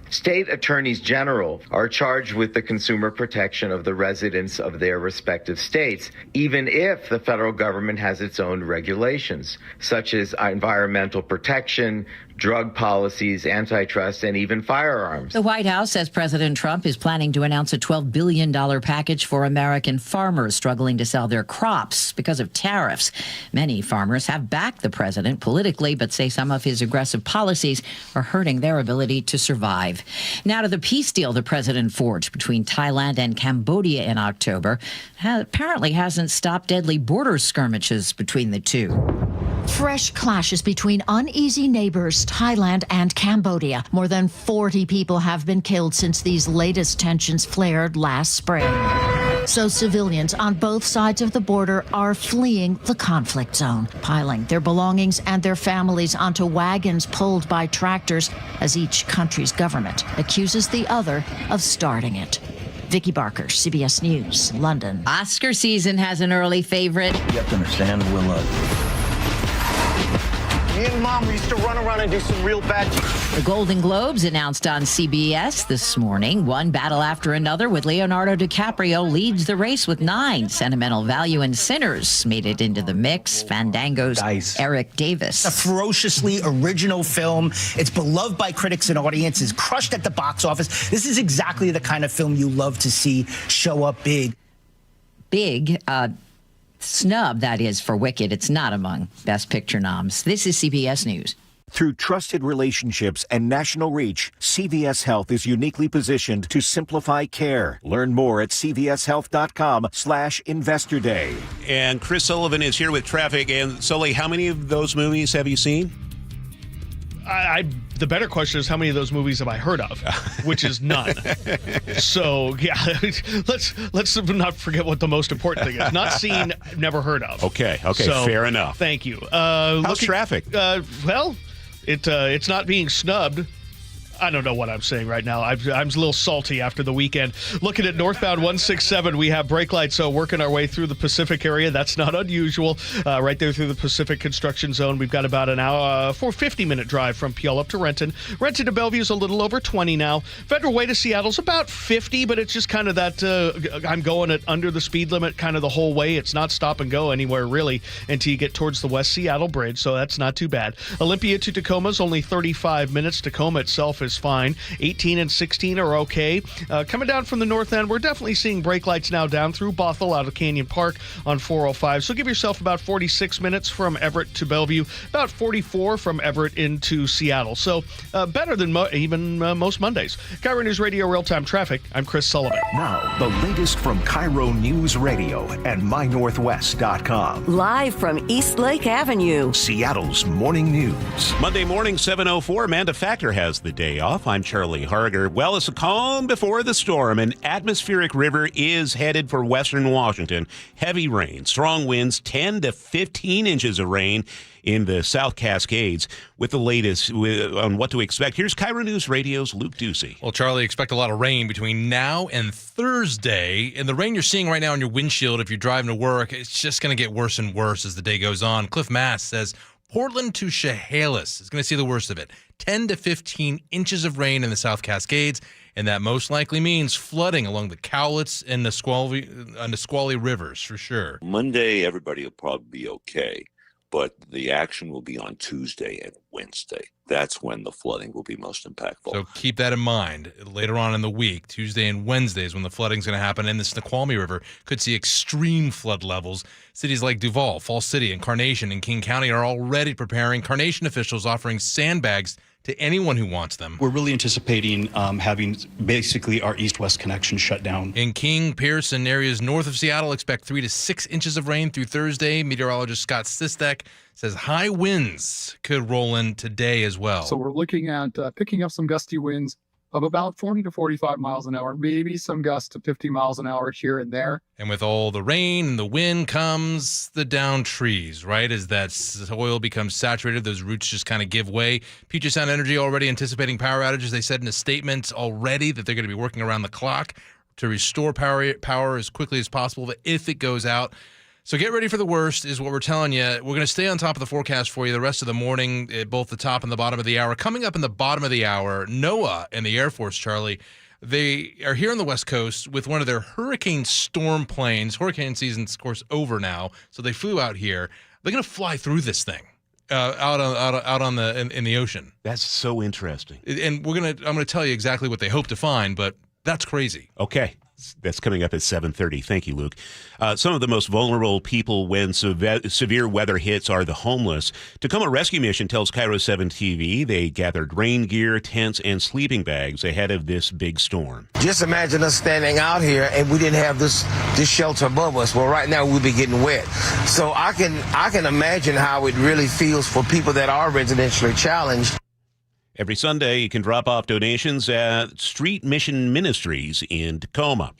State attorneys general are charged with the consumer protection of the residents of their respective states, even if the federal government has its own regulations, such as environmental protection, drug policies, antitrust, and even firearms. The White House says President Trump is planning to announce a $12 billion package for American farmers struggling to sell their crops because of tariffs. Many farmers have backed the president politically, but say some of his aggressive policies are hurting their ability to survive. Now to the peace deal the president forged between Thailand and Cambodia in October. Apparently hasn't stopped deadly border skirmishes between the two. Fresh clashes between uneasy neighbors, Thailand and Cambodia. More than 40 people have been killed since these latest tensions flared last spring. So civilians on both sides of the border are fleeing the conflict zone, piling their belongings and their families onto wagons pulled by tractors as each country's government accuses the other of starting it. Vicki Barker, CBS News, London. Oscar season has an early favorite. You have to understand, Me and Mom, we used to run around and do some real bad. The Golden Globes announced on CBS this morning. One battle after another with Leonardo DiCaprio leads the race with 9. Sentimental Value and Sinners made it into the mix. Fandango's Eric Davis. A ferociously original film. It's beloved by critics and audiences, crushed at the box office. This is exactly the kind of film you love to see show up big. big snub, that is, for Wicked. It's not among Best Picture noms. This is CBS News. Through trusted relationships and national reach, CVS Health is uniquely positioned to simplify care. Learn more at cvshealth.com/Investor Day. And Chris Sullivan is here with traffic. And Sully, how many of those movies have you seen? The better question is, how many of those movies have I heard of? Which is none. So yeah, let's not forget what the most important thing is. Not seen, never heard of. Okay, so, fair enough. Thank you. How's traffic? Well, it's not being snubbed. I don't know what I'm saying right now. I'm a little salty after the weekend. Looking at northbound 167, we have brake lights working our way through the Pacific area. That's not unusual. Right there through the Pacific construction zone. We've got about an hour, 50-minute drive from Puyallup to Renton. Renton to Bellevue's a little over 20 now. Federal Way to Seattle's about 50, but it's just kind of that I'm going at under the speed limit kind of the whole way. It's not stop and go anywhere really until you get towards the West Seattle Bridge, so that's not too bad. Olympia to Tacoma's only 35 minutes. Tacoma itself is fine. 18 and 16 are okay. Coming down from the north end, we're definitely seeing brake lights now down through Bothell out of Canyon Park on 405. So give yourself about 46 minutes from Everett to Bellevue, about 44 from Everett into Seattle. So better than most Mondays. KIRO Newsradio Real-Time Traffic. I'm Chris Sullivan. Now, the latest from KIRO News Radio and MyNorthwest.com. Live from East Lake Avenue, Seattle's Morning News. Monday morning, 7:04. Manda Factor has the day off. I'm Charlie Harger. Well, it's a calm before the storm. An atmospheric river is headed for western Washington. Heavy rain, strong winds, 10 to 15 inches of rain in the South Cascades. With the latest on what to expect, here's KIRO News Radio's Luke Ducey. Well, Charlie, expect a lot of rain between now and Thursday. And the rain you're seeing right now on your windshield, if you're driving to work, it's just going to get worse and worse as the day goes on. Cliff Mass says Portland to Chehalis is going to see the worst of it. 10 to 15 inches of rain in the South Cascades, and that most likely means flooding along the Cowlitz and Nisqually rivers for sure. Monday, everybody will probably be okay, but the action will be on Tuesday and Wednesday. That's when the flooding will be most impactful. So keep that in mind. Later on in the week, Tuesday and Wednesday is when the flooding is going to happen, and the Snoqualmie River could see extreme flood levels. Cities like Duval, Falls City, and Carnation in King County are already preparing. Carnation officials offering sandbags to anyone who wants them. We're really anticipating having basically our east-west connection shut down. In King, Pierce, and areas north of Seattle, expect 3 to 6 inches of rain through Thursday. Meteorologist Scott Sistek says high winds could roll in today as well. So we're looking at picking up some gusty winds of about 40 to 45 miles an hour, maybe some gusts to 50 miles an hour here and there. And with all the rain and the wind comes the downed trees, right? As that soil becomes saturated, those roots just kind of give way. Puget Sound Energy already anticipating power outages. They said in a statement already that they're going to be working around the clock to restore power as quickly as possible if it goes out. So get ready for the worst is what we're telling you. We're going to stay on top of the forecast for you the rest of the morning, at both the top and the bottom of the hour. Coming up in the bottom of the hour, NOAA and the Air Force, Charlie, they are here on the West Coast with one of their hurricane storm planes. Hurricane season's, of course, over now, so they flew out here. They're going to fly through this thing out on in the ocean. That's so interesting. And I'm going to tell you exactly what they hope to find, but that's crazy. Okay. That's coming up at 7:30. Thank you, Luke. Some of the most vulnerable people when severe weather hits are the homeless. Tacoma Rescue Mission tells KIRO 7 TV they gathered rain gear, tents, and sleeping bags ahead of this big storm. Just imagine us standing out here and we didn't have this shelter above us. Well, right now we'll be getting wet. So I can imagine how it really feels for people that are residentially challenged. Every Sunday, you can drop off donations at Street Mission Ministries in Tacoma.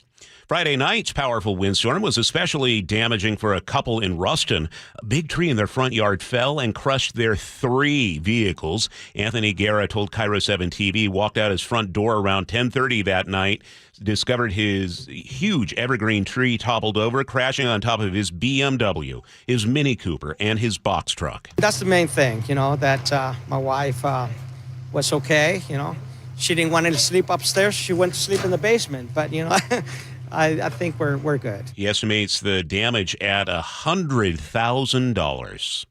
Friday night's powerful windstorm was especially damaging for a couple in Ruston. A big tree in their front yard fell and crushed their 3 vehicles. Anthony Guerra told KIRO 7 TV walked out his front door around 10:30 that night, discovered his huge evergreen tree toppled over, crashing on top of his BMW, his Mini Cooper, and his box truck. That's the main thing, that my wife was okay, She didn't want to sleep upstairs. She went to sleep in the basement. But, I think we're good. He estimates the damage at $100,000.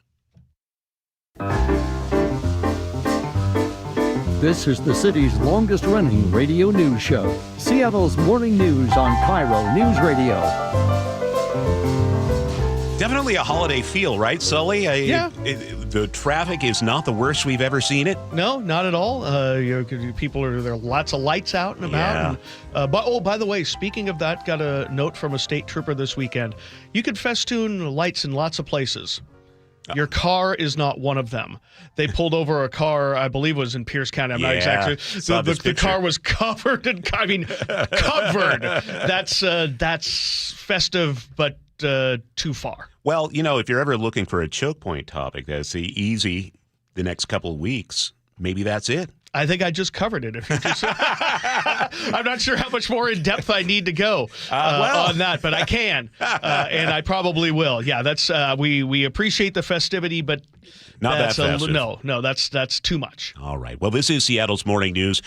This is the city's longest-running radio news show, Seattle's Morning News on KIRO News Radio. Definitely a holiday feel, right, Sully? Yeah. The traffic is not the worst we've ever seen it. No, not at all. There are lots of lights out and about. Yeah. But by the way, speaking of that, got a note from a state trooper this weekend. You can festoon lights in lots of places. Your car is not one of them. They pulled over a car, I believe it was in Pierce County. I'm not exactly. The car was covered covered. That's festive, but too far. Well, if you're ever looking for a choke point topic that's easy the next couple of weeks, maybe that's it. I think I just covered it. I'm not sure how much more in depth I need to go on that, but I can, and I probably will. Yeah, that's we appreciate the festivity, but not that festive. No, that's too much. All right. Well, this is Seattle's Morning News.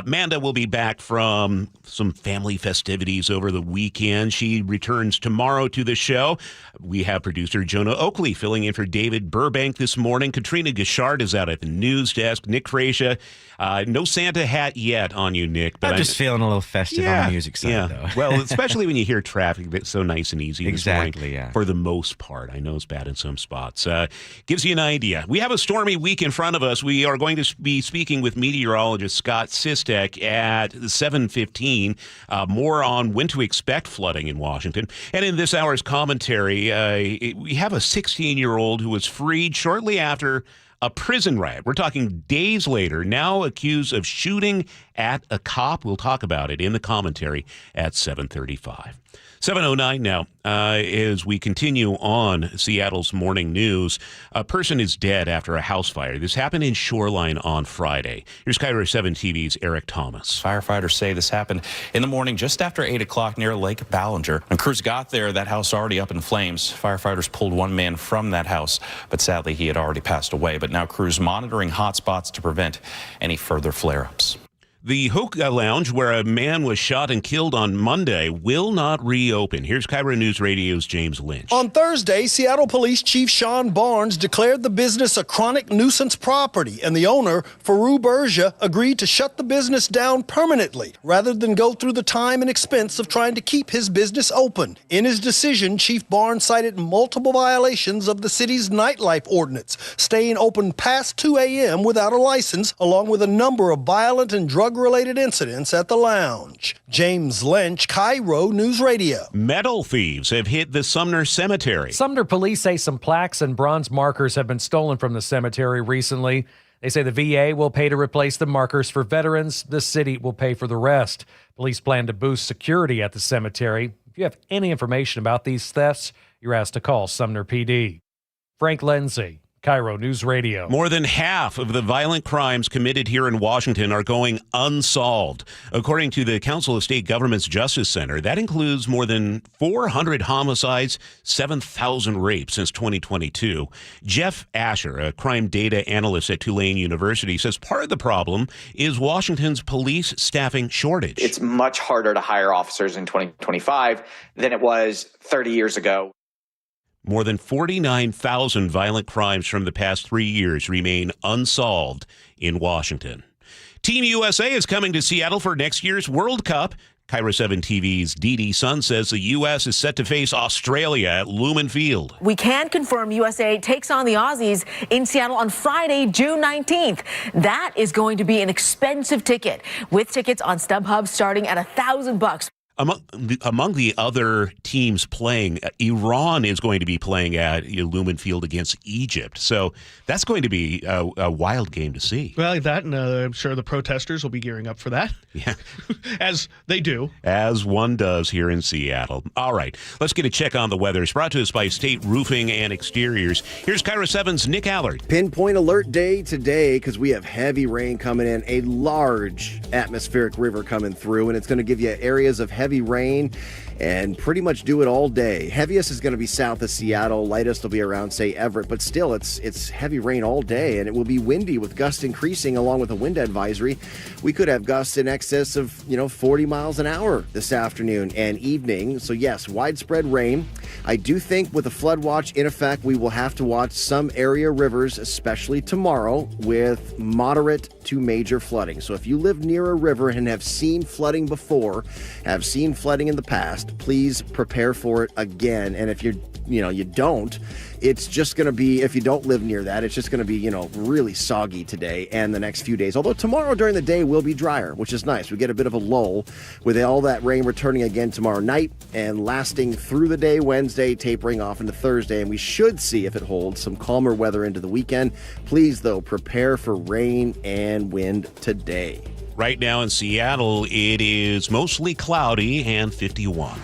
Manda will be back from some family festivities over the weekend. She returns tomorrow to the show. We have producer Jonah Oakley filling in for David Burbank this morning. Katrina Gishard is out at the news desk. Nick Frasia. No Santa hat yet on you, Nick. But I'm just feeling a little festive on the music side, though. Well, especially when you hear traffic that's so nice and easy this morning. Exactly, yeah. For the most part. I know it's bad in some spots. Gives you an idea. We have a stormy week in front of us. We are going to be speaking with meteorologist Scott Sistek at 7:15. More on when to expect flooding in Washington. And in this hour's commentary, we have a 16-year-old who was freed shortly after a prison riot. We're talking days later, now accused of shooting at a cop. We'll talk about it in the commentary at 7:35. 7:09 now. As we continue on Seattle's morning news, a person is dead after a house fire. This happened in Shoreline on Friday. Here's KIRO 7 TV's Eric Thomas. Firefighters say this happened in the morning just after 8 o'clock near Lake Ballinger. When crews got there, that house already up in flames. Firefighters pulled one man from that house, but sadly he had already passed away. But now crews monitoring hot spots to prevent any further flare-ups. The Hookah Lounge, where a man was shot and killed on Monday, will not reopen. Here's KIRO News Radio's James Lynch. On Thursday, Seattle Police Chief Sean Barnes declared the business a chronic nuisance property, and the owner, Faru Bergia, agreed to shut the business down permanently rather than go through the time and expense of trying to keep his business open. In his decision, Chief Barnes cited multiple violations of the city's nightlife ordinance, staying open past 2 a.m. without a license, along with a number of violent and drug-related incidents at the lounge. James Lynch, KIRO News Radio. Metal thieves have hit the Sumner Cemetery. Sumner police say some plaques and bronze markers have been stolen from the cemetery recently. They say the VA will pay to replace the markers for veterans. The city will pay for the rest. Police plan to boost security at the cemetery. If you have any information about these thefts, you're asked to call Sumner PD. Frank Lindsay, KIRO News Radio. More than half of the violent crimes committed here in Washington are going unsolved. According to the Council of State Government's Justice Center, that includes more than 400 homicides, 7,000 rapes since 2022. Jeff Asher, a crime data analyst at Tulane University, says part of the problem is Washington's police staffing shortage. It's much harder to hire officers in 2025 than it was 30 years ago. More than 49,000 violent crimes from the past 3 years remain unsolved in Washington. Team USA is coming to Seattle for next year's World Cup. KIRO 7 TV's Dee Dee Sun says the U.S. is set to face Australia at Lumen Field. We can confirm USA takes on the Aussies in Seattle on Friday, June 19th. That is going to be an expensive ticket, with tickets on StubHub starting at $1,000. Among the other teams playing, Iran is going to be playing at Lumen Field against Egypt. So that's going to be a wild game to see. Well, that, and I'm sure the protesters will be gearing up for that. Yeah. As they do. As one does here in Seattle. All right, let's get a check on the weather. It's brought to us by State Roofing and Exteriors. Here's KIRO 7's Nick Allard. Pinpoint alert day today because we have heavy rain coming in, a large atmospheric river coming through, and it's going to give you areas of heavy rain and pretty much do it all day. Heaviest is going to be south of Seattle. Lightest will be around, say, Everett. But still, it's heavy rain all day, and it will be windy with gusts increasing along with a wind advisory. We could have gusts in excess of, 40 miles an hour this afternoon and evening. So, yes, widespread rain. I do think with the flood watch in effect, we will have to watch some area rivers, especially tomorrow, with moderate to major flooding. So if you live near a river and have seen flooding before, have seen flooding in the past, please prepare for it again. And if you're you don't, it's just going to be, if you don't live near that, it's just going to be, really soggy today and the next few days. Although tomorrow during the day will be drier, which is nice. We get a bit of a lull with all that rain returning again tomorrow night and lasting through the day Wednesday, tapering off into Thursday. And we should see, if it holds, some calmer weather into the weekend. Please, though, prepare for rain and wind today. Right now in Seattle, it is mostly cloudy and 51.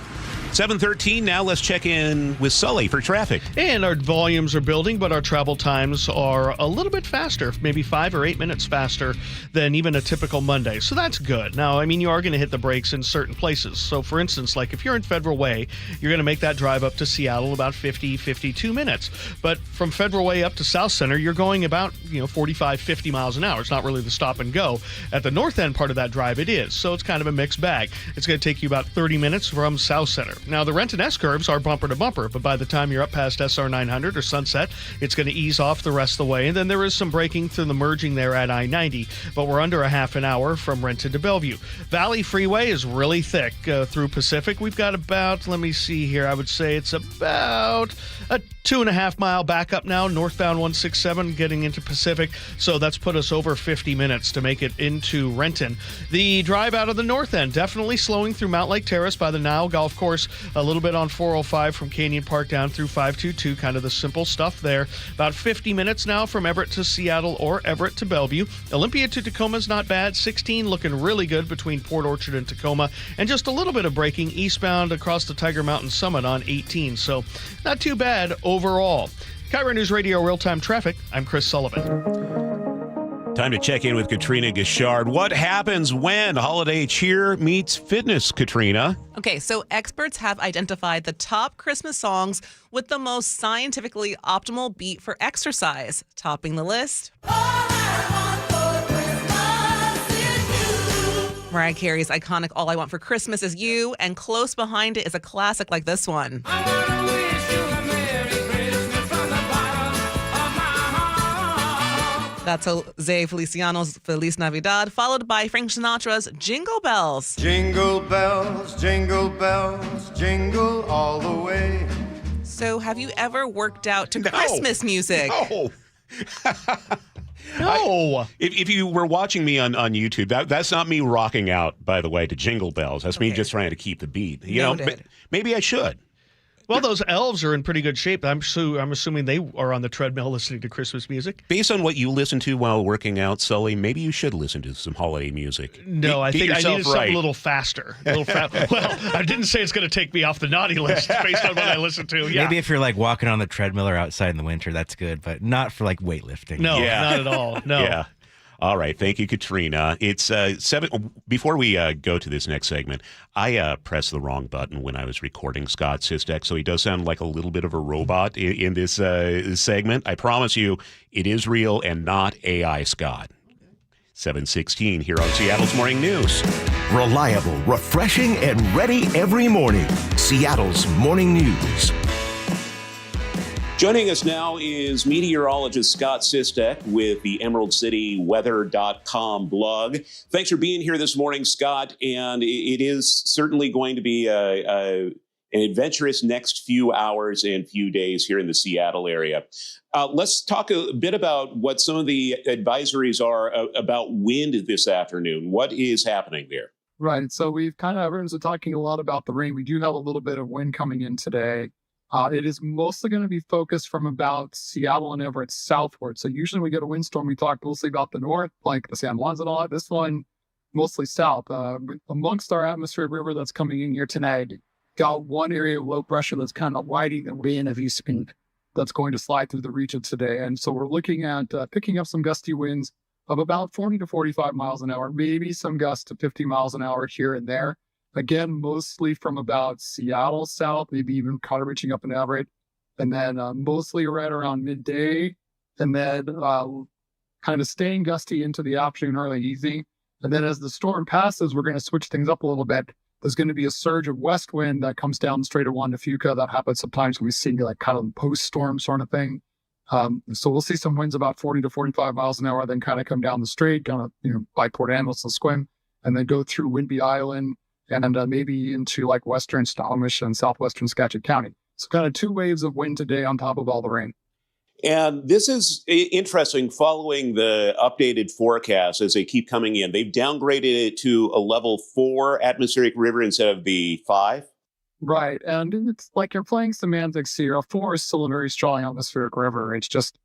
7:13 now. Let's check in with Sully for traffic. And our volumes are building, but our travel times are a little bit faster, maybe 5 or 8 minutes faster than even a typical Monday. So that's good. Now, you are going to hit the brakes in certain places. So, for instance, like if you're in Federal Way, you're going to make that drive up to Seattle about 52 minutes. But from Federal Way up to South Center, you're going about 45, 50 miles an hour. It's not really the stop and go. At the north end part of that drive, it is. So it's kind of a mixed bag. It's going to take you about 30 minutes from South Center. Now, the Renton S curves are bumper to bumper, but by the time you're up past SR 900 or Sunset, it's going to ease off the rest of the way. And then there is some braking through the merging there at I-90, but we're under a half an hour from Renton to Bellevue. Valley Freeway is really thick through Pacific. We've got about, let me see here, I would say it's about a 2.5 mile backup now, northbound 167 getting into Pacific. So that's put us over 50 minutes to make it into Renton. The drive out of the north end, definitely slowing through Mount Lake Terrace by the Nile Golf Course, a little bit on 405 from Canyon Park down through 522, kind of the simple stuff there. About 50 minutes now from Everett to Seattle or Everett to Bellevue. Olympia to Tacoma is not bad. 16 looking really good between Port Orchard and Tacoma. And just a little bit of braking eastbound across the Tiger Mountain Summit on 18. So not too bad overall. KIRO Newsradio Real-Time Traffic. I'm Chris Sullivan. Time to check in with Katrina Gashard. What happens when holiday cheer meets fitness, Katrina? Okay, so experts have identified the top Christmas songs with the most scientifically optimal beat for exercise. Topping the list, Mariah Carey's iconic All I Want for Christmas Is You, and close behind it is a classic like this one. That's Jose Feliciano's Feliz Navidad, followed by Frank Sinatra's Jingle Bells. Jingle bells, jingle bells, jingle all the way. So have you ever worked out to Christmas music? No. No. If you were watching me on YouTube, that's not me rocking out, by the way, to Jingle Bells. That's me just trying to keep the beat. But maybe I should. Well, those elves are in pretty good shape. I'm assuming they are on the treadmill listening to Christmas music. Based on what you listen to while working out, Sully, maybe you should listen to some holiday music. No, I think I needed something a little faster. Well, I didn't say it's going to take me off the naughty list based on what I listen to. Yeah. Maybe if you're like walking on the treadmill or outside in the winter, that's good, but not for like weightlifting. No, not at all. No. Yeah. All right. Thank you, Katrina. It's 7. Before we go to this next segment, I pressed the wrong button when I was recording Scott Sistek, so he does sound like a little bit of a robot in this segment. I promise you, it is real and not AI Scott. 7:16 here on Seattle's Morning News. Reliable, refreshing, and ready every morning. Seattle's Morning News. Joining us now is meteorologist Scott Sistek with the EmeraldCityWeather.com blog. Thanks for being here this morning, Scott. And it is certainly going to be an adventurous next few hours and few days here in the Seattle area. Let's talk a bit about what some of the advisories are about wind this afternoon. What is happening there? Right. So everyone's talking a lot about the rain. We do have a little bit of wind coming in today. It is mostly going to be focused from about Seattle and Everett southward. So usually we get a windstorm, we talk mostly about the north, like the San Juans and all that. This one, mostly south. Amongst our atmospheric river that's coming in here tonight, got one area of low pressure that's kind of widening the wind of east speed that's going to slide through the region today. And so we're looking at picking up some gusty winds of about 40 to 45 miles an hour, maybe some gusts to 50 miles an hour here and there. Again, mostly from about Seattle south, maybe even kind of reaching up in Everett, and then mostly right around midday, and then kind of staying gusty into the afternoon, early evening. And then as the storm passes, we're going to switch things up a little bit. There's going to be a surge of west wind that comes down the Strait of Juan de Fuca. That happens sometimes when we see like kind of post-storm sort of thing. So we'll see some winds about 40 to 45 miles an hour, then kind of come down the strait, kind of by Port Angeles and Sequim, and then go through Whidbey Island, and maybe into like western Snohomish and southwestern Skagit County. So kind of 2 waves of wind today on top of all the rain. And this is interesting following the updated forecast as they keep coming in. They've downgraded it to a level 4 atmospheric river instead of the 5. Right. And it's like you're playing semantics here. A 4 is still a very strong atmospheric river. It's just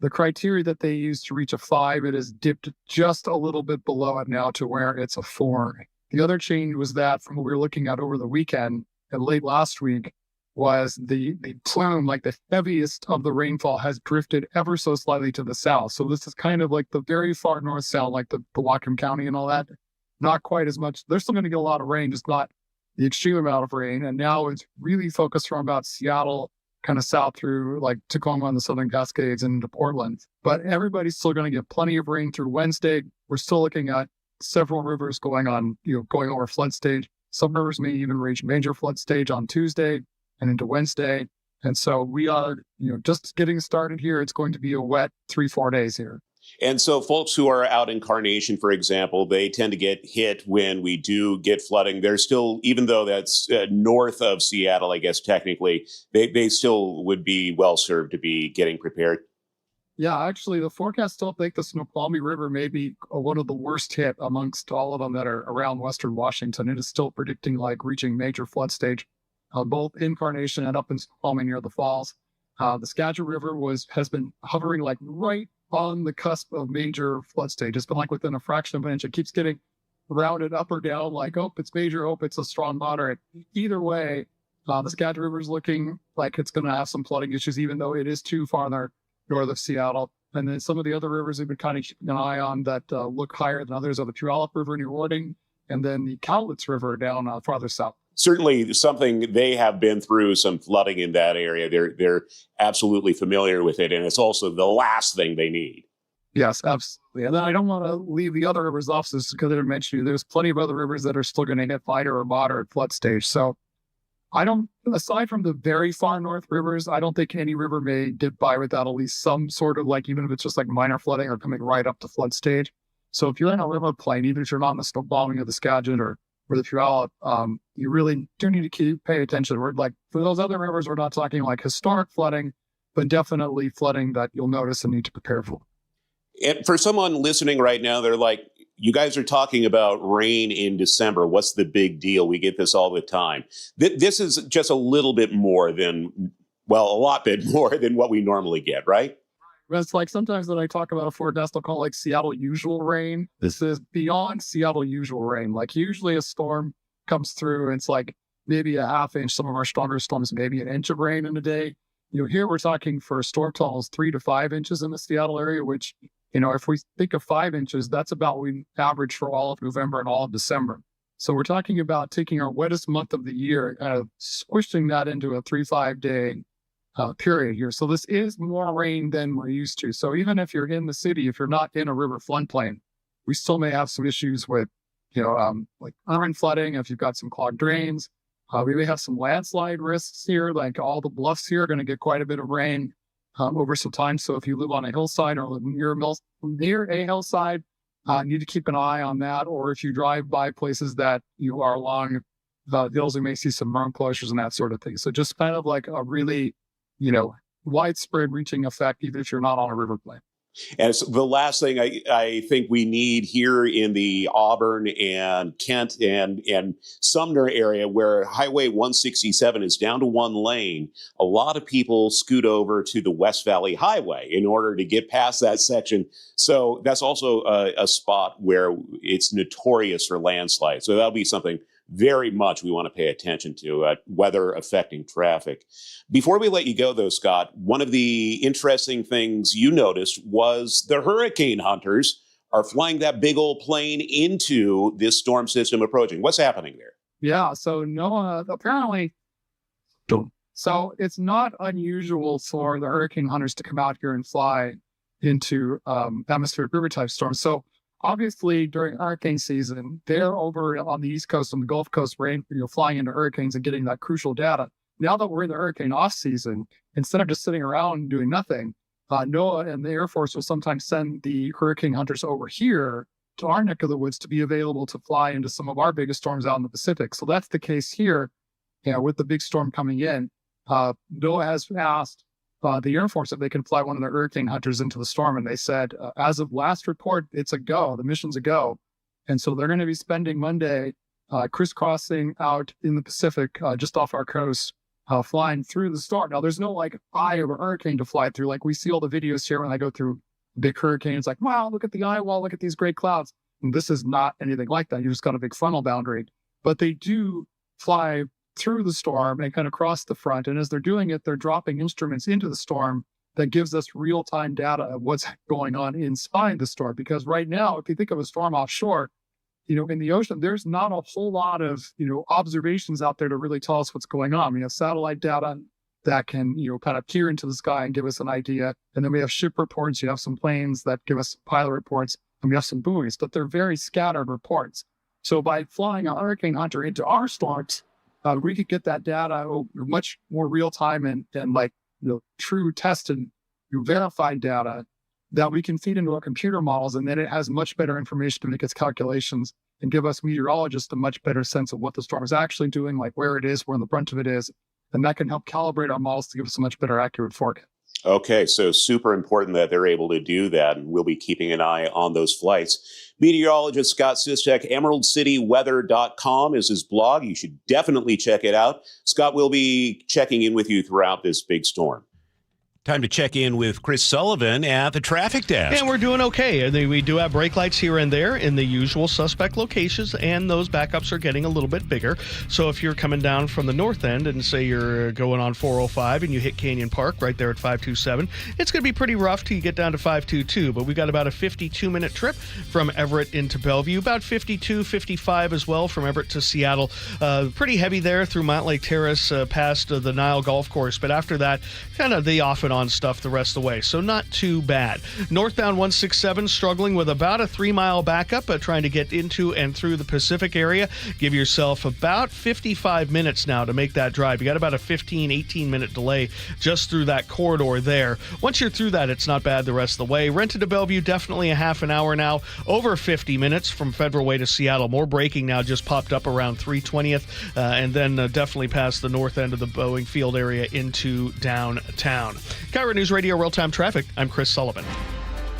the criteria that they use to reach a 5, it has dipped just a little bit below it now to where it's a 4. The other change was that from what we were looking at over the weekend and late last week was the plume, like the heaviest of the rainfall, has drifted ever so slightly to the south. So this is kind of like the very far north south, like the Whatcom County and all that. Not quite as much. They're still going to get a lot of rain, just not the extreme amount of rain. And now it's really focused from about Seattle, kind of south through like Tacoma and the Southern Cascades and into Portland. But everybody's still going to get plenty of rain through Wednesday. We're still looking at several rivers going over flood stage. Some rivers may even reach major flood stage on Tuesday and into Wednesday. And so we are, just getting started here. It's going to be a wet 3-4 days here. And so folks who are out in Carnation, for example, they tend to get hit when we do get flooding. They're still, even though that's north of Seattle, I guess technically, they still would be well served to be getting prepared. Yeah, actually, the forecast still think the Snoqualmie River may be one of the worst hit amongst all of them that are around Western Washington. It is still predicting like reaching major flood stage, both in Carnation and up in Snoqualmie near the falls. The Skagit River has been hovering like right on the cusp of major flood stage. It's been like within a fraction of an inch. It keeps getting rounded up or down, like, oh, it's major, oh, it's a strong moderate. Either way, the Skagit River is looking like it's going to have some flooding issues, even though it is too far north of Seattle. And then some of the other rivers we've been kind of keeping an eye on that look higher than others are the Puyallup River near Ording, and then the Cowlitz River down farther south. Certainly something they have been through, some flooding in that area. They're absolutely familiar with it, and it's also the last thing they need. Yes, absolutely. And then I don't want to leave the other rivers off this because I mentioned there's plenty of other rivers that are still going to hit minor or moderate flood stage. So aside from the very far north rivers, I don't think any river may dip by without at least some sort of even if it's just like minor flooding or coming right up to flood stage. So if you're in a river plain, even if you're not in the Snoqualmie or the Skagit or the Puyallup, you really do need to pay attention. We're for those other rivers, we're not talking like historic flooding, but definitely flooding that you'll notice and need to prepare for. And for someone listening right now, they're like, you guys are talking about rain in December. What's the big deal? We get this all the time. This is just a little bit more than, a lot bit more than what we normally get, right? It's like sometimes when I talk about a forecast, I'll call it Seattle usual rain. This is beyond Seattle usual rain. Like usually a storm comes through and it's like maybe a half inch. Some of our stronger storms, maybe an inch of rain in a day. Here we're talking for storm totals 3 to 5 inches in the Seattle area, which, if we think of 5 inches, that's about what we average for all of November and all of December. So we're talking about taking our wettest month of the year, kind of squishing that into a 3-5 day period here. So this is more rain than we're used to. So even if you're in the city, if you're not in a river floodplain, we still may have some issues with, like urban flooding. If you've got some clogged drains, we may have some landslide risks here. Like all the bluffs here are going to get quite a bit of rain over some time. So if you live on a hillside or live near a hillside, you need to keep an eye on that. Or if you drive by places that you are along the hills, you may see some berm closures and that sort of thing. So just kind of like a really widespread reaching effect, even if you're not on a river plain. And it's the last thing I think we need here in the Auburn and Kent and Sumner area where Highway 167 is down to one lane. A lot of people scoot over to the West Valley Highway in order to get past that section. So that's also a spot where it's notorious for landslides. So that'll be something very much we want to pay attention to, weather affecting traffic. Before we let you go, though, Scott, one of the interesting things you noticed was the hurricane hunters are flying that big old plane into this storm system approaching. What's happening there? Yeah, so NOAA apparently, so it's not unusual for the hurricane hunters to come out here and fly into atmospheric river type storms. So obviously, during hurricane season, they're over on the East Coast and the Gulf Coast, flying into hurricanes and getting that crucial data. Now that we're in the hurricane off season, instead of just sitting around doing nothing, NOAA and the Air Force will sometimes send the hurricane hunters over here to our neck of the woods to be available to fly into some of our biggest storms out in the Pacific. So that's the case here, with the big storm coming in. NOAA has asked the Air Force if they can fly one of their hurricane hunters into the storm. And they said, as of last report, it's a go. The mission's a go. And so they're going to be spending Monday crisscrossing out in the Pacific, just off our coast, flying through the storm. Now, there's no eye of a hurricane to fly through. Like we see all the videos here when I go through big hurricane. It's like, wow, look at the eye wall, look at these great clouds. And this is not anything like that. You just got a big frontal boundary. But they do fly through the storm and kind of cross the front. And as they're doing it, they're dropping instruments into the storm that gives us real-time data of what's going on inside the storm. Because right now, if you think of a storm offshore, in the ocean, there's not a whole lot of, observations out there to really tell us what's going on. We have satellite data that can, kind of peer into the sky and give us an idea. And then we have ship reports. You have some planes that give us pilot reports, and we have some buoys, but they're very scattered reports. So by flying a hurricane hunter into our storms, we could get that data much more real time and true tested, verified data that we can feed into our computer models, and then it has much better information to make its calculations and give us meteorologists a much better sense of what the storm is actually doing, like where it is, where the brunt of it is, and that can help calibrate our models to give us a much better accurate forecast. Okay, so super important that they're able to do that, and we'll be keeping an eye on those flights. Meteorologist Scott Sistek, emeraldcityweather.com is his blog. You should definitely check it out. Scott will be checking in with you throughout this big storm. Time to check in with Chris Sullivan at the traffic desk. And we're doing okay. We do have brake lights here and there in the usual suspect locations, and those backups are getting a little bit bigger. So if you're coming down from the north end and say you're going on 405 and you hit Canyon Park right there at 527, it's going to be pretty rough till you get down to 522. But we got about a 52-minute trip from Everett into Bellevue, about 52, 55 as well from Everett to Seattle. Pretty heavy there through Mount Lake Terrace past the Nile Golf Course. But after that, kind of the off and on stuff the rest of the way, so not too bad. Northbound 167 struggling with about a 3-mile backup, trying to get into and through the Pacific area. Give yourself about 55 minutes now to make that drive. You got about a 18-minute delay just through that corridor there. Once you're through that, it's not bad the rest of the way. Rented to Bellevue, definitely a half an hour now. Over 50 minutes from Federal Way to Seattle. More braking now just popped up around 320th, and then definitely past the north end of the Boeing Field area into downtown. KIRO Newsradio real-time traffic. I'm Chris Sullivan.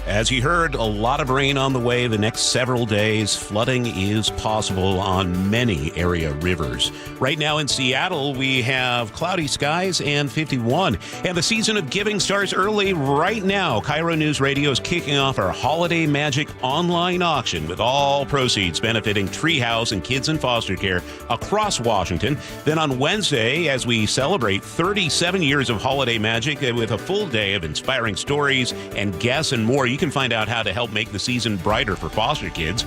As you heard, a lot of rain on the way the next several days. Flooding is possible on many area rivers. Right now in Seattle, we have cloudy skies and 51. And the season of giving starts early right now. KIRO News Radio is kicking off our Holiday Magic online auction with all proceeds benefiting Treehouse and kids in foster care across Washington. Then on Wednesday, as we celebrate 37 years of Holiday Magic with a full day of inspiring stories and guests and more, you can find out how to help make the season brighter for foster kids.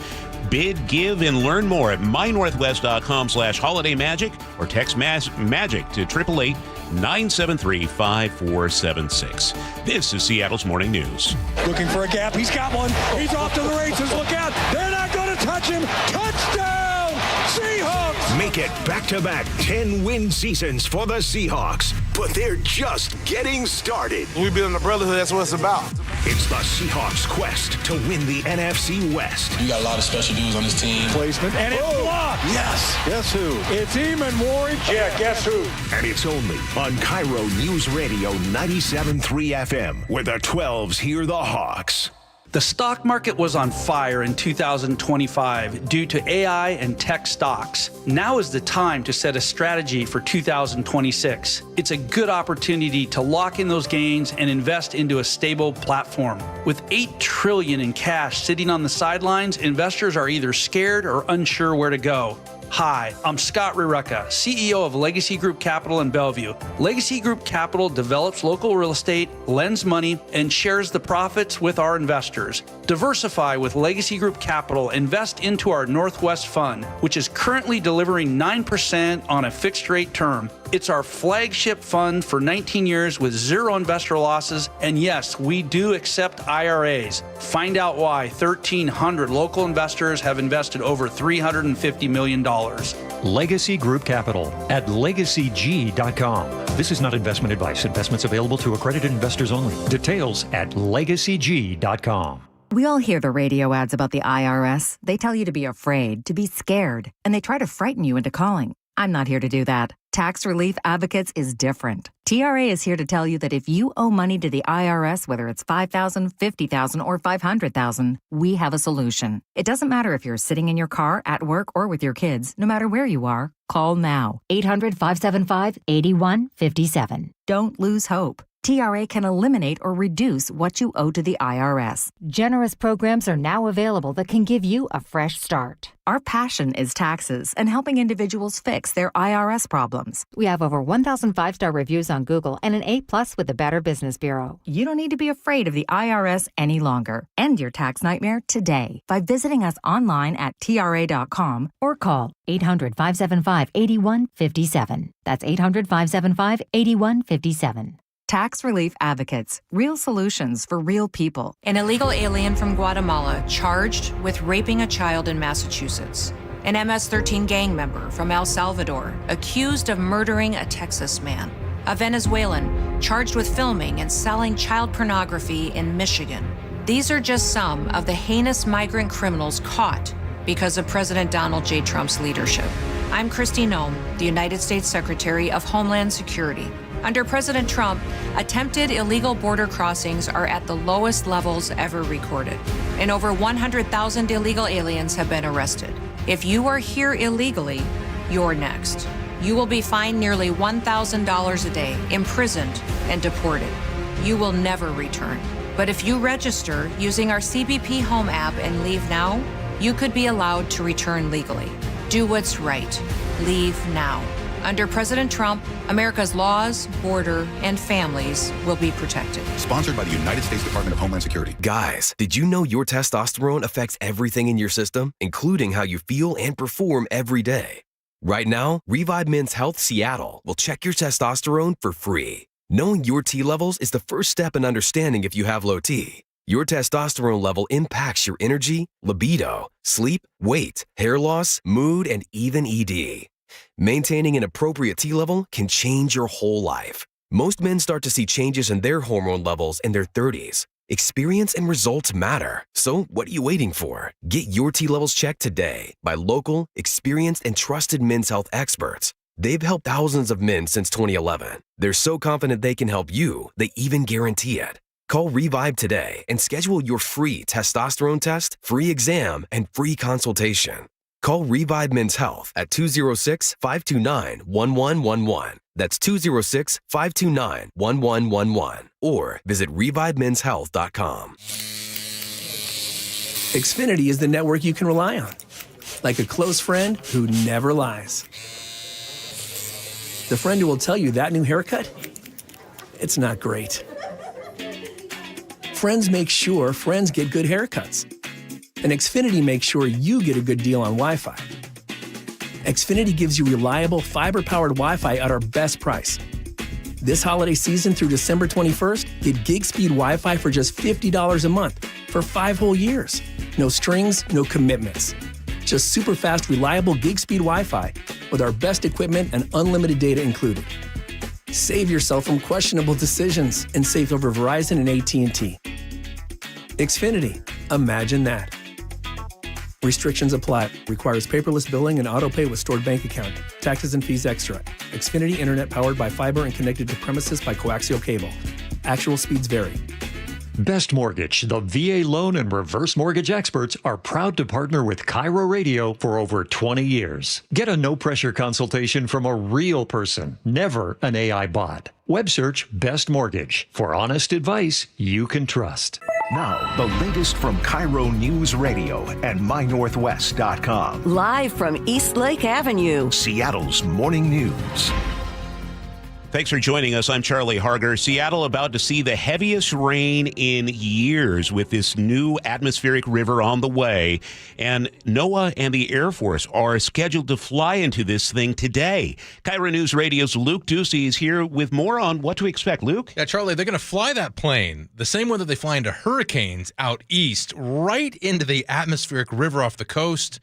Bid, give, and learn more at mynorthwest.com/holidaymagic or text MAGIC to 888-973-5476. This is Seattle's Morning News. Looking for a gap. He's got one. He's off to the races. Look out. They're not going to touch him. Touchdown, Seahawks. Make it back-to-back 10-win seasons for the Seahawks, but they're just getting started. We building a brotherhood. That's what it's about. It's the Seahawks' quest to win the NFC West. You got a lot of special dudes on this team. Placement, and it's blocked. Yes. Guess who? It's Eamon Warwick. Yeah, guess who? And it's only on KIRO News Radio 97.3 FM, where the 12s hear the Hawks. The stock market was on fire in 2025 due to AI and tech stocks. Now is the time to set a strategy for 2026. It's a good opportunity to lock in those gains and invest into a stable platform. With $8 trillion in cash sitting on the sidelines, investors are either scared or unsure where to go. Hi, I'm Scott Rirucka, CEO of Legacy Group Capital in Bellevue. Legacy Group Capital develops local real estate, lends money, and shares the profits with our investors. Diversify with Legacy Group Capital. Invest into our Northwest Fund, which is currently delivering 9% on a fixed rate term. It's our flagship fund for 19 years with zero investor losses. And yes, we do accept IRAs. Find out why 1,300 local investors have invested over $350 million. Legacy Group Capital at legacyg.com. This is not investment advice. Investments available to accredited investors only. Details at legacyg.com. We all hear the radio ads about the IRS. They tell you to be afraid, to be scared, and they try to frighten you into calling. I'm not here to do that. Tax Relief Advocates is different. TRA is here to tell you that if you owe money to the IRS, whether it's $5,000, $50,000, or $500,000, we have a solution. It doesn't matter if you're sitting in your car, at work, or with your kids. No matter where you are, call now. 800-575-8157. Don't lose hope. TRA can eliminate or reduce what you owe to the IRS. Generous programs are now available that can give you a fresh start. Our passion is taxes and helping individuals fix their IRS problems. We have over 1,000 5-star reviews on Google and an A+ with the Better Business Bureau. You don't need to be afraid of the IRS any longer. End your tax nightmare today by visiting us online at TRA.com or call 800-575-8157. That's 800-575-8157. Tax Relief Advocates. Real solutions for real people. An illegal alien from Guatemala charged with raping a child in Massachusetts. An MS-13 gang member from El Salvador accused of murdering a Texas man. A Venezuelan charged with filming and selling child pornography in Michigan. These are just some of the heinous migrant criminals caught because of President Donald J. Trump's leadership. I'm Kristi Noem, the United States Secretary of Homeland Security. Under President Trump, attempted illegal border crossings are at the lowest levels ever recorded, and over 100,000 illegal aliens have been arrested. If you are here illegally, you're next. You will be fined nearly $1,000 a day, imprisoned, and deported. You will never return. But if you register using our CBP Home app and leave now, you could be allowed to return legally. Do what's right. Leave now. Under President Trump, America's laws, border, and families will be protected. Sponsored by the United States Department of Homeland Security. Guys, did you know your testosterone affects everything in your system, including how you feel and perform every day? Right now, Revive Men's Health Seattle will check your testosterone for free. Knowing your T levels is the first step in understanding if you have low T. Your testosterone level impacts your energy, libido, sleep, weight, hair loss, mood, and even ED. Maintaining an appropriate T level can change your whole life. Most men start to see changes in their hormone levels in their 30s. Experience and results matter. So what are you waiting for? Get your T levels checked today by local, experienced, and trusted men's health experts. They've helped thousands of men since 2011. They're so confident they can help you, they even guarantee it. Call Revive today and schedule your free testosterone test, free exam, and free consultation. Call Revive Men's Health at 206-529-1111. That's 206-529-1111. Or visit ReviveMen'sHealth.com. Xfinity is the network you can rely on. Like a close friend who never lies. The friend who will tell you that new haircut, it's not great. Friends make sure friends get good haircuts. And Xfinity makes sure you get a good deal on Wi-Fi. Xfinity gives you reliable fiber-powered Wi-Fi at our best price. This holiday season through December 21st, get gig speed Wi-Fi for just $50 a month for 5 whole years. No strings, no commitments. Just super fast, reliable gig speed Wi-Fi with our best equipment and unlimited data included. Save yourself from questionable decisions and save over Verizon and AT&T. Xfinity. Imagine that. Restrictions apply. Requires paperless billing and autopay with stored bank account. Taxes and fees extra. Xfinity Internet powered by fiber and connected to premises by coaxial cable. Actual speeds vary. Best Mortgage, the VA loan and reverse mortgage experts, are proud to partner with KIRO Radio for over 20 years. Get a no-pressure consultation from a real person, never an AI bot. Web search Best Mortgage for honest advice you can trust. Now, the latest from KIRO Newsradio and MyNorthwest.com. Live from Eastlake Avenue, Seattle's morning news. Thanks for joining us. I'm Charlie Harger. Seattle about to see the heaviest rain in years with this new atmospheric river on the way. And NOAA and the Air Force are scheduled to fly into this thing today. KIRO News Radio's Luke Ducey is here with more on what to expect. Luke? Yeah, Charlie, they're going to fly that plane the same way that they fly into hurricanes out east, right into the atmospheric river off the coast.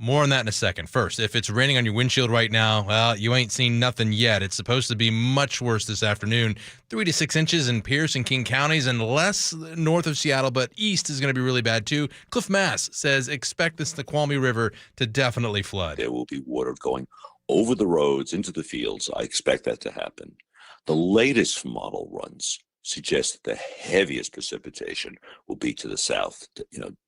More on that in a second. First, if it's raining on your windshield right now, well, you ain't seen nothing yet. It's supposed to be much worse this afternoon. 3 to 6 inches in Pierce and King counties and less north of Seattle, but east is going to be really bad too. Cliff Mass says expect the Snoqualmie River to definitely flood. There will be water going over the roads, into the fields. I expect that to happen. The latest model runs suggest that the heaviest precipitation will be to the south,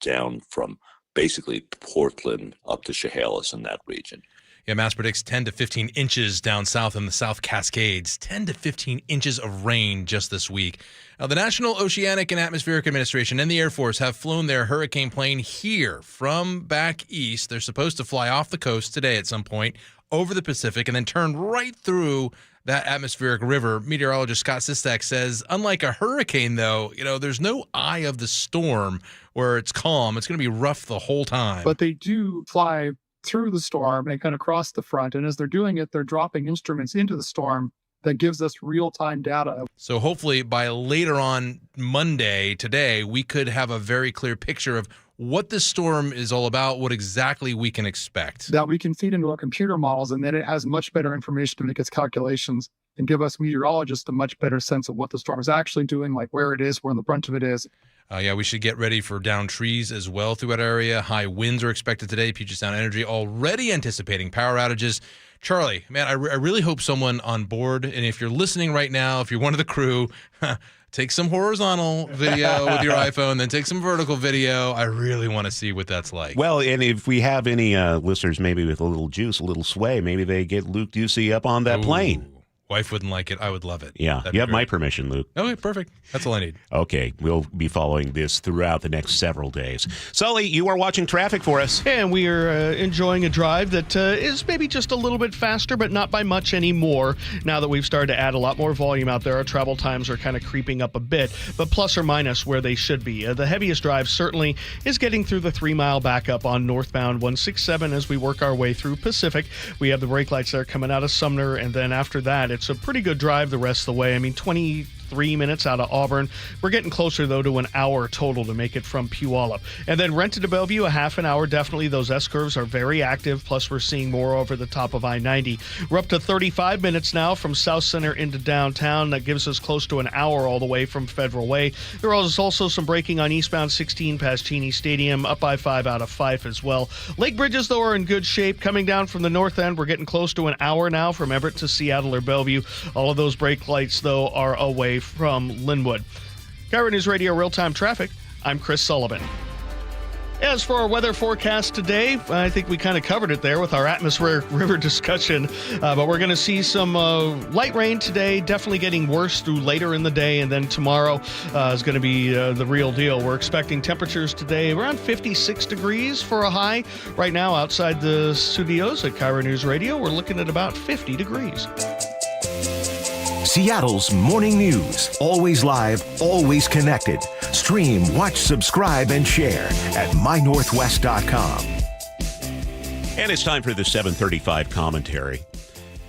down from basically Portland up to Chehalis in that region. Yeah, Mass predicts 10 to 15 inches down south in the South Cascades. 10 to 15 inches of rain just this week. Now, the National Oceanic and Atmospheric Administration and the Air Force have flown their hurricane plane here from back east. They're supposed to fly off the coast today at some point over the Pacific and then turn right through that atmospheric river. Meteorologist Scott Sistak says, unlike a hurricane, though, there's no eye of the storm where it's calm. It's going to be rough the whole time. But they do fly through the storm and kind of cross the front. And as they're doing it, they're dropping instruments into the storm that gives us real-time data. So hopefully by later on Monday, today, we could have a very clear picture of what this storm is all about, what exactly we can expect. That we can feed into our computer models, and then it has much better information to make its calculations and give us meteorologists a much better sense of what the storm is actually doing, like where it is, where the brunt of it is. Yeah, we should get ready for downed trees as well through that area. High winds are expected today. Puget Sound Energy already anticipating power outages. Charlie, man, I really hope someone on board, and if you're listening right now, if you're one of the crew, take some horizontal video with your iPhone, then take some vertical video. I really want to see what that's like. Well, and if we have any listeners maybe with a little juice, a little sway, maybe they get Luke Ducey up on that plane. Wife wouldn't like it. I would love it. Yeah, you have my permission, Luke. Okay, perfect. That's all I need. Okay, we'll be following this throughout the next several days. Sully, you are watching traffic for us. And we are enjoying a drive that is maybe just a little bit faster, but not by much anymore. Now that we've started to add a lot more volume out there, our travel times are kind of creeping up a bit, but plus or minus where they should be. The heaviest drive certainly is getting through the 3-mile backup on northbound 167 as we work our way through Pacific. We have the brake lights there coming out of Sumner, and then after that, it's a pretty good drive the rest of the way. I mean, 23 minutes out of Auburn. We're getting closer, though, to an hour total to make it from Puyallup. And then Renton to Bellevue, a half an hour. Definitely those S-curves are very active, plus we're seeing more over the top of I-90. We're up to 35 minutes now from South Center into downtown. That gives us close to an hour all the way from Federal Way. There is also some braking on eastbound 16 past Cheney Stadium, up by 5 out of Fife as well. Lake bridges, though, are in good shape. Coming down from the north end, we're getting close to an hour now from Everett to Seattle or Bellevue. All of those brake lights, though, are away from Linwood. KIRO News Radio Real-Time Traffic, I'm Chris Sullivan. As for our weather forecast today, I think we kind of covered it there with our atmospheric river discussion, but we're going to see some light rain today, definitely getting worse through later in the day, and then tomorrow is going to be the real deal. We're expecting temperatures today around 56 degrees for a high. Right now, outside the studios at KIRO News Radio, we're looking at about 50 degrees. Seattle's morning news. Always live, always connected. Stream, watch, subscribe, and share at mynorthwest.com. And it's time for the 7:35 commentary.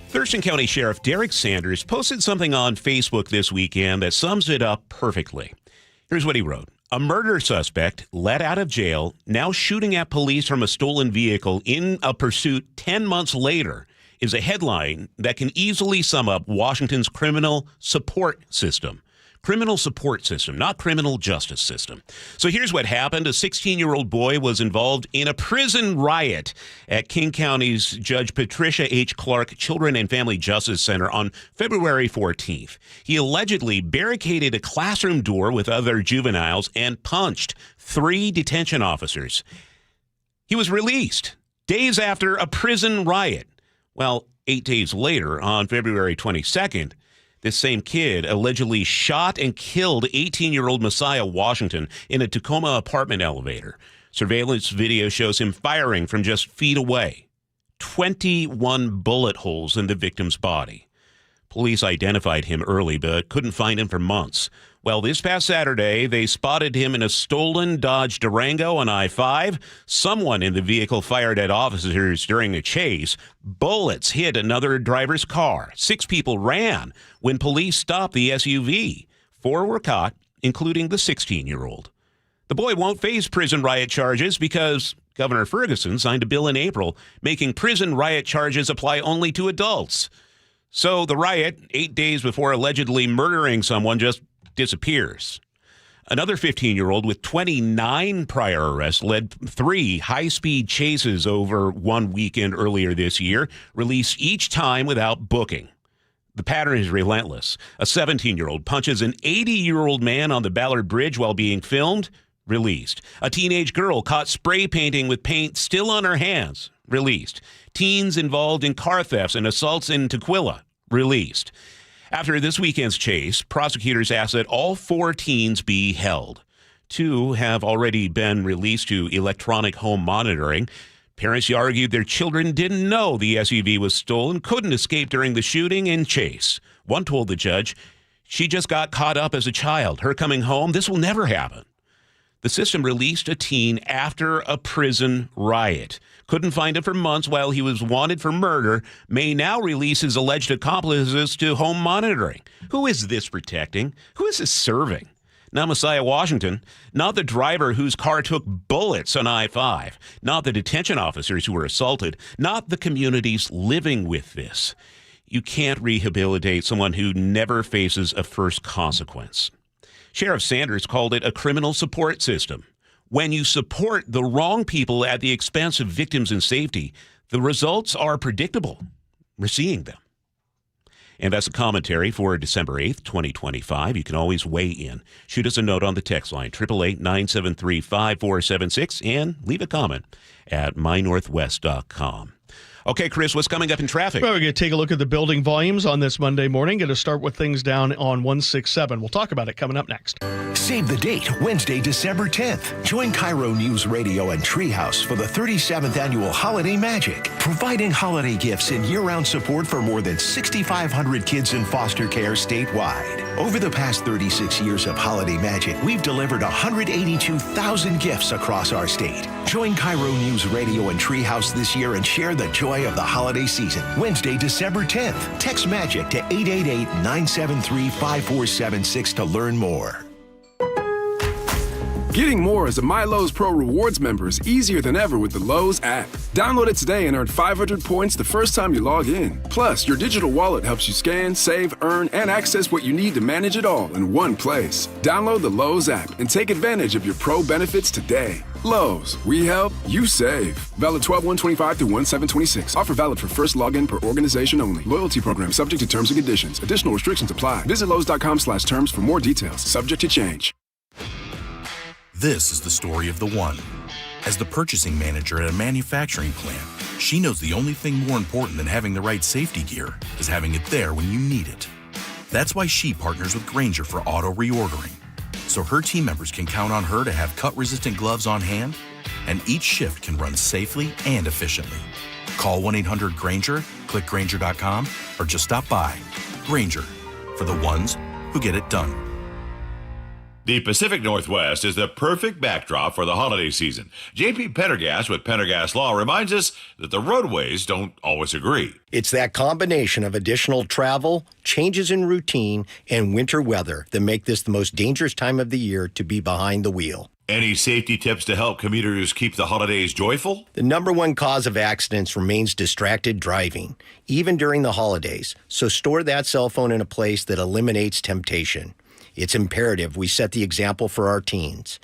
Thurston County Sheriff Derek Sanders posted something on Facebook this weekend that sums it up perfectly. Here's what he wrote. A murder suspect let out of jail, now shooting at police from a stolen vehicle in a pursuit 10 months later, is a headline that can easily sum up Washington's criminal support system. Criminal support system, not criminal justice system. So here's what happened. A 16-year-old boy was involved in a prison riot at King County's Judge Patricia H. Clark Children and Family Justice Center on February 14th. He allegedly barricaded a classroom door with other juveniles and punched 3 detention officers. He was released days after a prison riot. Well, 8 days later, on February 22nd, this same kid allegedly shot and killed 18-year-old Messiah Washington in a Tacoma apartment elevator. Surveillance video shows him firing from just feet away. 21 bullet holes in the victim's body. Police identified him early, but couldn't find him for months. Well, this past Saturday, they spotted him in a stolen Dodge Durango on I-5. Someone in the vehicle fired at officers during the chase. Bullets hit another driver's car. 6 people ran when police stopped the SUV. 4 were caught, including the 16-year-old. The boy won't face prison riot charges because Governor Ferguson signed a bill in April making prison riot charges apply only to adults. So the riot, 8 days before allegedly murdering someone, just disappears. Another 15-year-old with 29 prior arrests led 3 high-speed chases over one weekend earlier this year, released each time without booking. The pattern is relentless. A 17-year-old punches an 80-year-old man on the Ballard Bridge while being filmed, released. A teenage girl caught spray painting with paint still on her hands, released. Teens involved in car thefts and assaults in Tukwila, released. After this weekend's chase, prosecutors asked that all 4 teens be held. 2 have already been released to electronic home monitoring. Parents argued their children didn't know the SUV was stolen, couldn't escape during the shooting and chase. One told the judge, "She just got caught up as a child. Her coming home, this will never happen." The system released a teen after a prison riot. Couldn't find him for months while he was wanted for murder, may now release his alleged accomplices to home monitoring. Who is this protecting? Who is this serving? Not Messiah Washington, not the driver whose car took bullets on I-5, not the detention officers who were assaulted, not the communities living with this. You can't rehabilitate someone who never faces a first consequence. Sheriff Sanders called it a criminal support system. When you support the wrong people at the expense of victims and safety, the results are predictable. We're seeing them. And that's a commentary for December 8th, 2025. You can always weigh in. Shoot us a note on the text line, 888-973-5476, and leave a comment at mynorthwest.com. Okay, Chris, what's coming up in traffic? Well, we're going to take a look at the building volumes on this Monday morning. Going to start with things down on 167. We'll talk about it coming up next. Save the date, Wednesday, December 10th. Join KIRO Newsradio and Treehouse for the 37th Annual Holiday Magic, providing holiday gifts and year-round support for more than 6,500 kids in foster care statewide. Over the past 36 years of Holiday Magic, we've delivered 182,000 gifts across our state. Join KIRO Newsradio and Treehouse this year and share the joy of the holiday season. Wednesday, December 10th. Text MAGIC to 888-973-5476 to learn more. Getting more as a MyLowe's Pro Rewards member is easier than ever with the Lowe's app. Download it today and earn 500 points the first time you log in. Plus, your digital wallet helps you scan, save, earn, and access what you need to manage it all in one place. Download the Lowe's app and take advantage of your Pro benefits today. Lowe's, we help, you save. Valid 12/1/25 through 1/7/26. Offer valid for first login per organization only. Loyalty program subject to terms and conditions. Additional restrictions apply. Visit Lowe's.com/terms for more details. Subject to change. This is the story of the one. As the purchasing manager at a manufacturing plant, she knows the only thing more important than having the right safety gear is having it there when you need it. That's why she partners with Grainger for auto reordering, so her team members can count on her to have cut-resistant gloves on hand, and each shift can run safely and efficiently. Call 1-800-GRAINGER, click Grainger.com, or just stop by. Grainger, for the ones who get it done. The Pacific Northwest is the perfect backdrop for the holiday season. J.P. Pendergast with Pendergast Law reminds us that the roadways don't always agree. It's that combination of additional travel, changes in routine, and winter weather that make this the most dangerous time of the year to be behind the wheel. Any safety tips to help commuters keep the holidays joyful? The number one cause of accidents remains distracted driving, even during the holidays. So store that cell phone in a place that eliminates temptation. It's imperative we set the example for our teens.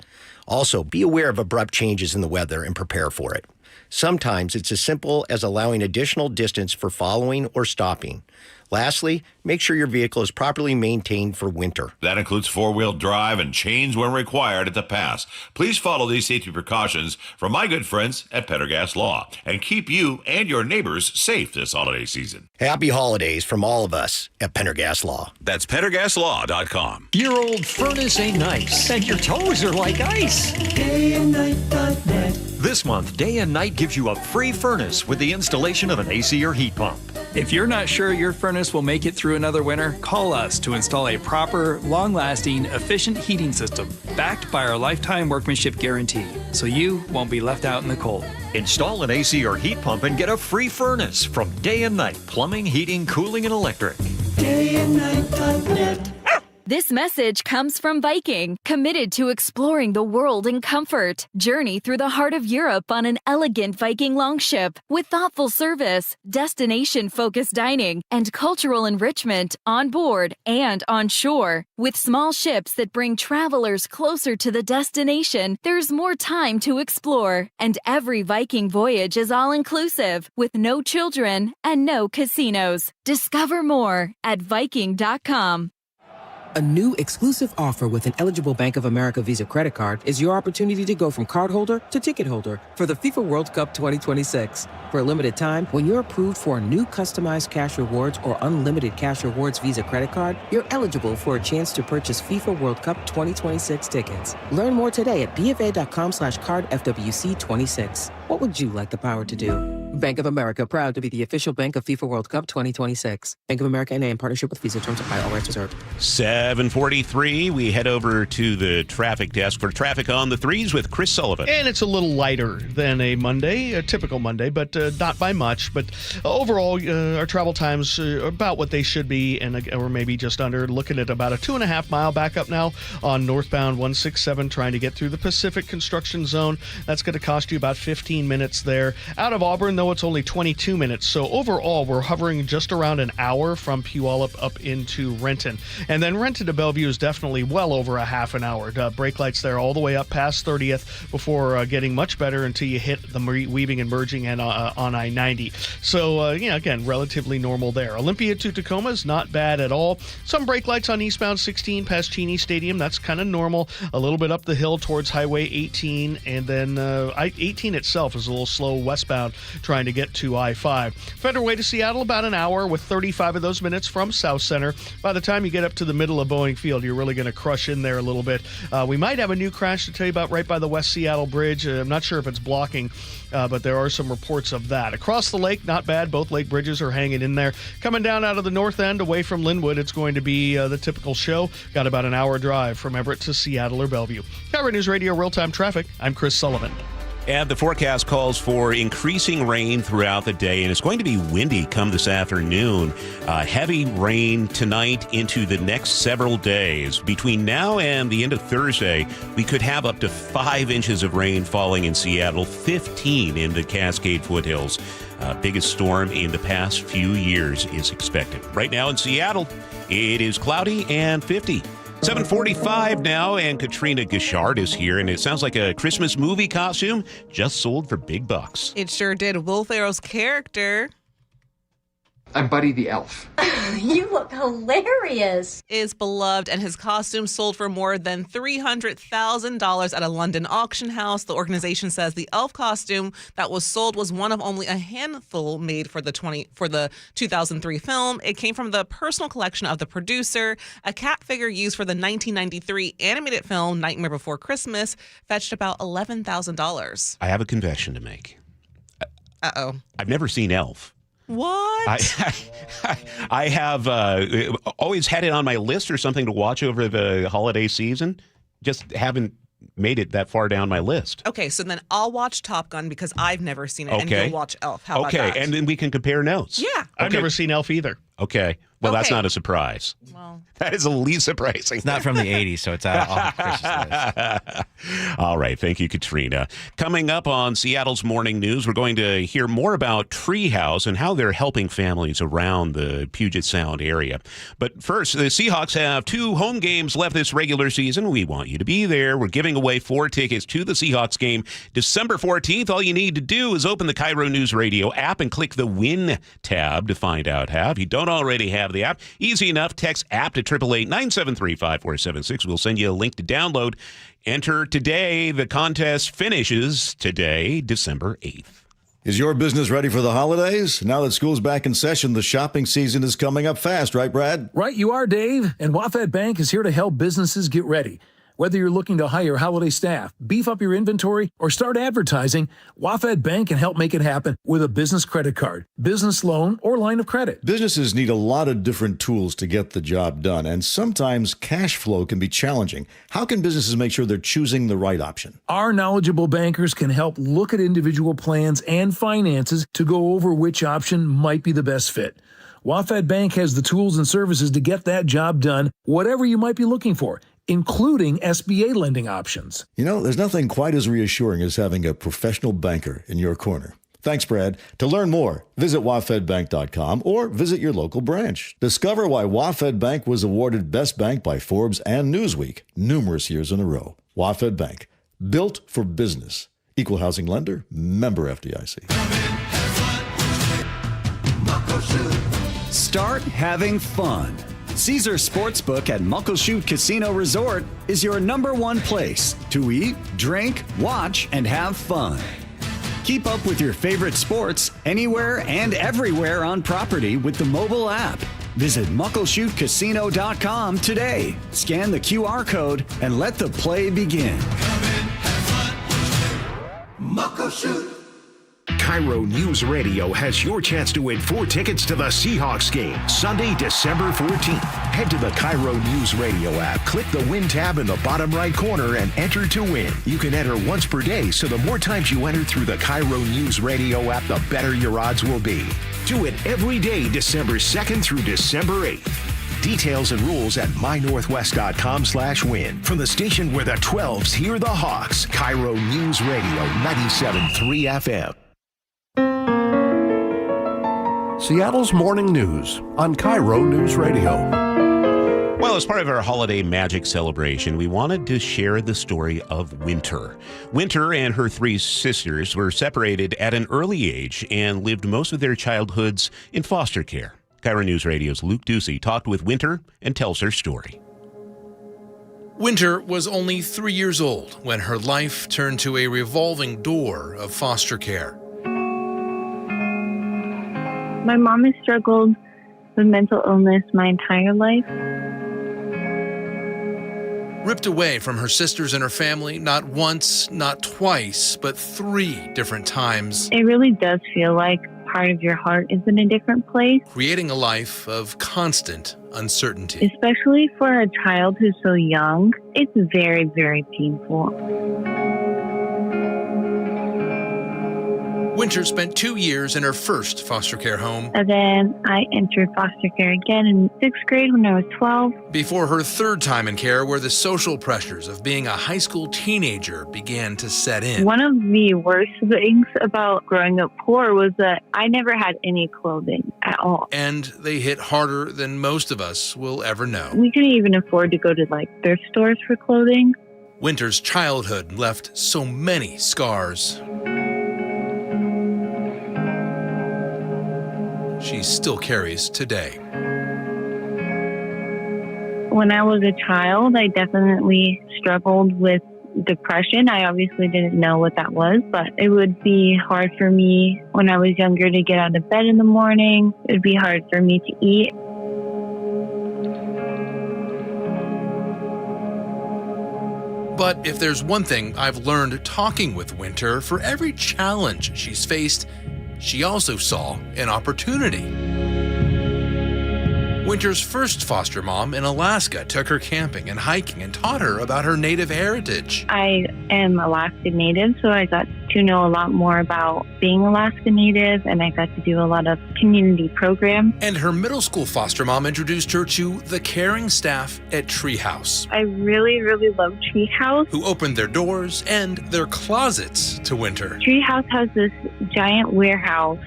Also, be aware of abrupt changes in the weather and prepare for it. Sometimes it's as simple as allowing additional distance for following or stopping. Lastly, make sure your vehicle is properly maintained for winter. That includes four-wheel drive and chains when required at the pass. Please follow these safety precautions from my good friends at Pendergast Law and keep you and your neighbors safe this holiday season. Happy holidays from all of us at Pendergast Law. That's PendergastLaw.com. Your old furnace ain't nice, and your toes are like ice. DayandNight.net. This month, Day and Night gives you a free furnace with the installation of an AC or heat pump. If you're not sure your furnace will make it through another winter, call us to install a proper, long-lasting, efficient heating system backed by our lifetime workmanship guarantee, so you won't be left out in the cold. Install an AC or heat pump and get a free furnace from Day and Night Plumbing, Heating, Cooling, and Electric. DayandNight.net. This message comes from Viking, committed to exploring the world in comfort. Journey through the heart of Europe on an elegant Viking longship with thoughtful service, destination-focused dining, and cultural enrichment on board and on shore. With small ships that bring travelers closer to the destination, there's more time to explore. And every Viking voyage is all-inclusive, with no children and no casinos. Discover more at Viking.com. A new exclusive offer with an eligible Bank of America Visa credit card is your opportunity to go from cardholder to ticket holder for the FIFA World Cup 2026. For a limited time, when you're approved for a new customized cash rewards or unlimited cash rewards Visa credit card, you're eligible for a chance to purchase FIFA World Cup 2026 tickets. Learn more today at bfa.com/card FWC26. What would you like the power to do? Bank of America, proud to be the official bank of FIFA World Cup 2026. Bank of America N.A. in partnership with Visa. Terms apply. All rights reserved. 7:43. We head over to the traffic desk for traffic on the threes with Chris Sullivan. And it's a little lighter than a Monday, a typical Monday, but not by much. But overall, our travel times are about what they should be, or maybe just under. Looking at about a 2.5 mile backup now on northbound 167, trying to get through the Pacific construction zone. That's going to cost you about 15 minutes there. Out of Auburn, though, it's only 22 minutes. So overall, we're hovering just around an hour from Puyallup up into Renton. And then Renton to Bellevue is definitely well over a half an hour. Brake lights there all the way up past 30th before getting much better until you hit the weaving and merging and on I-90. So, again, relatively normal there. Olympia to Tacoma is not bad at all. Some brake lights on eastbound 16 past Cheney Stadium. That's kind of normal. A little bit up the hill towards Highway 18. And then I-18 itself is a little slow westbound trying to get to I-5. Federal Way to Seattle, about an hour with 35 of those minutes from South Center. By the time you get up to the middle of Boeing Field, you're really going to crush in there a little bit. We might have a new crash to tell you about right by the West Seattle Bridge. I'm not sure if it's blocking, but there are some reports of that. Across the lake, not bad. Both lake bridges are hanging in there. Coming down out of the north end away from Linwood, it's going to be the typical show. Got about an hour drive from Everett to Seattle or Bellevue. KIRO Newsradio Real-Time Traffic. I'm Chris Sullivan. And the forecast calls for increasing rain throughout the day, and it's going to be windy come this afternoon. Heavy rain tonight into the next several days. Between now and the end of Thursday, we could have up to 5 inches of rain falling in Seattle, 15 in the Cascade foothills. Biggest storm in the past few years is expected. Right now in Seattle, it is cloudy and 50. 7:45 now, and Katrina Gishard is here, and it sounds like a Christmas movie costume just sold for big bucks. It sure did. Will Ferrell's character... I'm Buddy the Elf. You look hilarious. Is beloved, and his costume sold for more than $300,000 at a London auction house. The organization says the elf costume that was sold was one of only a handful made for the 2003 film. It came from the personal collection of the producer. A cat figure used for the 1993 animated film Nightmare Before Christmas fetched about $11,000. I have a confession to make. Uh-oh. I've never seen Elf. What? I have always had it on my list or something to watch over the holiday season. Just haven't made it that far down my list. Okay, so then I'll watch Top Gun because I've never seen it, and Okay. you'll watch Elf. How about that? And then we can compare notes. Yeah. I've never seen Elf either. Okay. Well, that's Okay. not a surprise. Well, that is the least surprising. It's not from the 80s, so it's off Chris's list. All right. Thank you, Katrina. Coming up on Seattle's Morning News, we're going to hear more about Treehouse and how they're helping families around the Puget Sound area. But first, the Seahawks have 2 home games left this regular season. We want you to be there. We're giving away 4 tickets to the Seahawks game December 14th. All you need to do is open the KIRO Newsradio app and click the Win tab to find out how. If you don't already have the app, easy enough. Text app to 888-973-5476. We'll send you a link to download. Enter today. The contest finishes today, December 8th. Is your business ready for the holidays? Now that school's back in session, the shopping season is coming up fast, right, Brad? Right, you are, Dave. And Wafat Bank is here to help businesses get ready. Whether you're looking to hire holiday staff, beef up your inventory, or start advertising, Wafat Bank can help make it happen with a business credit card, business loan, or line of credit. Businesses need a lot of different tools to get the job done, and sometimes cash flow can be challenging. How can businesses make sure they're choosing the right option? Our knowledgeable bankers can help look at individual plans and finances to go over which option might be the best fit. WaFd Bank has the tools and services to get that job done, whatever you might be looking for, including SBA lending options. You know, there's nothing quite as reassuring as having a professional banker in your corner. Thanks, Brad. To learn more, visit wafedbank.com or visit your local branch. Discover why WaFd Bank was awarded Best Bank by Forbes and Newsweek numerous years in a row. WaFd Bank, built for business. Equal housing lender, member FDIC. Start having fun. Caesar Sportsbook at Muckleshoot Casino Resort is your #1 place to eat, drink, watch, and have fun. Keep up with your favorite sports anywhere and everywhere on property with the mobile app. Visit muckleshootcasino.com today. Scan the QR code and let the play begin. Muckleshoot. KIRO Newsradio has your chance to win 4 tickets to the Seahawks game, Sunday, December 14th. Head to the KIRO Newsradio app, click the Win tab in the bottom right corner, and enter to win. You can enter once per day, so the more times you enter through the KIRO Newsradio app, the better your odds will be. Do it every day, December 2nd through December 8th. Details and rules at mynorthwest.com/win. From the station where the 12s hear the Hawks, KIRO Newsradio 97.3 FM. Seattle's Morning News on KIRO News Radio. Well, as part of our holiday magic celebration, we wanted to share the story of Winter. Winter and her 3 sisters were separated at an early age and lived most of their childhoods in foster care. KIRO News Radio's Luke Ducey talked with Winter and tells her story. Winter was only 3 years old when her life turned to a revolving door of foster care. My mom has struggled with mental illness my entire life. Ripped away from her sisters and her family, not once, not twice, but 3 different times. It really does feel like part of your heart is in a different place. Creating a life of constant uncertainty. Especially for a child who's so young, it's very, very painful. Winter spent 2 years in her first foster care home. And then I entered foster care again in 6th grade when I was 12. Before her 3rd time in care, where the social pressures of being a high school teenager began to set in. One of the worst things about growing up poor was that I never had any clothing at all. And they hit harder than most of us will ever know. We couldn't even afford to go to thrift stores for clothing. Winter's childhood left so many scars. She still carries today. When I was a child, I definitely struggled with depression. I obviously didn't know what that was, but it would be hard for me when I was younger to get out of bed in the morning. It would be hard for me to eat. But if there's one thing I've learned talking with Winter, for every challenge she's faced, she also saw an opportunity. Winter's first foster mom in Alaska took her camping and hiking and taught her about her native heritage. I am Alaska Native, so I got to know a lot more about being Alaska Native, and I got to do a lot of community programs. And her middle school foster mom introduced her to the caring staff at Treehouse. I really, really love Treehouse. Who opened their doors and their closets to Winter. Treehouse has this giant warehouse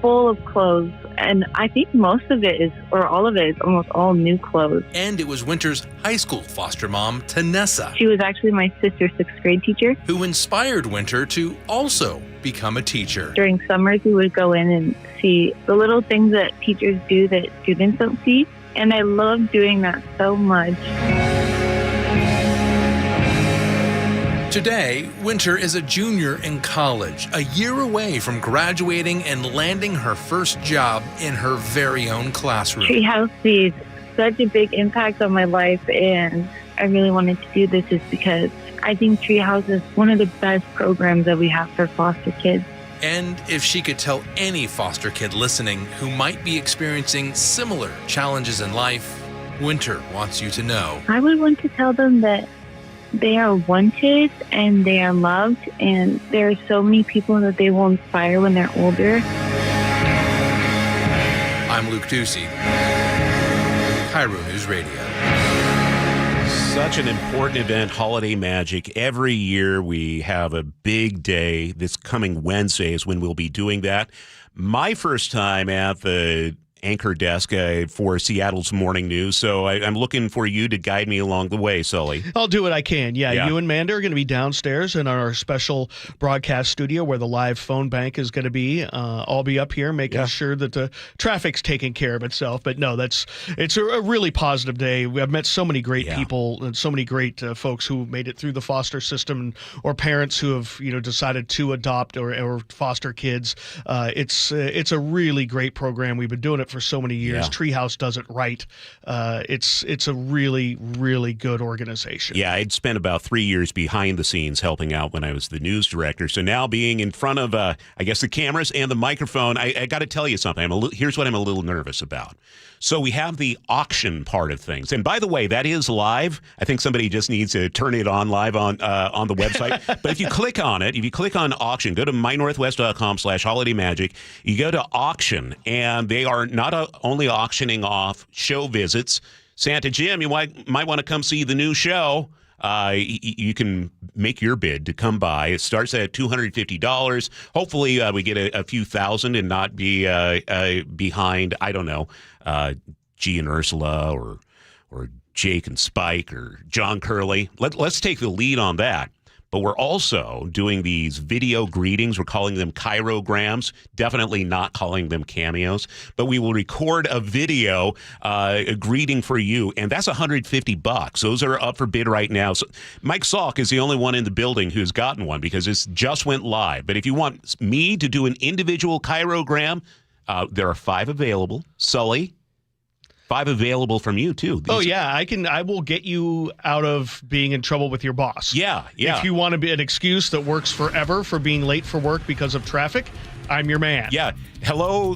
full of clothes, and I think most of it is, or all of it is almost all new clothes. And it was Winter's high school foster mom, Tanessa. She was actually my sister's 6th grade teacher. Who inspired Winter to also become a teacher. During summers, we would go in and see the little things that teachers do that students don't see, and I love doing that so much. Today, Winter is a junior in college, a year away from graduating and landing her first job in her very own classroom. Treehouse made such a big impact on my life, and I really wanted to do this is because I think Treehouse is one of the best programs that we have for foster kids. And if she could tell any foster kid listening who might be experiencing similar challenges in life, Winter wants you to know. I would want to tell them that they are wanted and they are loved, and there are so many people that they will inspire when they're older. I'm Luke Ducey. KIRO News Radio. Such an important event, Holiday Magic. Every year we have a big day. This coming Wednesday is when we'll be doing that. My first time at the anchor desk for Seattle's Morning News, so I'm looking for you to guide me along the way, Sully. I'll do what I can. Yeah. You and Manda are going to be downstairs in our special broadcast studio where the live phone bank is going to be. I'll be up here making sure that the traffic's taking care of itself. But no, it's a really positive day. I've met so many great people and so many great folks who made it through the foster system, or parents who have decided to adopt or foster kids. It's a really great program. We've been doing it for so many years. Treehouse does it right. It's a really, really good organization. Yeah, I'd spent about 3 years behind the scenes helping out when I was the news director. So now being in front of, I guess, the cameras and the microphone, I got to tell you something. Here's what I'm a little nervous about. So we have the auction part of things. And by the way, that is live. I think somebody just needs to turn it on live on the website. But if you click on it, if you click on auction, go to mynorthwest.com/holidaymagic. You go to auction, and they are not only auctioning off show visits. Santa Jim, you might want to come see the new show. You can make your bid to come by. It starts at $250. Hopefully, we get a few thousand and not be behind, I don't know, G and Ursula or Jake and Spike or John Curley. Let's take the lead on that. But we're also doing these video greetings. We're calling them KIROgrams, definitely not calling them cameos. But we will record a video, a greeting for you, and that's $150. Those are up for bid right now. So Mike Salk is the only one in the building who's gotten one because this just went live. But if you want me to do an individual KIROgram, there are 5 available. Sully? 5 available from you, too. I will get you out of being in trouble with your boss. Yeah. If you want to be an excuse that works forever for being late for work because of traffic, I'm your man. Yeah. Hello,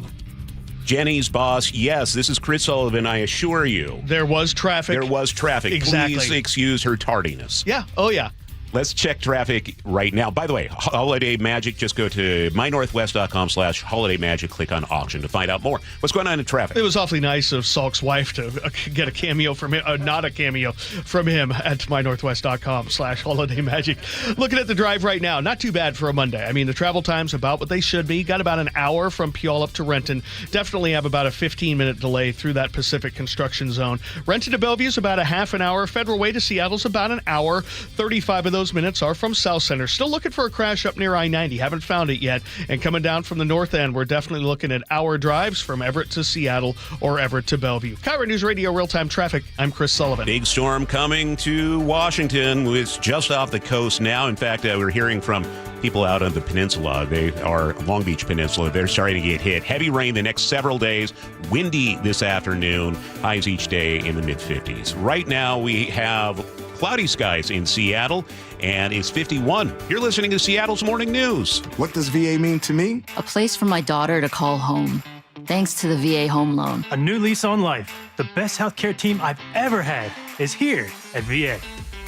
Jenny's boss. Yes, this is Chris Sullivan. I assure you. There was traffic. Exactly. Please excuse her tardiness. Yeah. Oh, yeah. Let's check traffic right now. By the way, Holiday Magic, just go to mynorthwest.com/holidaymagic. Click on auction to find out more. What's going on in traffic? It was awfully nice of Salk's wife to get a cameo from him, not a cameo from him at mynorthwest.com/holidaymagic. Looking at the drive right now, not too bad for a Monday. I mean, the travel time's about what they should be. Got about an hour from Puyallup to Renton. Definitely have about a 15-minute delay through that Pacific construction zone. Renton to Bellevue's about a half an hour. Federal Way to Seattle's about an hour. 35 of those minutes are from South Center. Still looking for a crash up near I-90. Haven't found it yet. And coming down from the north end, we're definitely looking at hour drives from Everett to Seattle or Everett to Bellevue. KIRO News Radio Real-Time Traffic. I'm Chris Sullivan. Big storm coming to Washington. It's just off the coast now. In fact, we're hearing from people out on the peninsula. They are Long Beach Peninsula. They're starting to get hit. Heavy rain the next several days. Windy this afternoon. Highs each day in the mid-50s. Right now, we have cloudy skies in Seattle, and it's 51. You're listening to Seattle's Morning News. What does VA mean to me? A place for my daughter to call home, thanks to the VA Home Loan. A new lease on life. The best healthcare team I've ever had is here at VA.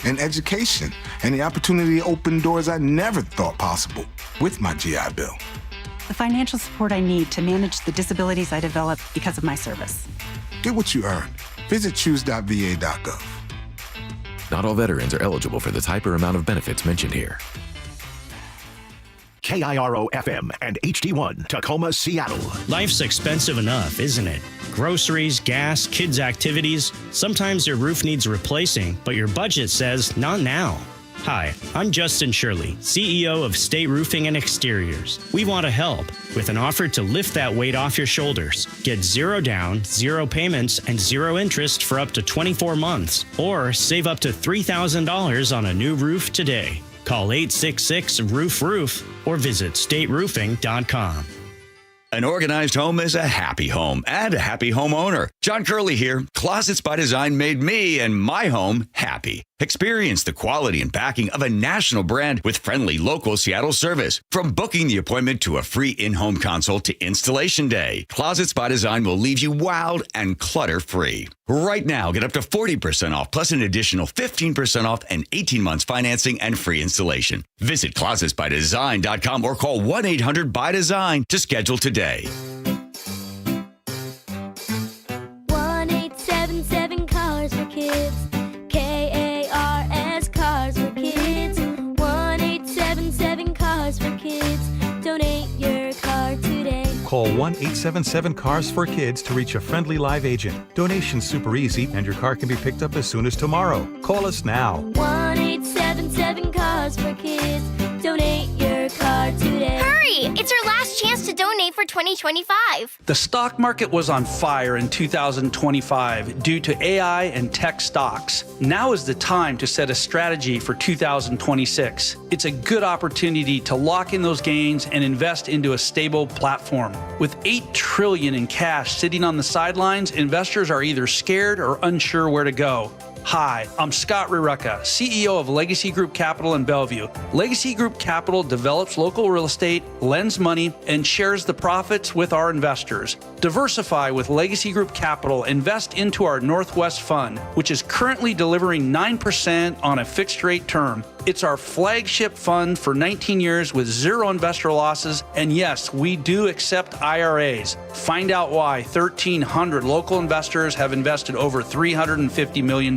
And education, and the opportunity to open doors I never thought possible with my GI Bill. The financial support I need to manage the disabilities I developed because of my service. Get what you earned. Visit choose.va.gov. Not all veterans are eligible for the type or amount of benefits mentioned here. KIRO FM and HD1, Tacoma, Seattle. Life's expensive enough, isn't it? Groceries, gas, kids' activities. Sometimes your roof needs replacing, but your budget says not now. Hi, I'm Justin Shirley, CEO of State Roofing and Exteriors. We want to help with an offer to lift that weight off your shoulders. Get 0 down, 0 payments, and 0 interest for up to 24 months. Or save up to $3,000 on a new roof today. Call 866-ROOF-ROOF or visit stateroofing.com. An organized home is a happy home and a happy homeowner. John Curley here. Closets by Design made me and my home happy. Experience the quality and backing of a national brand with friendly local Seattle service. From booking the appointment to a free in-home consult to installation day, Closets by Design will leave you wowed and clutter-free. Right now, get up to 40% off plus an additional 15% off and 18 months financing and free installation. Visit closetsbydesign.com or call 1-800-BY-DESIGN to schedule today. 1-877-CARS for kids to reach a friendly live agent. Donation's super easy, and your car can be picked up as soon as tomorrow. Call us now. 1-877-CARS for kids. Donate your car today. Hurry! It's our last chance to donate for 2025. The stock market was on fire in 2025 due to AI and tech stocks. Now is the time to set a strategy for 2026. It's a good opportunity to lock in those gains and invest into a stable platform. With $8 trillion in cash sitting on the sidelines, investors are either scared or unsure where to go. Hi, I'm Scott Rurucka, CEO of Legacy Group Capital in Bellevue. Legacy Group Capital develops local real estate, lends money, and shares the profits with our investors. Diversify with Legacy Group Capital. Invest into our Northwest Fund, which is currently delivering 9% on a fixed rate term. It's our flagship fund for 19 years with zero investor losses. And yes, we do accept IRAs. Find out why 1,300 local investors have invested over $350 million.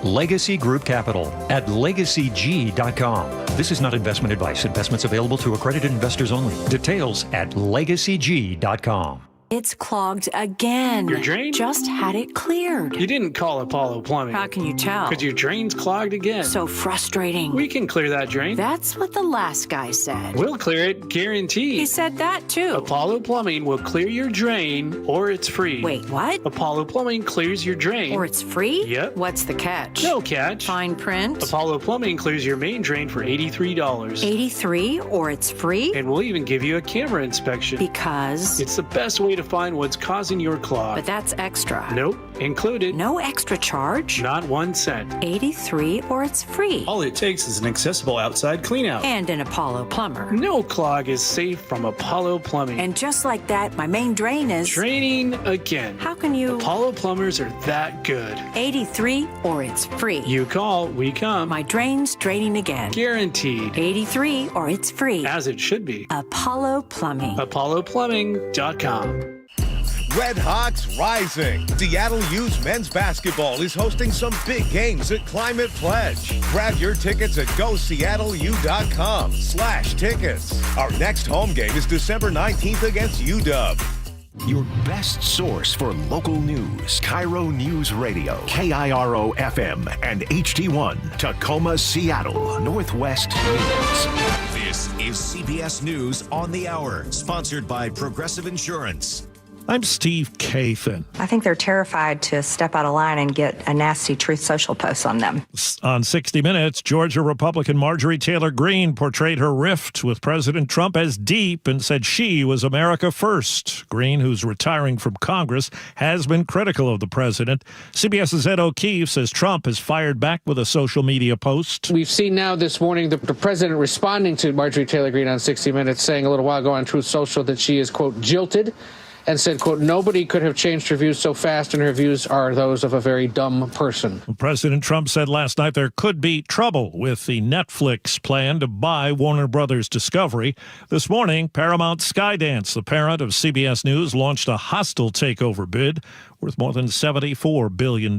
Legacy Group Capital at legacyg.com. This is not investment advice. Investments available to accredited investors only. Details at legacyg.com. It's clogged again. Your drain? Just had it cleared. You didn't call Apollo Plumbing. How can you tell? Because your drain's clogged again. So frustrating. We can clear that drain. That's what the last guy said. We'll clear it, guaranteed. He said that too. Apollo Plumbing will clear your drain, or it's free. Wait, what? Apollo Plumbing clears your drain. Or it's free? Yep. What's the catch? No catch. Fine print? Apollo Plumbing clears your main drain for $83. $83, or it's free? And we'll even give you a camera inspection. Because? It's the best way to find what's causing your clog. But that's extra. Nope. Included. No extra charge? Not 1 cent. 83, or it's free. All it takes is an accessible outside cleanout. And an Apollo plumber. No clog is safe from Apollo Plumbing. And just like that, my main drain is... draining again. How can you... Apollo plumbers are that good. 83, or it's free. You call, we come. My drain's draining again. Guaranteed. 83, or it's free. As it should be. Apollo Plumbing. ApolloPlumbing.com. Red Hawks rising. Seattle U's men's basketball is hosting some big games at Climate Pledge. Grab your tickets at goseattleu.com/tickets. Our next home game is December 19th against UW. Your best source for local news. KIRO Newsradio, KIRO FM, and HD1, Tacoma, Seattle, Northwest News. This is CBS News on the Hour, sponsored by Progressive Insurance. I'm Steve Kathan. I think they're terrified to step out of line and get a nasty Truth Social post on them. On 60 Minutes, Georgia Republican Marjorie Taylor Greene portrayed her rift with President Trump as deep and said she was America first. Greene, who's retiring from Congress, has been critical of the president. CBS's Ed O'Keefe says Trump has fired back with a social media post. We've seen now this morning the president responding to Marjorie Taylor Greene on 60 Minutes, saying a little while ago on Truth Social that she is, quote, jilted, and said, quote, nobody could have changed her views so fast, and her views are those of a very dumb person. President Trump said last night there could be trouble with the Netflix plan to buy Warner Brothers Discovery. This morning, Paramount Skydance, the parent of CBS News, launched a hostile takeover bid worth more than $74 billion.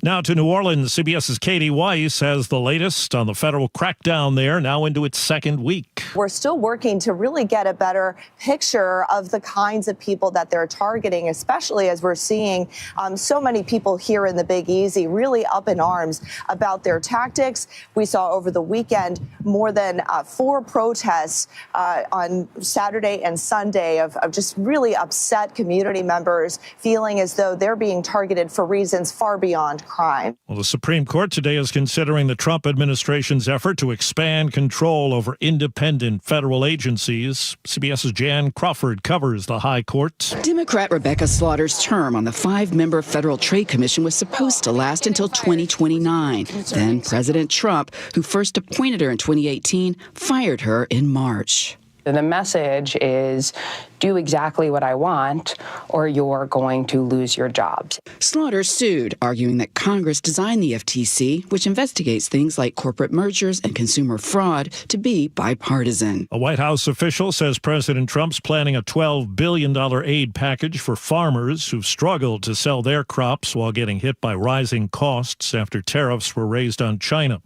Now to New Orleans, CBS's Katie Weiss has the latest on the federal crackdown there, now into its second week. We're still working to really get a better picture of the kinds of people that they're targeting, especially as we're seeing so many people here in the Big Easy really up in arms about their tactics. We saw over the weekend more than 4 protests on Saturday and Sunday of just really upset community members feeling as though they're being targeted for reasons far beyond crime. Well, the Supreme Court today is considering the Trump administration's effort to expand control over independent federal agencies. CBS's Jan Crawford covers the high court. Democrat Rebecca Slaughter's term on the 5-member Federal Trade Commission was supposed to last until 2029. Then President Trump, who first appointed her in 2018, fired her in March. The message is do exactly what I want or you're going to lose your jobs. Slaughter sued, arguing that Congress designed the FTC, which investigates things like corporate mergers and consumer fraud, to be bipartisan. A White House official says President Trump's planning a $12 billion aid package for farmers who've struggled to sell their crops while getting hit by rising costs after tariffs were raised on China.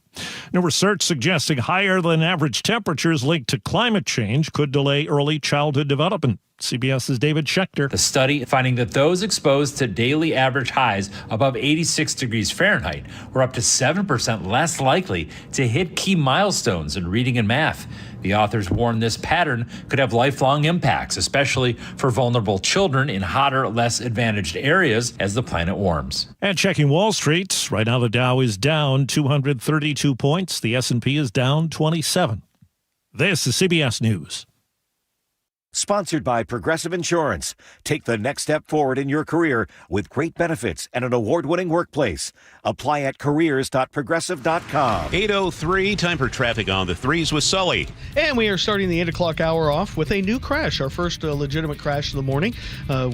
New research suggesting higher than average temperatures linked to climate change could delay early childhood development. CBS's David Schechter. The study finding that those exposed to daily average highs above 86 degrees Fahrenheit were up to 7% less likely to hit key milestones in reading and math. The authors warn this pattern could have lifelong impacts, especially for vulnerable children in hotter, less advantaged areas as the planet warms. And checking Wall Street, right now the Dow is down 232 points. The S&P is down 27. This is CBS News. Sponsored by Progressive Insurance. Take the next step forward in your career with great benefits and an award-winning workplace. Apply at careers.progressive.com. 8:03, time for traffic on the threes with Sully. And we are starting the 8 o'clock hour off with a new crash, our first legitimate crash of the morning,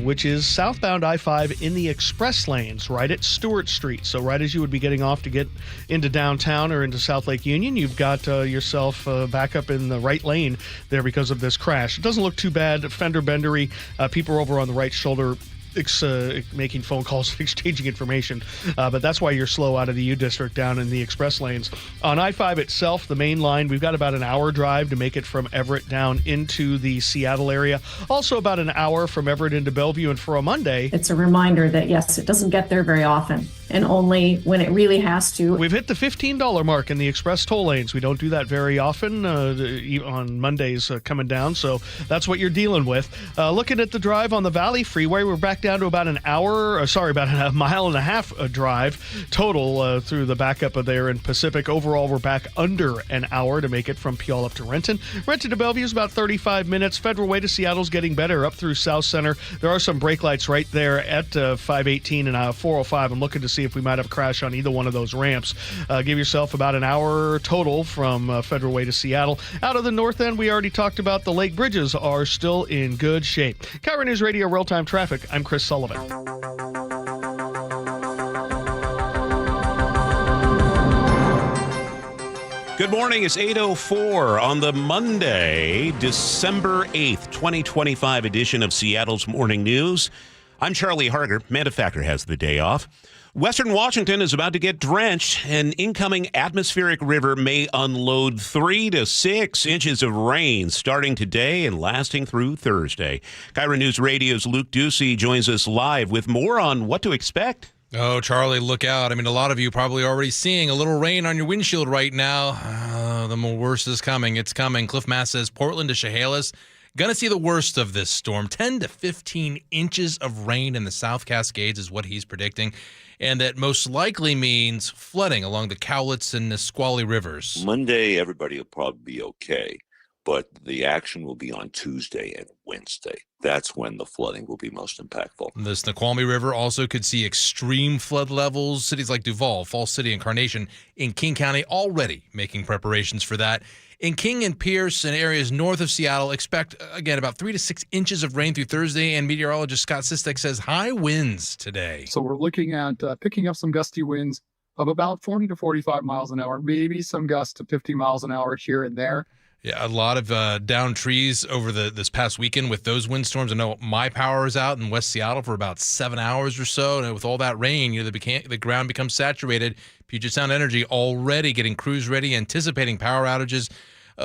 which is southbound I-5 in the express lanes right at Stewart Street. So right as you would be getting off to get into downtown or into South Lake Union, you've got yourself back up in the right lane there because of this crash. It doesn't look too bad, fender bendery. People are over on the right shoulder making phone calls, exchanging information, but that's why you're slow out of the U District down in the express lanes. On I-5 itself, the main line, we've got about an hour drive to make it from Everett down into the Seattle area. Also about an hour from Everett into Bellevue, and for a Monday, it's a reminder that yes, it doesn't get there very often, and only when it really has to. We've hit the $15 mark in the express toll lanes. We don't do that very often on Mondays coming down, so that's what you're dealing with. Looking at the drive on the Valley Freeway, we're back down to about about a mile and a half drive total through the backup of there in Pacific. Overall, we're back under an hour to make it from Puyallup up to Renton. Renton to Bellevue is about 35 minutes. Federal Way to Seattle's getting better up through South Center. There are some brake lights right there at 518 and 405. I'm looking to see if we might have a crash on either one of those ramps. Give yourself about an hour total from Federal Way to Seattle. Out of the north end, we already talked about the lake bridges are still in good shape. KIRO News Radio Real-Time Traffic. I'm Chris Sullivan. Good morning. It's 8:04 on the Monday, December 8th, 2025 edition of Seattle's Morning News. I'm Charlie Harger. Manda Factor has the day off. Western Washington is about to get drenched. An incoming atmospheric river may unload 3 to 6 inches of rain starting today and lasting through Thursday. KIRO News Radio's Luke Ducey joins us live with more on what to expect. Oh, Charlie, look out. I mean, a lot of you probably already seeing a little rain on your windshield right now. The worst is coming. It's coming. Cliff Mass says Portland to Chehalis. Going to see the worst of this storm. 10 to 15 inches of rain in the South Cascades is what he's predicting. And that most likely means flooding along the Cowlitz and Nisqually rivers. Monday, everybody will probably be okay, but the action will be on Tuesday and Wednesday. That's when the flooding will be most impactful. The Snoqualmie River also could see extreme flood levels. Cities like Duval, Falls City, and Carnation in King County already making preparations for that. In King and Pierce and areas north of Seattle, expect, again, about 3 to 6 inches of rain through Thursday, and meteorologist Scott Sistek says high winds today. So we're looking at picking up some gusty winds of about 40 to 45 miles an hour, maybe some gusts to 50 miles an hour here and there. Yeah, a lot of downed trees over this past weekend with those windstorms. I know my power was out in West Seattle for about 7 hours or so, and with all that rain, the ground becomes saturated. Puget Sound Energy already getting crews ready, anticipating power outages.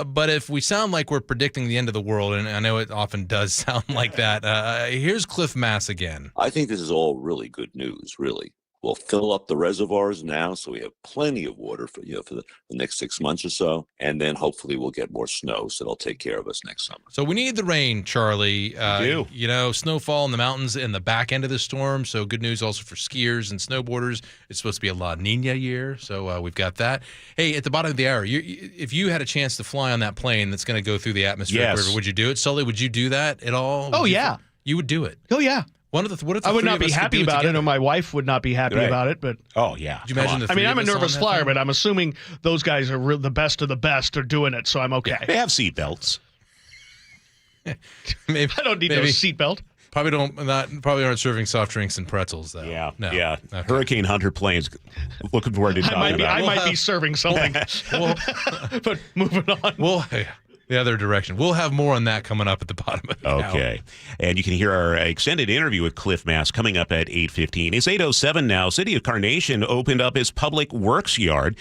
But if we sound like we're predicting the end of the world, and I know it often does sound like that, here's Cliff Mass again. I think this is all really good news, really. We'll fill up the reservoirs now, so we have plenty of water for the next 6 months or so, and then hopefully we'll get more snow, so they'll take care of us next summer. So we need the rain, Charlie. We do. Snowfall in the mountains in the back end of the storm, so good news also for skiers and snowboarders. It's supposed to be a La Nina year, so we've got that. Hey, at the bottom of the hour, if you had a chance to fly on that plane that's going to go through the atmospheric river, would you do it? Sully, would you do that at all? Yeah. You would do it? Oh, yeah. What if I would not be happy about it, or my wife would not be happy about it. But oh yeah, could you imagine? I'm a nervous flyer, but I'm assuming those guys are the best of the best are doing it, so I'm okay. They have seatbelts. Maybe I don't need no seatbelt. Probably aren't serving soft drinks and pretzels though. Yeah, no. Yeah. Okay. Hurricane Hunter planes. Looking forward to talking about. I might be serving something. But moving on. The other direction. We'll have more on that coming up at the bottom of the hour. Okay. And you can hear our extended interview with Cliff Mass coming up at 8:15. It's 8:07 now. City of Carnation opened up its public works yard.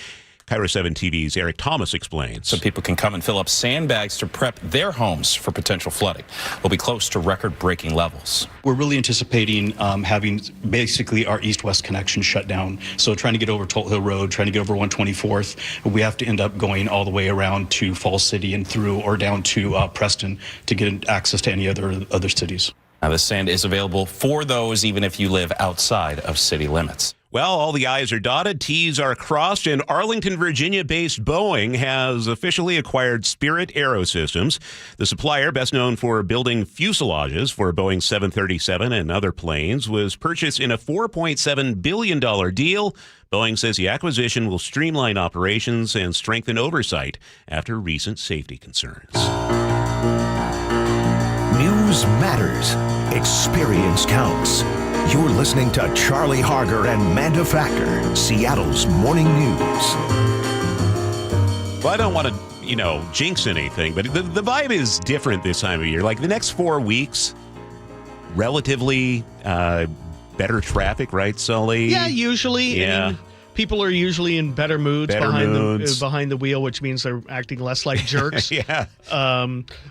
KIRO 7 TV's Eric Thomas explains. So people can come and fill up sandbags to prep their homes for potential flooding. We'll be close to record-breaking levels. We're really anticipating having basically our east-west connection shut down. So trying to get over Tolt Hill Road, trying to get over 124th, we have to end up going all the way around to Falls City and through or down to Preston to get access to any other cities. Now, this sand is available for those even if you live outside of city limits. Well, all the I's are dotted, T's are crossed, and Arlington, Virginia-based Boeing has officially acquired Spirit Aerosystems. The supplier, best known for building fuselages for Boeing 737 and other planes, was purchased in a $4.7 billion deal. Boeing says the acquisition will streamline operations and strengthen oversight after recent safety concerns. News matters. Experience counts. You're listening to Charlie Harger and Manda Factor, Seattle's morning news. Well, I don't want to, jinx anything, but the vibe is different this time of year. Like the next 4 weeks, relatively better traffic, right, Sully? Yeah, usually. Yeah. I mean, people are usually in better moods moods. behind the wheel, which means they're acting less like jerks. Yeah.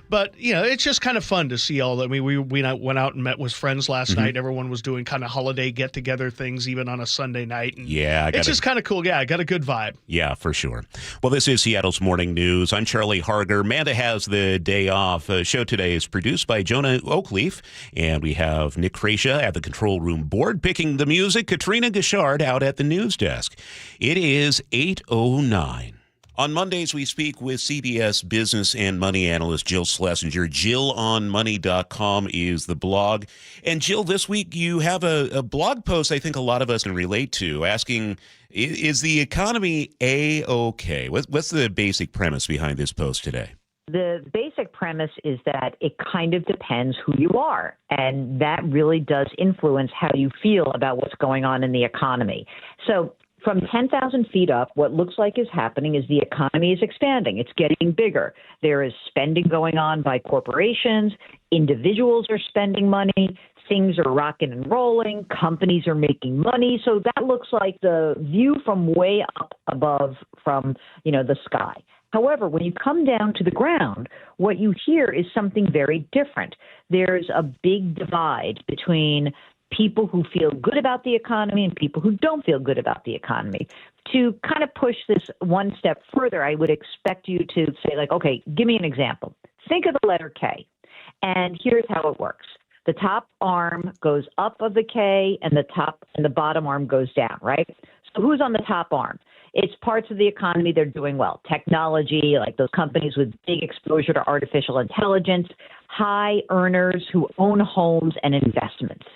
But it's just kind of fun to see all that. I mean, we went out and met with friends last night. Everyone was doing kind of holiday get together things, even on a Sunday night. And it's just kind of cool. Yeah, I got a good vibe. Yeah, for sure. Well, this is Seattle's Morning News. I'm Charlie Harger. Manda has the day off. The show today is produced by Jonah Oakleaf, and we have Nick Krasia at the control room board picking the music. Katrina Gashard out at the news desk. It is 8:09. On Mondays, we speak with CBS business and money analyst Jill Schlesinger. JillOnMoney.com is the blog. And Jill, this week you have a blog post I think a lot of us can relate to, asking, is the economy A-okay? What's the basic premise behind this post today? The basic premise is that it kind of depends who you are, and that really does influence how you feel about what's going on in the economy. So from 10,000 feet up, what looks like is happening is the economy is expanding. It's getting bigger. There is spending going on by corporations. Individuals are spending money. Things are rocking and rolling. Companies are making money. So that looks like the view from way up above from, the sky. However, when you come down to the ground, what you hear is something very different. There's a big divide between people who feel good about the economy and people who don't feel good about the economy. To kind of push this one step further, I would expect you to say, okay, give me an example. Think of the letter K, and here's how it works. The top arm goes up of the K, and the bottom arm goes down, right? So who's on the top arm? It's parts of the economy that are doing well. Technology, like those companies with big exposure to artificial intelligence, high earners who own homes and investments.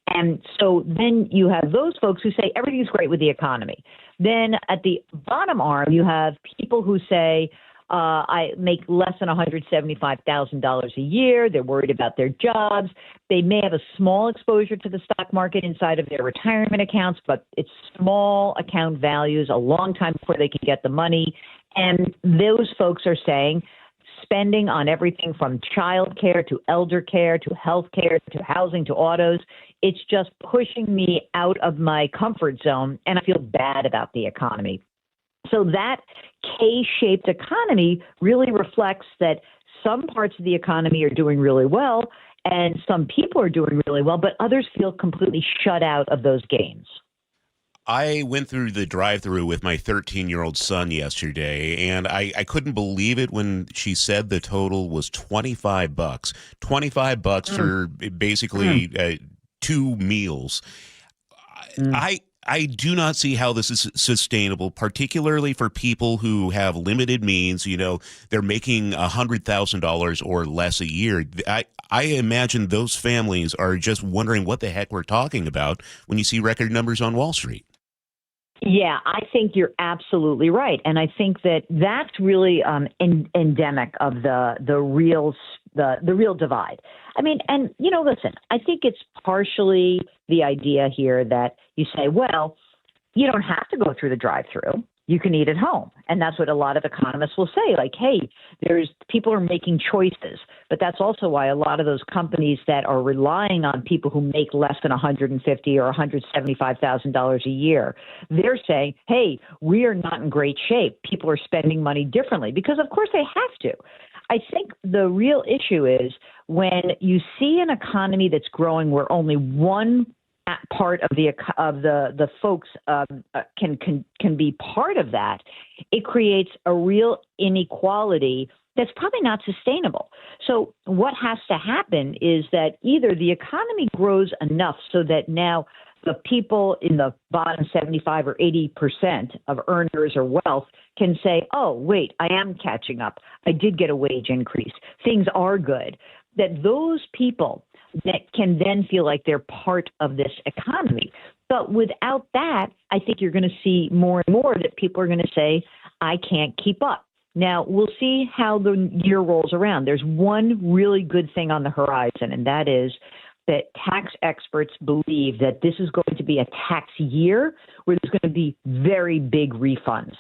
And so then you have those folks who say everything's great with the economy. Then at the bottom arm, you have people who say, I make less than $175,000 a year. They're worried about their jobs. They may have a small exposure to the stock market inside of their retirement accounts, but it's small account values a long time before they can get the money. And those folks are saying spending on everything from child care to elder care to health care to housing to autos, it's just pushing me out of my comfort zone, and I feel bad about the economy. So that K-shaped economy really reflects that some parts of the economy are doing really well and some people are doing really well, but others feel completely shut out of those gains. I went through the drive-thru with my 13-year-old son yesterday, and I couldn't believe it when she said the total was $25. $25 for basically 2 meals. I do not see how this is sustainable, particularly for people who have limited means. They're making $100,000 or less a year. I imagine those families are just wondering what the heck we're talking about when you see record numbers on Wall Street. Yeah, I think you're absolutely right. And I think that that's really endemic of the real divide. I mean, and, listen, I think it's partially the idea here that you say, well, you don't have to go through the drive-through. you can eat at home. And that's what a lot of economists will say, like, hey, people are making choices. But that's also why a lot of those companies that are relying on people who make less than $150,000 or $175,000 a year, they're saying, hey, we are not in great shape. People are spending money differently because, of course, they have to. I think the real issue is when you see an economy that's growing where only one part of the folks can be part of that, it creates a real inequality that's probably not sustainable. So what has to happen is that either the economy grows enough so that now the people in the bottom 75 or 80% of earners or wealth can say, oh, wait, I am catching up. I did get a wage increase. Things are good. That those people that can then feel like they're part of this economy. But without that, I think you're going to see more and more that people are going to say, I can't keep up. Now, we'll see how the year rolls around. There's one really good thing on the horizon, and that is that tax experts believe that this is going to be a tax year where there's going to be very big refunds.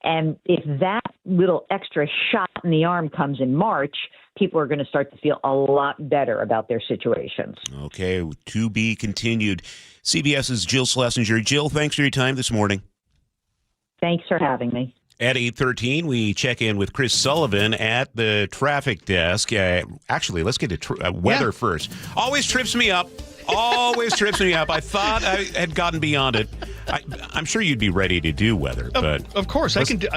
And if that little extra shot in the arm comes in March, people are going to start to feel a lot better about their situations. Okay, to be continued. CBS's Jill Schlesinger. Jill, thanks for your time this morning. Thanks for having me. At 8:13, we check in with Chris Sullivan at the traffic desk. Actually, let's get to weather first. Always trips me up. Always trips me up. I thought I had gotten beyond it. I'm sure you'd be ready to do weather, but of course I can do.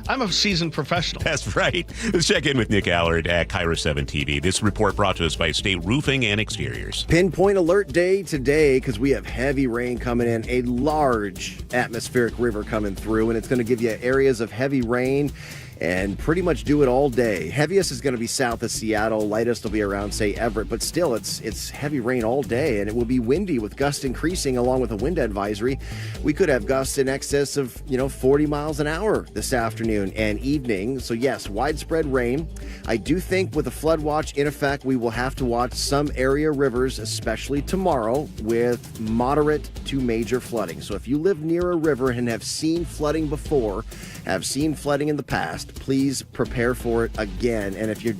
I'm a seasoned professional. That's right. Let's check in with Nick Allard at KIRO 7 TV. This report brought to us by State Roofing and Exteriors. Pinpoint alert day today because we have heavy rain coming in, a large atmospheric river coming through, and it's going to give you areas of heavy rain and pretty much do it all day. Heaviest is going to be south of Seattle. Lightest will be around, say, Everett. But still, it's heavy rain all day, and it will be windy with gusts increasing along with a wind advisory. We could have gusts in excess of, 40 miles an hour this afternoon and evening. So, yes, widespread rain. I do think with a flood watch in effect, we will have to watch some area rivers, especially tomorrow, with moderate to major flooding. So if you live near a river and have seen flooding before, have seen flooding in the past, please prepare for it again. And if you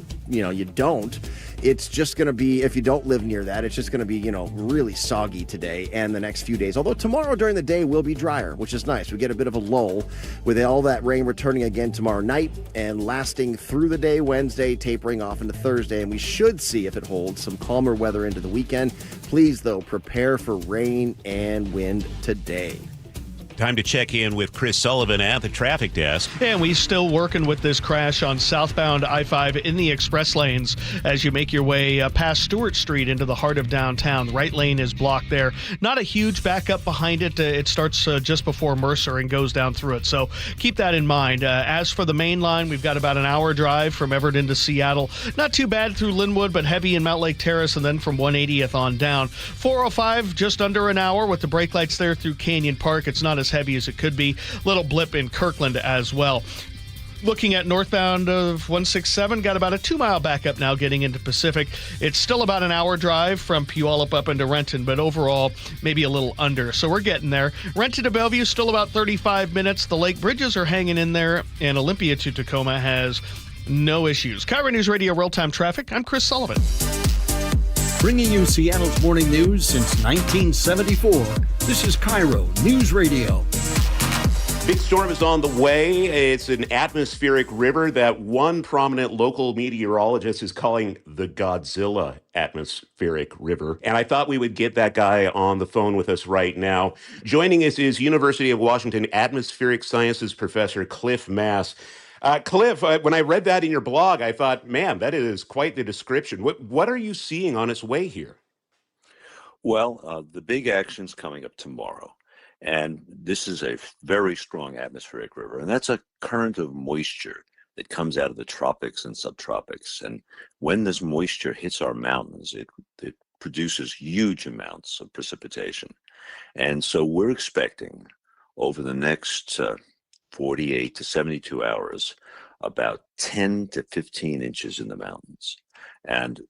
don't, it's just going to be, if you don't live near that, it's just going to be, really soggy today and the next few days. Although tomorrow during the day will be drier, which is nice. We get a bit of a lull with all that rain returning again tomorrow night and lasting through the day Wednesday, tapering off into Thursday. And we should see, if it holds, some calmer weather into the weekend. Please, though, prepare for rain and wind today. Time to check in with Chris Sullivan at the traffic desk. And we still working with this crash on southbound I-5 in the express lanes as you make your way past Stewart Street into the heart of downtown. The right lane is blocked there. Not a huge backup behind it. It starts just before Mercer and goes down through it. So keep that in mind. As for the main line, we've got about an hour drive from Everett into Seattle. Not too bad through Linwood, but heavy in Mount Lake Terrace and then from 180th on down. 405, just under an hour with the brake lights there through Canyon Park. It's not as heavy as it could be. Little blip in Kirkland as well. Looking at northbound of 167, got about a 2-mile backup now getting into Pacific. It's still about an hour drive from Puyallup up into Renton, but overall maybe a little under. So we're getting there. Renton to Bellevue, still about 35 minutes. The lake bridges are hanging in there, and Olympia to Tacoma has no issues. KIRO Newsradio real-time traffic. I'm Chris Sullivan. Bringing you Seattle's morning news since 1974. This is KIRO Newsradio. Big storm is on the way. It's an atmospheric river that one prominent local meteorologist is calling the Godzilla atmospheric river. And I thought we would get that guy on the phone with us right now. Joining us is University of Washington atmospheric sciences professor Cliff Mass. Cliff, when I read that in your blog, I thought, man, that is quite the description. What are you seeing on its way here? Well, the big action's coming up tomorrow. And this is a very strong atmospheric river. And that's a current of moisture that comes out of the tropics and subtropics. And when this moisture hits our mountains, it produces huge amounts of precipitation. And so we're expecting over the next 48 to 72 hours, about 10 to 15 inches in the mountains. And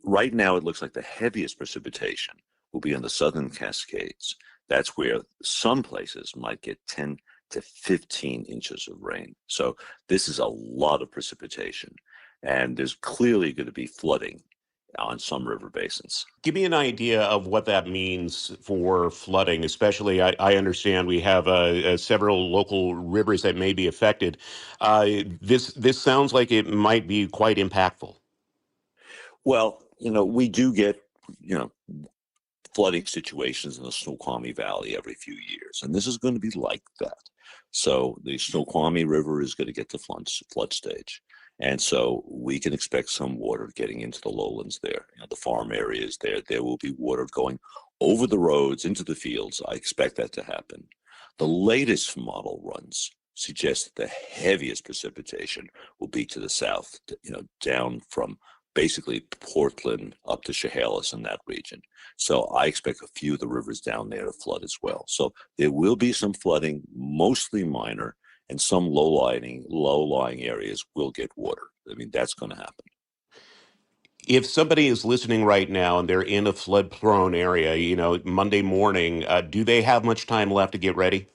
right now it looks like the heaviest precipitation will be in the southern Cascades. That's where some places might get 10 to 15 inches of rain. So this is a lot of precipitation, and there's clearly going to be flooding on some river basins. Give me an idea of what that means for flooding, especially I understand we have several local rivers that may be affected. This sounds like it might be quite impactful. Well, we do get, flooding situations in the Snoqualmie Valley every few years, and this is going to be like that. So the Snoqualmie River is going to get to flood stage. And so we can expect some water getting into the lowlands there. The farm areas there. There will be water going over the roads into the fields. I expect that to happen. The latest model runs suggest that the heaviest precipitation will be to the south, down from basically Portland up to Chehalis in that region. So I expect a few of the rivers down there to flood as well. So there will be some flooding, mostly minor, and some low-lying areas will get water. I mean, that's going to happen. If somebody is listening right now and they're in a flood-prone area, Monday morning, do they have much time left to get ready?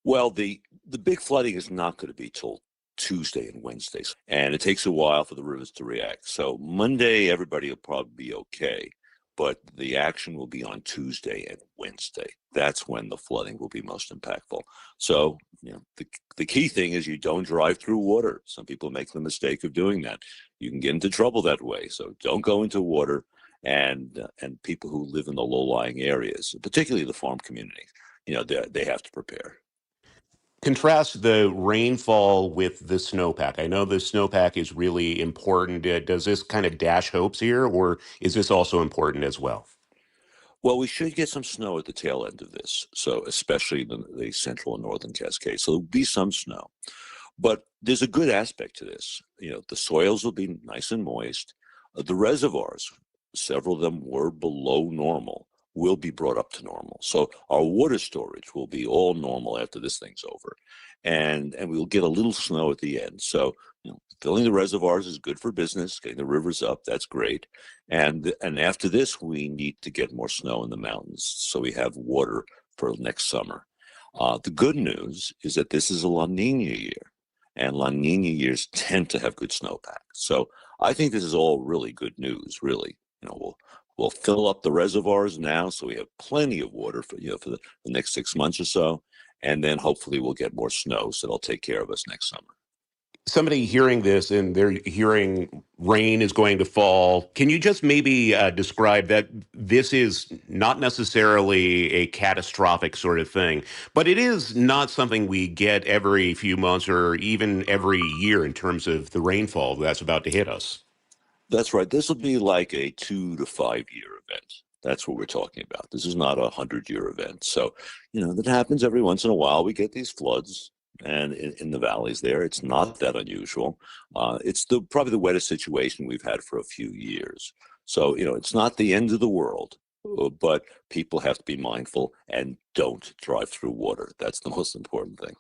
Well, the big flooding is not going to be till Tuesday and Wednesdays, and it takes a while for the rivers to react. So Monday, everybody will probably be okay, but the action will be on Tuesday and Wednesday. That's when the flooding will be most impactful. So, the key thing is you don't drive through water. Some people make the mistake of doing that. You can get into trouble that way. So don't go into water, and people who live in the low-lying areas, particularly the farm community, they have to prepare. Contrast the rainfall with the snowpack. I know the snowpack is really important. Does this kind of dash hopes here, or is this also important as well? Well, we should get some snow at the tail end of this, so especially the central and northern Cascades. So there'll be some snow. But there's a good aspect to this. The soils will be nice and moist. The reservoirs, several of them were below normal, will be brought up to normal. So our water storage will be all normal after this thing's over. And we'll get a little snow at the end. So filling the reservoirs is good for business. Getting the rivers up, that's great. And after this, we need to get more snow in the mountains so we have water for next summer. The good news is that this is a La Nina year, and La Nina years tend to have good snowpack. So I think this is all really good news, really. We'll fill up the reservoirs now so we have plenty of water for the next 6 months or so. And then hopefully we'll get more snow, so it'll take care of us next summer. Somebody hearing this and they're hearing rain is going to fall, can you just maybe describe that this is not necessarily a catastrophic sort of thing, but it is not something we get every few months or even every year in terms of the rainfall that's about to hit us? That's right. This will be like a 2 to 5 year event. That's what we're talking about. This is not a 100-year event. So, that happens every once in a while. We get these floods, and in the valleys there, it's not that unusual. It's probably the wettest situation we've had for a few years. So, it's not the end of the world, but people have to be mindful and don't drive through water. That's the most important thing.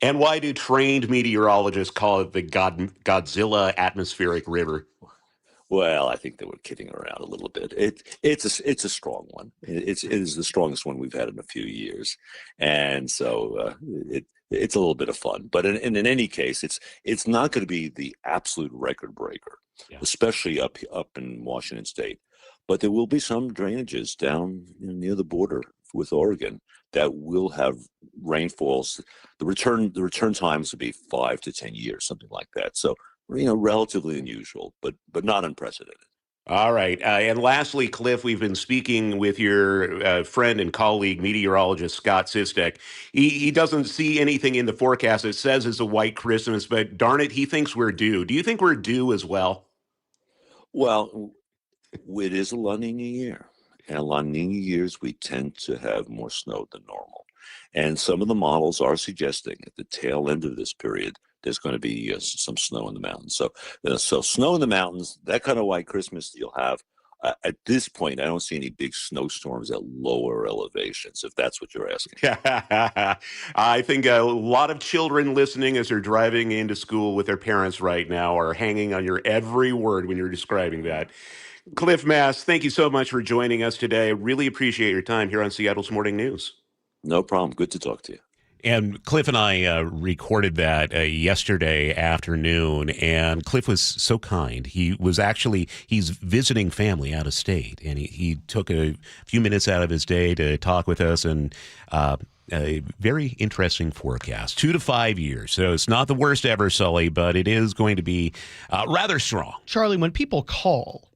And why do trained meteorologists call it the Godzilla atmospheric river? Well, I think they were kidding around a little bit. It's a strong one. It is the strongest one we've had in a few years, and so it's a little bit of fun. But in any case, it's not going to be the absolute record breaker, especially up in Washington State. But there will be some drainages down near the border with Oregon that will have rainfalls. The return times will be 5 to 10 years, something like that. So, relatively unusual, but not unprecedented. All right. And lastly, Cliff, we've been speaking with your friend and colleague, meteorologist Scott Sistek. He doesn't see anything in the forecast that says it's a white Christmas, but darn it, he thinks we're due. Do you think we're due as well? Well, it is a La Nina year. And La Nina years, we tend to have more snow than normal. And some of the models are suggesting at the tail end of this period, there's going to be some snow in the mountains. So snow in the mountains, that kind of white Christmas you'll have. At this point, I don't see any big snowstorms at lower elevations, if that's what you're asking. I think a lot of children listening as they're driving into school with their parents right now are hanging on your every word when you're describing that. Cliff Mass, thank you so much for joining us today. I really appreciate your time here on Seattle's Morning News. No problem. Good to talk to you. And Cliff and I recorded that yesterday afternoon, and Cliff was so kind. He's visiting family out of state, and he took a few minutes out of his day to talk with us, and a very interesting forecast, 2 to 5 years. So it's not the worst ever, Sully, but it is going to be rather strong. Charlie, when people call,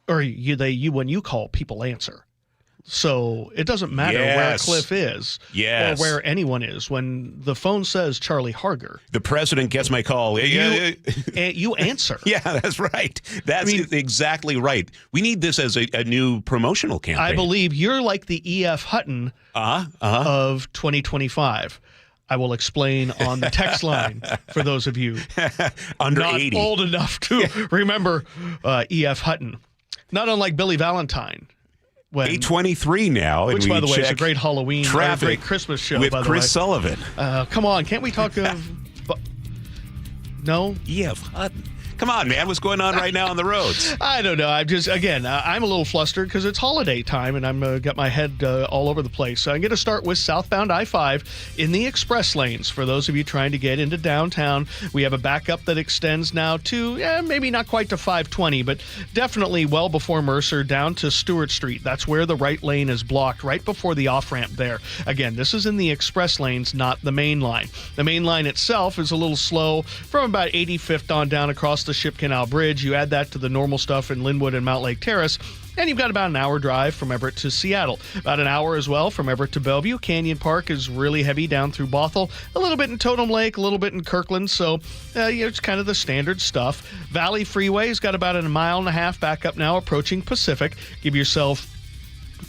or when you call, people answer. So it doesn't matter where Cliff is or where anyone is. When the phone says Charlie Harger, the president gets my call. You answer. Yeah, that's right. That's exactly right. We need this as a new promotional campaign. I believe you're like the E.F. Hutton of 2025. I will explain on the text line for those of you under not 80, old enough to remember E.F. Hutton. Not unlike Billy Valentine. 8:23 now, which, and by the way, check is a great Halloween, great Christmas show. With by the Chris way. Sullivan. Come on, can't we talk of? No, E.F. Hutton. Come on, man. What's going on right now on the roads? I don't know. I'm just, again, I'm a little flustered because it's holiday time and I'm got my head all over the place. So I'm going to start with southbound I-5 in the express lanes. For those of you trying to get into downtown, we have a backup that extends now to, maybe not quite to 520, but definitely well before Mercer down to Stewart Street. That's where the right lane is blocked, right before the off-ramp there. Again, this is in the express lanes, not the main line. The main line itself is a little slow from about 85th on down across the Ship Canal Bridge. You add that to the normal stuff in Linwood and Mount Lake Terrace, and you've got about an hour drive from Everett to Seattle. About an hour as well from Everett to Bellevue. Canyon Park is really heavy down through Bothell. A little bit in Totem Lake, a little bit in Kirkland. So, it's kind of the standard stuff. Valley Freeway's got about a mile and a half back up now approaching Pacific. Give yourself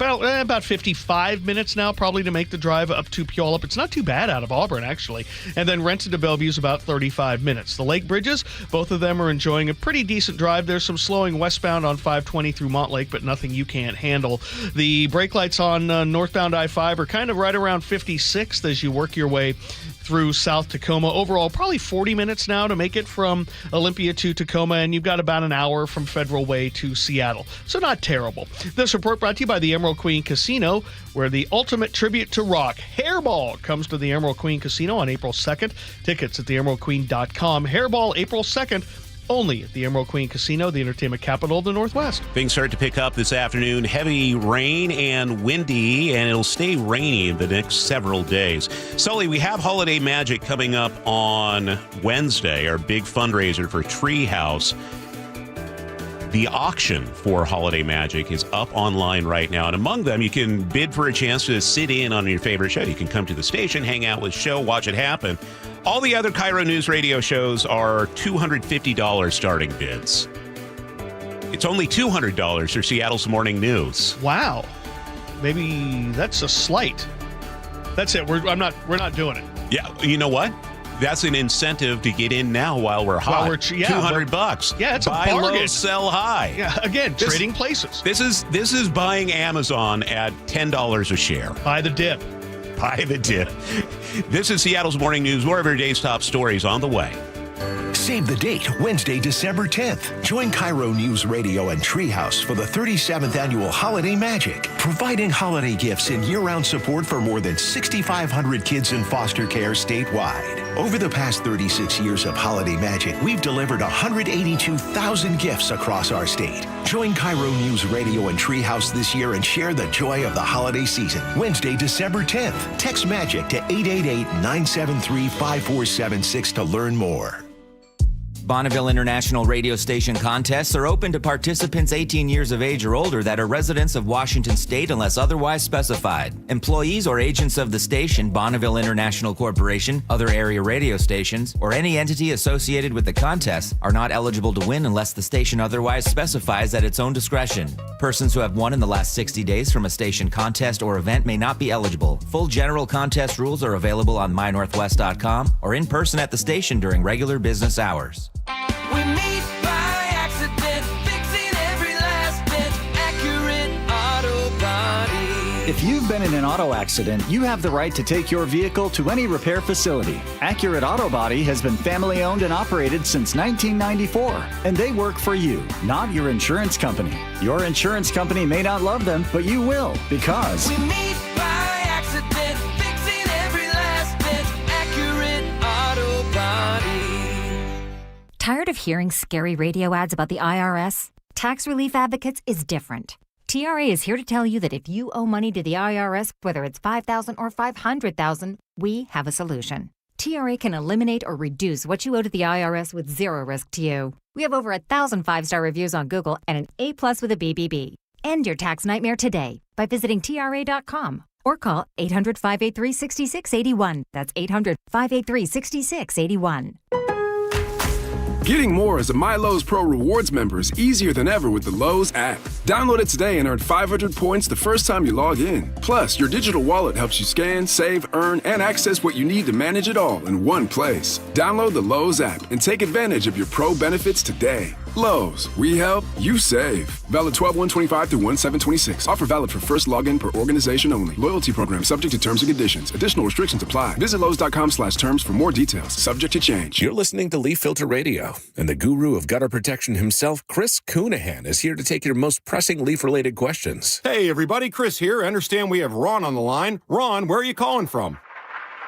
about 55 minutes now probably to make the drive up to Puyallup. It's not too bad out of Auburn, actually. And then Renton to Bellevue is about 35 minutes. The Lake Bridges, both of them are enjoying a pretty decent drive. There's some slowing westbound on 520 through Montlake, but nothing you can't handle. The brake lights on northbound I-5 are kind of right around 56th as you work your way through South Tacoma. Overall, probably 40 minutes now to make it from Olympia to Tacoma, and you've got about an hour from Federal Way to Seattle. So not terrible. This report brought to you by the Emerald Queen Casino, where the ultimate tribute to rock, Hairball, comes to the Emerald Queen Casino on April 2nd. Tickets at theemeraldqueen.com. Hairball, April 2nd. Only at the Emerald Queen Casino, the entertainment capital of the Northwest. Things start to pick up this afternoon. Heavy rain and windy, and it'll stay rainy the next several days. Sully, we have Holiday Magic coming up on Wednesday, our big fundraiser for Treehouse. The auction for Holiday Magic is up online right now, and among them, you can bid for a chance to sit in on your favorite show. You can come to the station, hang out with the show, watch it happen. All the other KIRO News Radio shows are $250 starting bids. It's only $200 for Seattle's Morning News. Wow. Maybe that's a slight. That's it. We're not doing it. Yeah, you know what? That's an incentive to get in now while we're hot. $200. Yeah, it's a buy bargain. low, sell high. Yeah, again, trading places. This is buying Amazon at $10 a share. Buy the dip. Buy the dip. This is Seattle's Morning News. More of your day's top stories on the way. Save the date, Wednesday, December 10th. Join KIRO Newsradio and Treehouse for the 37th Annual Holiday Magic, providing holiday gifts and year-round support for more than 6,500 kids in foster care statewide. Over the past 36 years of Holiday Magic, we've delivered 182,000 gifts across our state. Join KIRO Newsradio and Treehouse this year and share the joy of the holiday season. Wednesday, December 10th. Text MAGIC to 888-973-5476 to learn more. Bonneville International radio station contests are open to participants 18 years of age or older that are residents of Washington State unless otherwise specified. Employees or agents of the station, Bonneville International Corporation, other area radio stations, or any entity associated with the contest are not eligible to win unless the station otherwise specifies at its own discretion. Persons who have won in the last 60 days from a station contest or event may not be eligible. Full general contest rules are available on mynorthwest.com or in person at the station during regular business hours. We meet by accident, fixing every last bit, Accurate Auto Body. If you've been in an auto accident, you have the right to take your vehicle to any repair facility. Accurate Auto Body has been family owned and operated since 1994, and they work for you, not your insurance company. Your insurance company may not love them, but you will, because we meet by accident. Tired of hearing scary radio ads about the IRS? Tax Relief Advocates is different. TRA is here to tell you that if you owe money to the IRS, whether it's $5,000 or $500,000, we have a solution. TRA can eliminate or reduce what you owe to the IRS with zero risk to you. We have over 1,000 5-star reviews on Google and an A+ with a BBB. End your tax nightmare today by visiting TRA.com or call 800-583-6681. That's 800-583-6681. Getting more as a MyLowe's Pro Rewards member is easier than ever with the Lowe's app. Download it today and earn 500 points the first time you log in. Plus, your digital wallet helps you scan, save, earn, and access what you need to manage it all in one place. Download the Lowe's app and take advantage of your Pro benefits today. Lowe's, we help, you save. Valid 12/1/25 through 1/7/26. Offer valid for first login per organization only. Loyalty program subject to terms and conditions. Additional restrictions apply. Visit Lowe's.com/terms for more details. Subject to change. You're listening to Leaf Filter Radio, and the guru of gutter protection himself, Chris Coonahan, is here to take your most pressing leaf-related questions. Hey, everybody, Chris here. I understand we have Ron on the line. Ron, where are you calling from?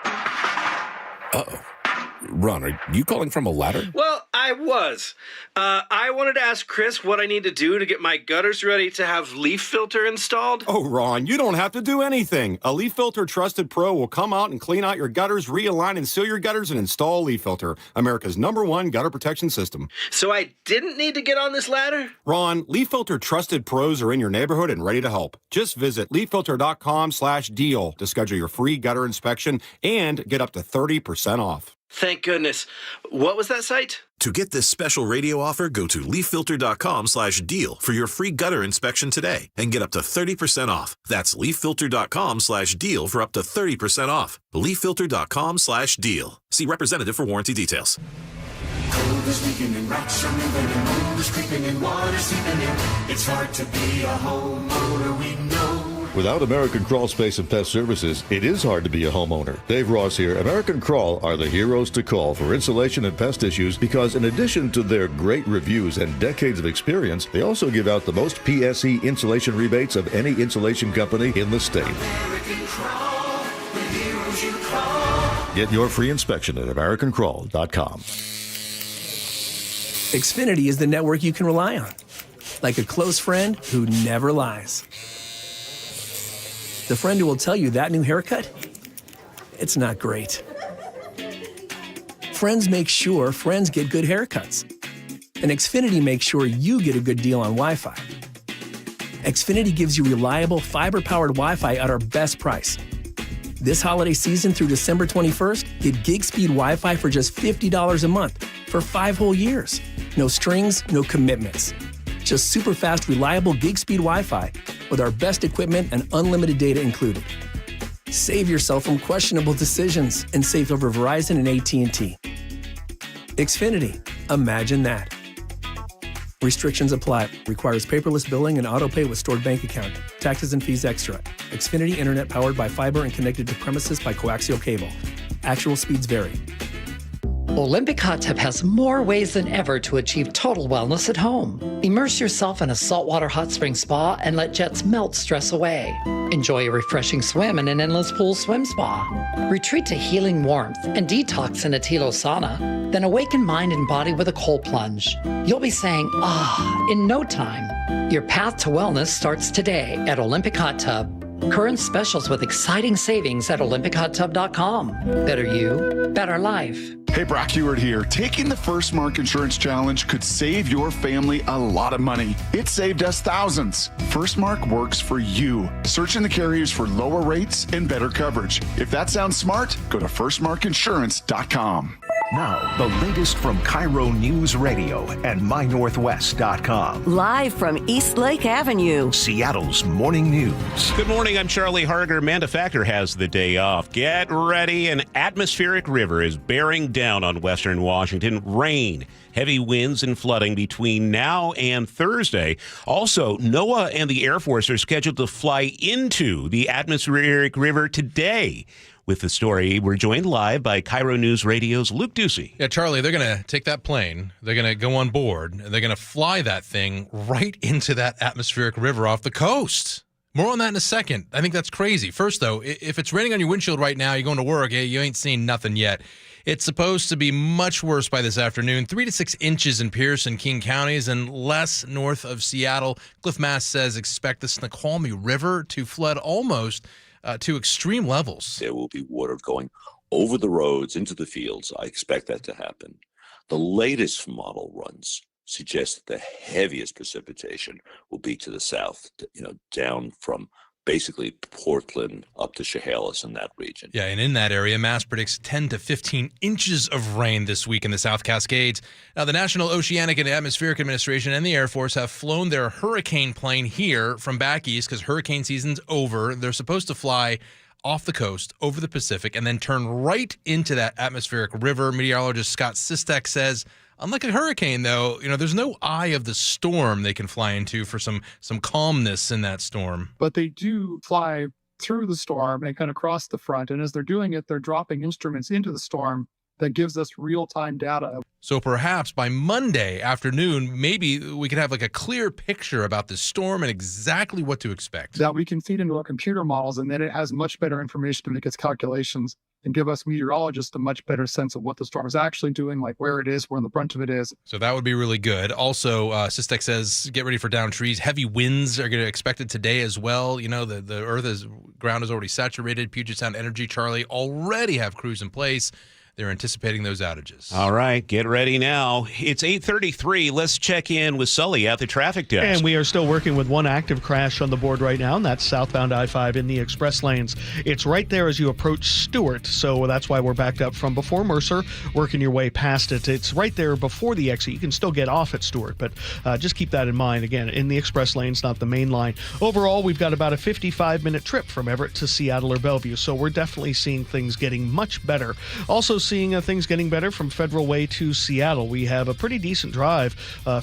Uh-oh. Ron, are you calling from a ladder? Well, I was. I wanted to ask Chris what I need to do to get my gutters ready to have leaf filter installed. Oh, Ron, you don't have to do anything. A Leaf Filter Trusted Pro will come out and clean out your gutters, realign and seal your gutters, and install Leaf Filter, America's #1 gutter protection system. So I didn't need to get on this ladder? Ron, Leaf Filter Trusted Pros are in your neighborhood and ready to help. Just visit leaffilter.com/deal to schedule your free gutter inspection and get up to 30% off. Thank goodness. What was that site? To get this special radio offer, go to leaffilter.com/deal for your free gutter inspection today and get up to 30% off. That's leaffilter.com/deal for up to 30% off. leaffilter.com/deal. See representative for warranty details. Cold is leaking and rocks are moving and mold is creeping and water seeping in. It's hard to be a homeowner, we know. Without American Crawl Space and Pest Services, it is hard to be a homeowner. Dave Ross here. American Crawl are the heroes to call for insulation and pest issues because in addition to their great reviews and decades of experience, they also give out the most PSE insulation rebates of any insulation company in the state. American Crawl, the heroes you call. Get your free inspection at AmericanCrawl.com. Xfinity is the network you can rely on, like a close friend who never lies. The friend who will tell you that new haircut, it's not great. Friends make sure friends get good haircuts. And Xfinity makes sure you get a good deal on Wi-Fi. Xfinity gives you reliable fiber-powered Wi-Fi at our best price. This holiday season through December 21st, get gig speed Wi-Fi for just $50 a month for 5 whole years. No strings, no commitments. Just super fast, reliable gig speed Wi-Fi with our best equipment and unlimited data included. Save yourself from questionable decisions and save over Verizon and AT&T. Xfinity, imagine that. Restrictions apply. Requires paperless billing and autopay with stored bank account. Taxes and fees extra. Xfinity Internet powered by fiber and connected to premises by coaxial cable. Actual speeds vary. Olympic Hot Tub has more ways than ever to achieve total wellness at home. Immerse yourself in a saltwater hot spring spa and let jets melt stress away. Enjoy a refreshing swim in an endless pool swim spa. Retreat to healing warmth and detox in a Tilo sauna. Then awaken mind and body with a cold plunge. You'll be saying, ah, in no time. Your path to wellness starts today at Olympic Hot Tub. Current specials with exciting savings at olympichottub.com. Better you, better life. Hey, Brock Heward here. Taking the First Mark Insurance Challenge could save your family a lot of money. It saved us thousands. First Mark works for you. Searching the carriers for lower rates and better coverage. If that sounds smart, go to firstmarkinsurance.com. Now, the latest from KIRO Newsradio and MyNorthwest.com. Live from East Lake Avenue, Seattle's morning news. Good morning. I'm Charlie Harger. Manda Factor has the day off. Get ready. An atmospheric river is bearing down on western Washington. Rain, heavy winds, and flooding between now and Thursday. Also, NOAA and the Air Force are scheduled to fly into the atmospheric river today. With the story, we're joined live by KIRO Newsradio's Luke Ducey. Yeah, Charlie, they're going to take that plane, they're going to go on board, and they're going to fly that thing right into that atmospheric river off the coast. More on that in a second. I think that's crazy. First, though, if it's raining on your windshield right now, you're going to work, you ain't seen nothing yet. It's supposed to be much worse by this afternoon. 3 to 6 inches in Pierce and King counties and less north of Seattle. Cliff Mass says expect the Snoqualmie River to flood almost to extreme levels. There will be water going over the roads into the fields. I expect that to happen. The latest model runs suggest that the heaviest precipitation will be to the south, down from basically Portland up to Chehalis in that region. Yeah, and in that area, Mass predicts 10 to 15 inches of rain this week in the South Cascades. Now, the National Oceanic and Atmospheric Administration and the Air Force have flown their hurricane plane here from back east because hurricane season's over. They're supposed to fly off the coast over the Pacific and then turn right into that atmospheric river. Meteorologist Scott Sistek says, unlike a hurricane, though, there's no eye of the storm they can fly into for some calmness in that storm. But they do fly through the storm and kind of cross the front. And as they're doing it, they're dropping instruments into the storm that gives us real-time data. So perhaps by Monday afternoon, maybe we could have like a clear picture about the storm and exactly what to expect. That we can feed into our computer models, and then it has much better information to make its calculations and give us meteorologists a much better sense of what the storm is actually doing, like where it is, where the brunt of it is. So that would be really good. Also, Sistek says, get ready for down trees. Heavy winds are going to expected today as well. The ground is already saturated. Puget Sound Energy, Charlie, already have crews in place. They're anticipating those outages. All right, get ready now. It's 8:33. Let's check in with Sully at the traffic desk. And we are still working with one active crash on the board right now, and that's southbound I-5 in the express lanes. It's right there as you approach Stewart, so that's why we're backed up from before Mercer, working your way past it. It's right there before the exit. You can still get off at Stewart, but just keep that in mind. Again, in the express lanes, not the main line. Overall, we've got about a 55-minute trip from Everett to Seattle or Bellevue, so we're definitely seeing things getting much better. Also seeing things getting better from Federal Way to Seattle. We have a pretty decent drive,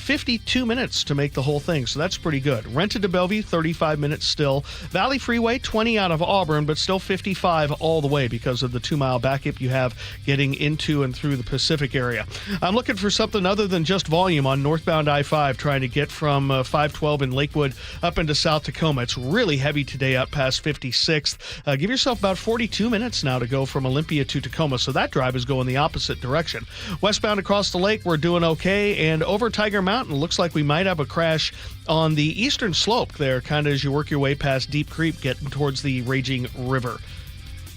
52 minutes to make the whole thing, so that's pretty good. Rented to Bellevue, 35 minutes still. Valley Freeway, 20 out of Auburn, but still 55 all the way because of the 2-mile backup you have getting into and through the Pacific area. I'm looking for something other than just volume on northbound I-5, trying to get from 512 in Lakewood up into South Tacoma. It's really heavy today up past 56th. Give yourself about 42 minutes now to go from Olympia to Tacoma, so that drive is going the opposite direction. Westbound across the lake, we're doing okay, and over Tiger Mountain, looks like we might have a crash on the eastern slope there, kind of as you work your way past Deep Creek, getting towards the raging river.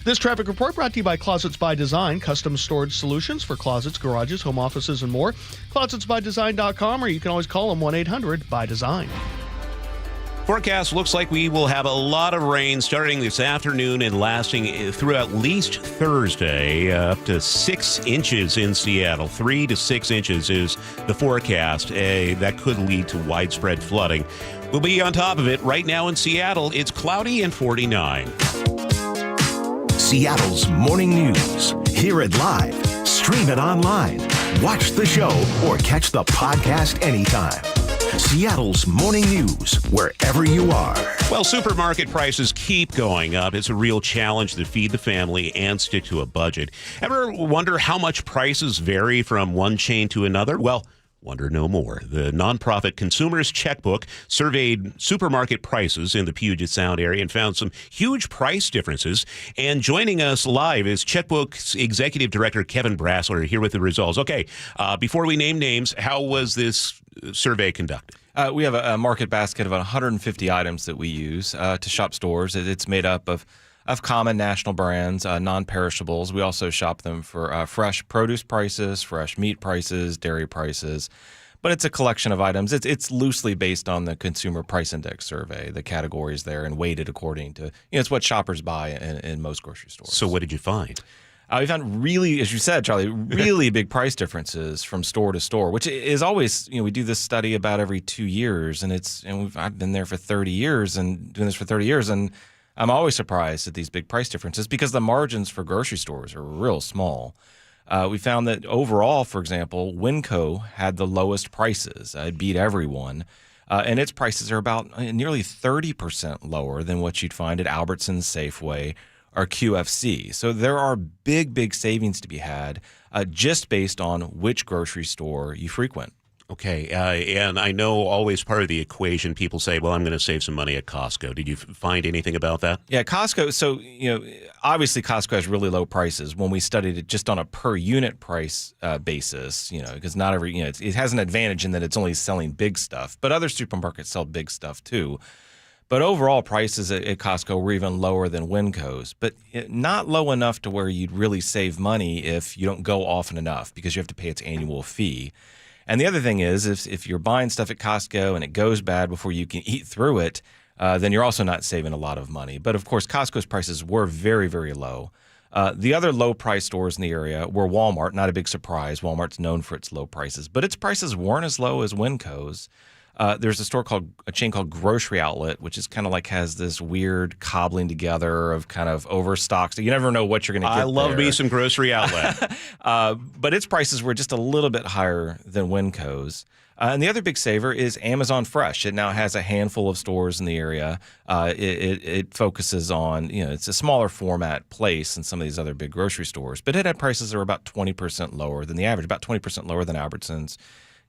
This traffic report brought to you by Closets by Design, custom storage solutions for closets, garages, home offices, and more. CloSetsByDesign.com, or you can always call them 1-800-BY-DESIGN. Forecast looks like we will have a lot of rain starting this afternoon and lasting through at least Thursday, up to 6 inches in Seattle. 3 to 6 inches is the forecast. That could lead to widespread flooding. We'll be on top of it. Right now in Seattle, it's cloudy and 49. Seattle's morning news. Hear it live, stream it online, watch the show, or catch the podcast anytime. Seattle's morning news, wherever you are. Well, supermarket prices keep going up. It's a real challenge to feed the family and stick to a budget. Ever wonder how much prices vary from one chain to another? Well, wonder no more. The nonprofit Consumers Checkbook surveyed supermarket prices in the Puget Sound area and found some huge price differences. And joining us live is Checkbook's Executive Director Kevin Brassler here with the results. Okay, before we name names, how was this survey conducted? We have a market basket of 150 items that we use to shop stores. It's made up of common national brands, non-perishables. We also shop them for fresh produce prices, fresh meat prices, dairy prices. But it's a collection of items. It's loosely based on the Consumer Price Index survey, the categories there, and weighted according to, it's what shoppers buy in most grocery stores. So what did you find? We found really, as you said, Charlie, really big price differences from store to store, which is always, we do this study about every 2 years, and I've been there for 30 years and doing this for 30 years, and I'm always surprised at these big price differences because the margins for grocery stores are real small. We found that overall, for example, Winco had the lowest prices. It beat everyone. And its prices are about nearly 30% lower than what you'd find at Albertsons, Safeway, or QFC. So there are big savings to be had just based on which grocery store you frequent. Okay, and I know always part of the equation, people say, well, I'm going to save some money at Costco. Did you find anything about that? Yeah, Costco. So, obviously Costco has really low prices when we studied it just on a per unit price basis, because not every, it has an advantage in that it's only selling big stuff, but other supermarkets sell big stuff too. But overall prices at Costco were even lower than Winco's, but not low enough to where you'd really save money if you don't go often enough because you have to pay its annual fee. And the other thing is, if you're buying stuff at Costco and it goes bad before you can eat through it, then you're also not saving a lot of money. But of course, Costco's prices were very, very low. The other low price stores in the area were Walmart. Not a big surprise. Walmart's known for its low prices, but its prices weren't as low as Winco's. There's a chain called Grocery Outlet, which is kind of like has this weird cobbling together of kind of overstock. So you never know what you're going to get. I love me some Grocery Outlet. But its prices were just a little bit higher than Winco's. And the other big saver is Amazon Fresh. It now has a handful of stores in the area. It focuses on, it's a smaller format place than some of these other big grocery stores, but it had prices that were about 20% lower than the average, about 20% lower than Albertsons,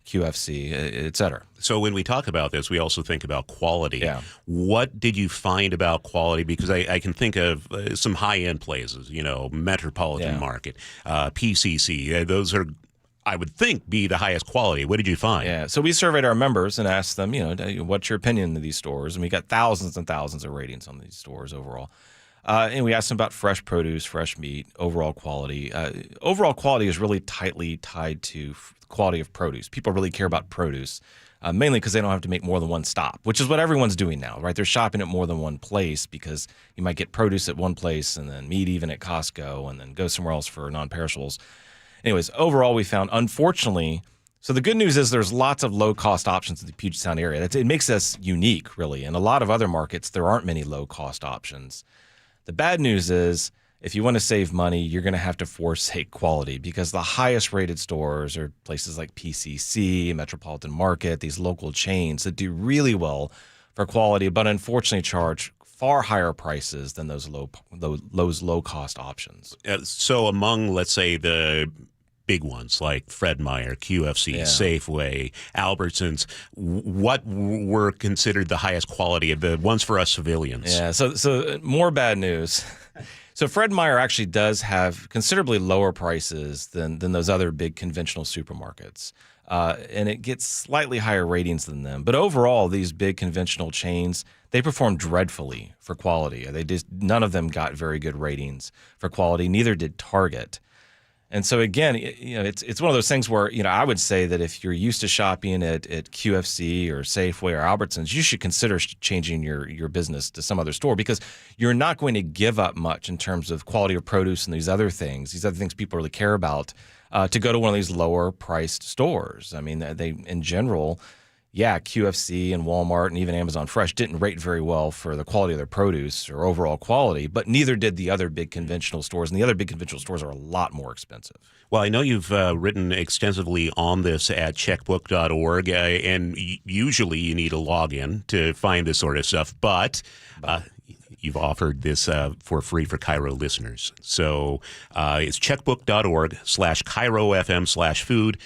QFC, et cetera. So when we talk about this, we also think about quality. Yeah. What did you find about quality? Because I can think of some high-end places, Metropolitan Market, PCC. Those are, I would think, be the highest quality. What did you find? Yeah, so we surveyed our members and asked them, what's your opinion of these stores? And we got thousands and thousands of ratings on these stores overall. And we asked them about fresh produce, fresh meat, overall quality. Overall quality is really tightly tied to quality of produce. People really care about produce, mainly because they don't have to make more than one stop, which is what everyone's doing now, right? They're shopping at more than one place because you might get produce at one place and then meat even at Costco and then go somewhere else for non-perishables. Anyways, overall, we found, unfortunately, so the good news is there's lots of low-cost options in the Puget Sound area. It makes us unique, really. In a lot of other markets, there aren't many low-cost options. The bad news is if you want to save money, you're going to have to forsake quality because the highest rated stores are places like PCC, Metropolitan Market, these local chains that do really well for quality, but unfortunately charge far higher prices than those low-cost options. So among, let's say, the big ones like Fred Meyer, QFC, Safeway, Albertsons, what were considered the highest quality of the ones for us civilians? Yeah, so more bad news. So Fred Meyer actually does have considerably lower prices than those other big conventional supermarkets. And it gets slightly higher ratings than them. But overall, these big conventional chains, they perform dreadfully for quality. None of them got very good ratings for quality. Neither did Target. And so again, it's one of those things where, I would say that if you're used to shopping at QFC or Safeway or Albertsons, you should consider changing your business to some other store because you're not going to give up much in terms of quality of produce and these other things people really care about, to go to one of these lower priced stores. I mean, they in general, QFC and Walmart and even Amazon Fresh didn't rate very well for the quality of their produce or overall quality, but neither did the other big conventional stores. And the other big conventional stores are a lot more expensive. Well, I know you've written extensively on this at checkbook.org, and usually you need a login to find this sort of stuff, but you've offered this for free for KIRO listeners. So it's checkbook.org/KIROFM/food.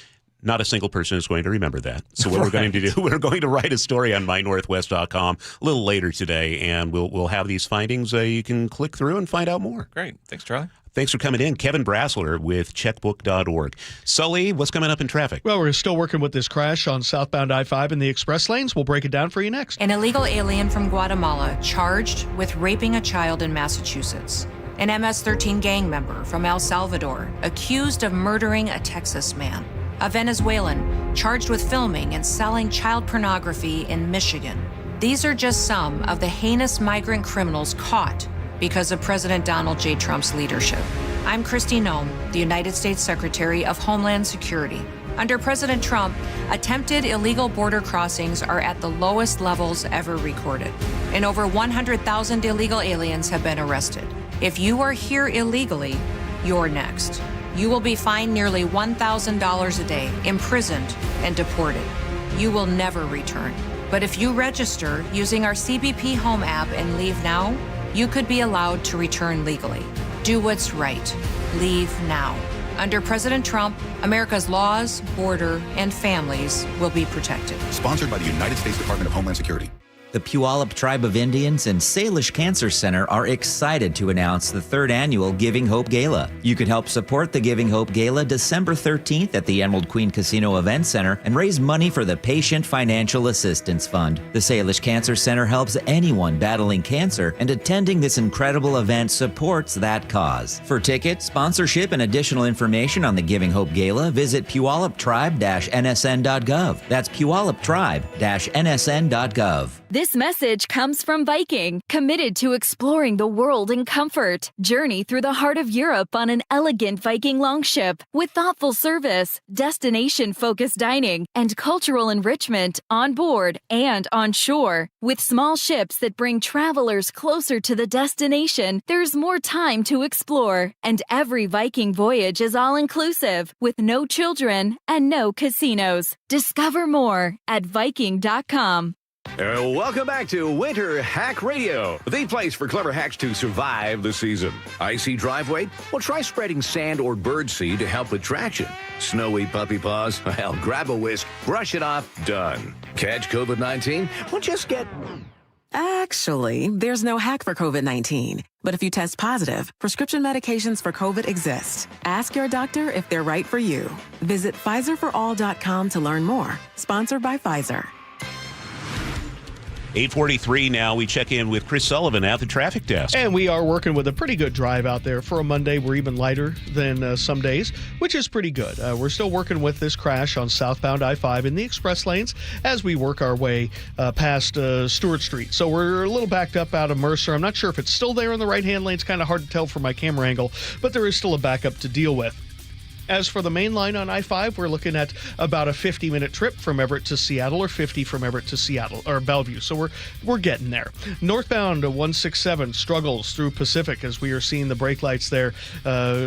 Not a single person is going to remember that. So what we're going to do, we're going to write a story on mynorthwest.com a little later today, and we'll have these findings. You can click through and find out more. Great. Thanks, Charlie. Thanks for coming in. Kevin Brassler with checkbook.org. Sully, what's coming up in traffic? Well, we're still working with this crash on southbound I-5 in the express lanes. We'll break it down for you next. An illegal alien from Guatemala charged with raping a child in Massachusetts. An MS-13 gang member from El Salvador accused of murdering a Texas man. A Venezuelan charged with filming and selling child pornography in Michigan. These are just some of the heinous migrant criminals caught because of President Donald J. Trump's leadership. I'm Kristi Noem, the United States Secretary of Homeland Security. Under President Trump, attempted illegal border crossings are at the lowest levels ever recorded, and over 100,000 illegal aliens have been arrested. If you are here illegally, you're next. You will be fined nearly $1,000 a day, imprisoned, and deported. You will never return. But if you register using our CBP Home app and leave now, you could be allowed to return legally. Do what's right. Leave now. Under President Trump, America's laws, border, and families will be protected. Sponsored by the United States Department of Homeland Security. The Puyallup Tribe of Indians and Salish Cancer Center are excited to announce the 3rd annual Giving Hope Gala. You can help support the Giving Hope Gala December 13th at the Emerald Queen Casino Event Center and raise money for the Patient Financial Assistance Fund. The Salish Cancer Center helps anyone battling cancer, and attending this incredible event supports that cause. For tickets, sponsorship, and additional information on the Giving Hope Gala, visit puyalluptribe-nsn.gov. That's puyalluptribe-nsn.gov. This message comes from Viking, committed to exploring the world in comfort. Journey through the heart of Europe on an elegant Viking longship with thoughtful service, destination-focused dining, and cultural enrichment on board and on shore. With small ships that bring travelers closer to the destination, there's more time to explore. And every Viking voyage is all-inclusive, with no children and no casinos. Discover more at Viking.com. Welcome back to Winter Hack Radio, the place for clever hacks to survive the season. Icy driveway? Well, try spreading sand or birdseed to help with traction. Snowy puppy paws? Well, grab a whisk, brush it off, done. Catch COVID-19? Well, just get... Actually, there's no hack for COVID-19. But if you test positive, prescription medications for COVID exist. Ask your doctor if they're right for you. Visit PfizerForAll.com to learn more. Sponsored by Pfizer. 8:43 now. We check in with Chris Sullivan at the traffic desk. And we are working with a pretty good drive out there. For a Monday, we're even lighter than some days, which is pretty good. We're still working with this crash on southbound I-5 in the express lanes as we work our way past Stewart Street. So we're a little backed up out of Mercer. I'm not sure if it's still there in the right-hand lane. It's kind of hard to tell from my camera angle, but there is still a backup to deal with. As for the main line on I-5, we're looking at about a 50-minute trip from Everett to Seattle, or 50 from Everett to Seattle, or Bellevue. So we're getting there. Northbound 167 struggles through Pacific as we are seeing the brake lights there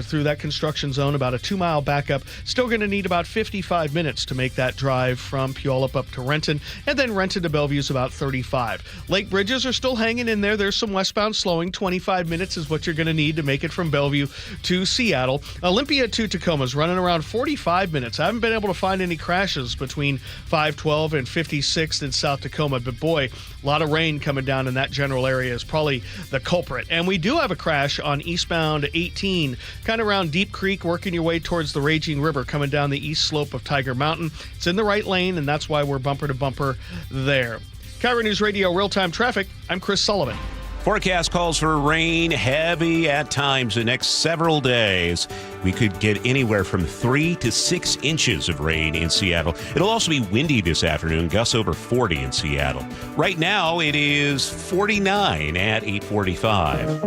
through that construction zone, about a 2-mile backup. Still going to need about 55 minutes to make that drive from Puyallup up to Renton, and then Renton to Bellevue is about 35. Lake bridges are still hanging in there. There's some westbound slowing. 25 minutes is what you're going to need to make it from Bellevue to Seattle. Olympia to Tacoma running around 45 minutes. I haven't been able to find any crashes between 512 and 56th in South Tacoma, but boy, a lot of rain coming down in that general area is probably the culprit. And we do have a crash on eastbound 18, kind of around Deep Creek, working your way towards the Raging River, coming down the east slope of Tiger Mountain. It's in the right lane, and that's why we're bumper to bumper there. KIRO Newsradio Real-Time Traffic, I'm Chris Sullivan. Forecast calls for rain, heavy at times the next several days. We could get anywhere from 3 to 6 inches of rain in Seattle. It'll also be windy this afternoon, gusts over 40 in Seattle. Right now, it is 49 at 8:45.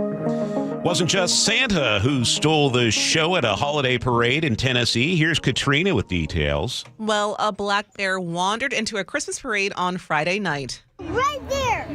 Wasn't just Santa who stole the show at a holiday parade in Tennessee. Here's Katrina with details. Well, a black bear wandered into a Christmas parade on Friday night. Right there!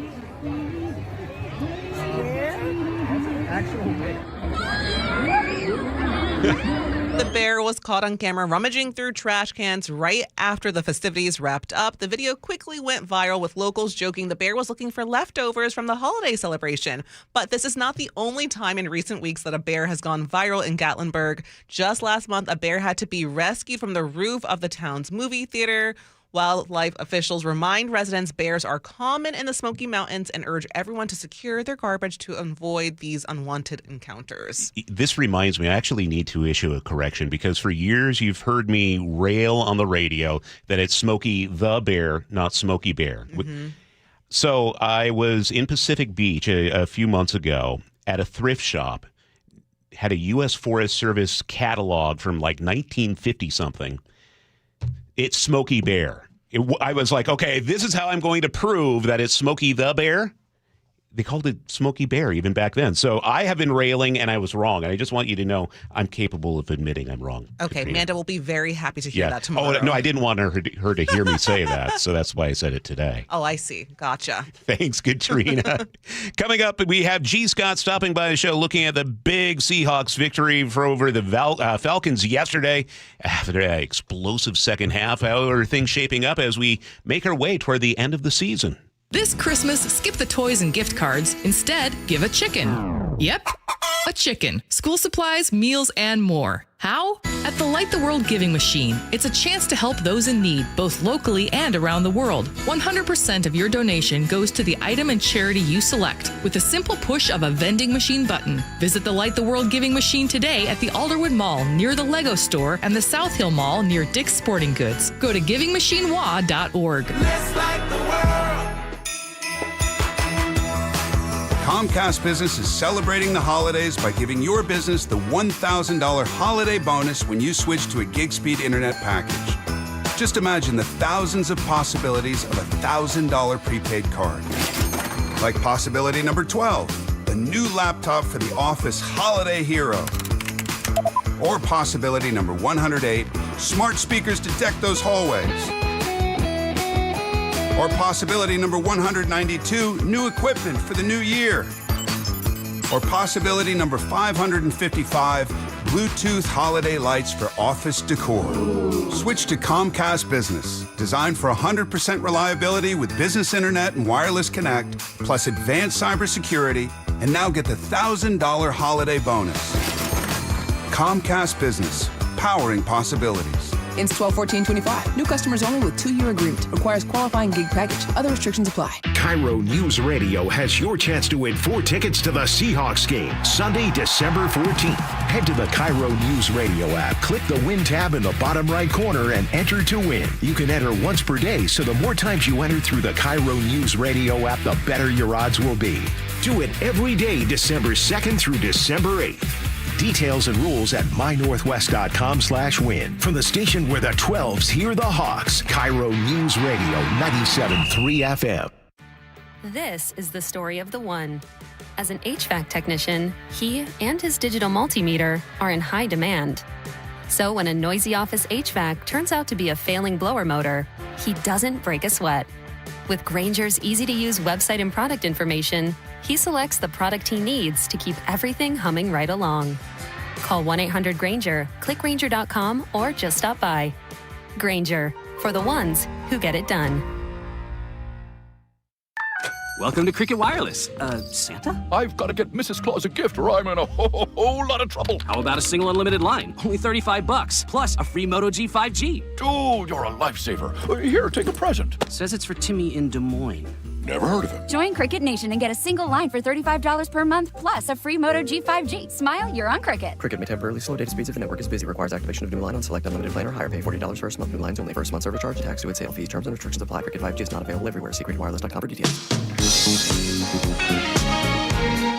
The bear was caught on camera rummaging through trash cans right after the festivities wrapped up. The video quickly went viral, with locals joking the bear was looking for leftovers from the holiday celebration. But this is not the only time in recent weeks that a bear has gone viral in Gatlinburg. Just last month, a bear had to be rescued from the roof of the town's movie theater. Wildlife officials remind residents bears are common in the Smoky Mountains and urge everyone to secure their garbage to avoid these unwanted encounters. This reminds me, I actually need to issue a correction, because for years you've heard me rail on the radio that it's Smokey the Bear, not Smokey Bear. Mm-hmm. So I was in Pacific Beach a few months ago at a thrift shop, had a U.S. Forest Service catalog from like 1950-something. It's Smokey Bear. I was like, okay, this is how I'm going to prove that it's Smokey the Bear. They called it Smokey Bear even back then. So I have been railing, and I was wrong. And I just want you to know I'm capable of admitting I'm wrong. Okay, Katrina. Amanda will be very happy to hear that tomorrow. Oh, no, I didn't want her to hear me say that. So that's why I said it today. Oh, I see. Gotcha. Thanks, Katrina. Coming up, we have G. Scott stopping by the show, looking at the big Seahawks victory over the Falcons yesterday. After an explosive second half, how are things shaping up as we make our way toward the end of the season? This Christmas, skip the toys and gift cards. Instead, give a chicken. Yep, a chicken. School supplies, meals, and more. How? At the Light the World Giving Machine. It's a chance to help those in need, both locally and around the world. 100% of your donation goes to the item and charity you select with a simple push of a vending machine button. Visit the Light the World Giving Machine today at the Alderwood Mall near the Lego Store and the South Hill Mall near Dick's Sporting Goods. Go to givingmachinewa.org. Let's light the world. Comcast Business is celebrating the holidays by giving your business the $1,000 holiday bonus when you switch to a gig speed internet package. Just imagine the thousands of possibilities of a $1,000 prepaid card. Like possibility number 12, a new laptop for the office holiday hero. Or possibility number 108, smart speakers to deck those hallways. Or possibility number 192, new equipment for the new year. Or possibility number 555, Bluetooth holiday lights for office decor. Switch to Comcast Business, designed for 100% reliability with business internet and wireless connect, plus advanced cybersecurity, and now get the $1,000 holiday bonus. Comcast Business, powering possibilities. Ends 12/14/25. New customers only with 2-year agreement. Requires qualifying gig package. Other restrictions apply. KIRO Newsradio has your chance to win 4 tickets to the Seahawks game, Sunday, December 14th. Head to the KIRO Newsradio app, click the Win tab in the bottom right corner, and enter to win. You can enter once per day, so the more times you enter through the KIRO Newsradio app, the better your odds will be. Do it every day, December 2nd through December 8th. Details and rules at mynorthwest.com/win. From the station where the 12s hear the Hawks, KIRO News Radio 97.3 FM. This is the story of the one. As an HVAC technician, he and his digital multimeter are in high demand. So when a noisy office HVAC turns out to be a failing blower motor, he doesn't break a sweat. With Grainger's easy-to-use website and product information, he selects the product he needs to keep everything humming right along. Call 1-800-GRAINGER, click Grainger.com, or just stop by. Grainger, for the ones who get it done. Welcome to Cricket Wireless. Santa? I've got to get Mrs. Claus a gift or I'm in a whole lot of trouble. How about a single unlimited line? Only $35, plus a free Moto G 5G. Dude, you're a lifesaver. Here, take a present. Says it's for Timmy in Des Moines. Never heard of him. Join Cricket Nation and get a single line for $35 per month, plus a free Moto G 5G. Smile, you're on Cricket. Cricket may temporarily slow data speeds if the network is busy. Requires activation of new line on select unlimited plan or higher. Pay $40 first month. New lines only. First month service charge. Tax due at sale fees. Terms and restrictions apply. Cricket 5G is not available everywhere. See cricketwireless.com for details.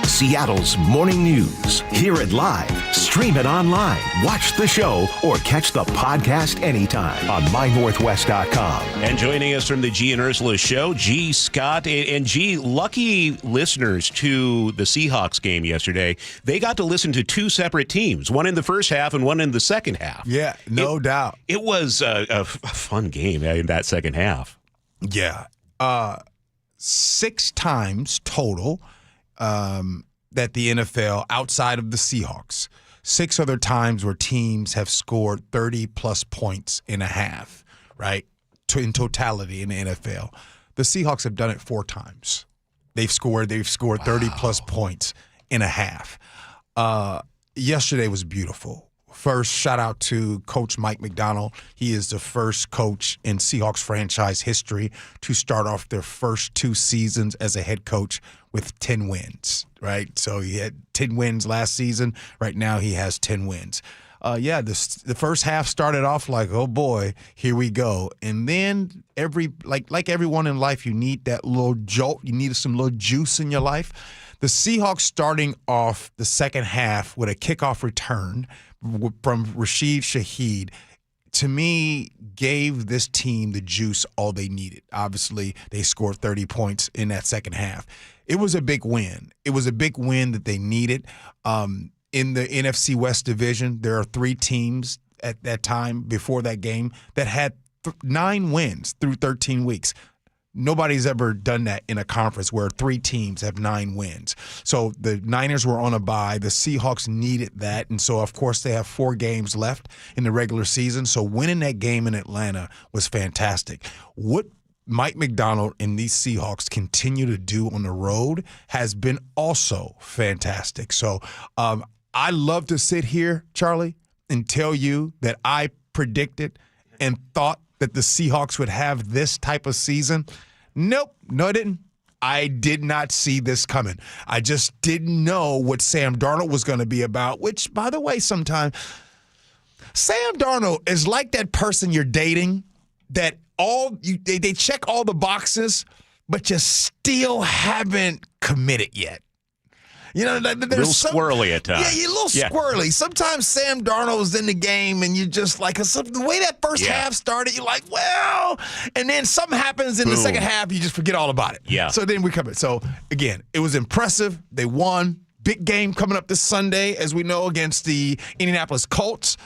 Seattle's morning news. Hear it live, stream it online, watch the show, or catch the podcast anytime on mynorthwest.com. And joining us from the G and Ursula show, G, Scott, and G, lucky listeners to the Seahawks game yesterday. They got to listen to 2 separate teams, one in the first half and one in the second half. Yeah, no doubt. It was a fun game in that second half. Yeah. 6 times total that the NFL, outside of the Seahawks, 6 other times where teams have scored 30-plus points in a half, right, in totality in the NFL. The Seahawks have done it 4 times. They've scored 30-plus points in a half. Yesterday was beautiful. First, shout out to Coach Mike McDonald. He is the first coach in Seahawks franchise history to start off their first 2 seasons as a head coach with 10 wins, right? So he had 10 wins last season. Right now he has 10 wins. The first half started off like, oh boy, here we go. And then like everyone in life, you need that little jolt. You need some little juice in your life. The Seahawks starting off the second half with a kickoff return from Rashid Shaheed, to me, gave this team the juice all they needed. Obviously, they scored 30 points in that second half. It was a big win. It was a big win that they needed. In the NFC West division, there are 3 teams at that time before that game that had 9 wins through 13 weeks. Nobody's ever done that in a conference where 3 teams have 9 wins. So the Niners were on a bye. The Seahawks needed that. And so, of course, they have 4 games left in the regular season. So winning that game in Atlanta was fantastic. What Mike McDonald and these Seahawks continue to do on the road has been also fantastic. So I love to sit here, Charlie, and tell you that I predicted and thought that the Seahawks would have this type of season. Nope, no, I didn't. I did not see this coming. I just didn't know what Sam Darnold was going to be about, which, by the way, sometimes Sam Darnold is like that person you're dating that they check all the boxes, but you still haven't committed yet. You know, there's a little squirrely at times. Yeah, you're a little squirrely. Sometimes Sam Darnold's in the game, and you just like the way that first half started. You're like, well, and then something happens in the second half. You just forget all about it. Yeah. So then we come in. So again, it was impressive. They won. Big game coming up this Sunday, as we know, against the Indianapolis Colts.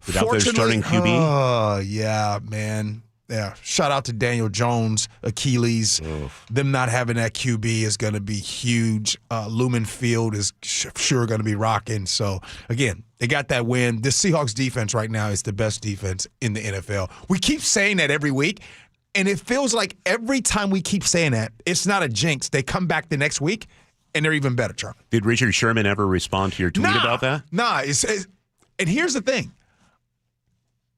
Without their starting QB. Oh yeah, man. Yeah, shout out to Daniel Jones, Achilles. Oof. Them not having that QB is going to be huge. Lumen Field is sure going to be rocking. So, again, they got that win. This Seahawks defense right now is the best defense in the NFL. We keep saying that every week, and it feels like every time we keep saying that, it's not a jinx. They come back the next week, and they're even better, Charlie. Did Richard Sherman ever respond to your tweet about that? Nah. And here's the thing.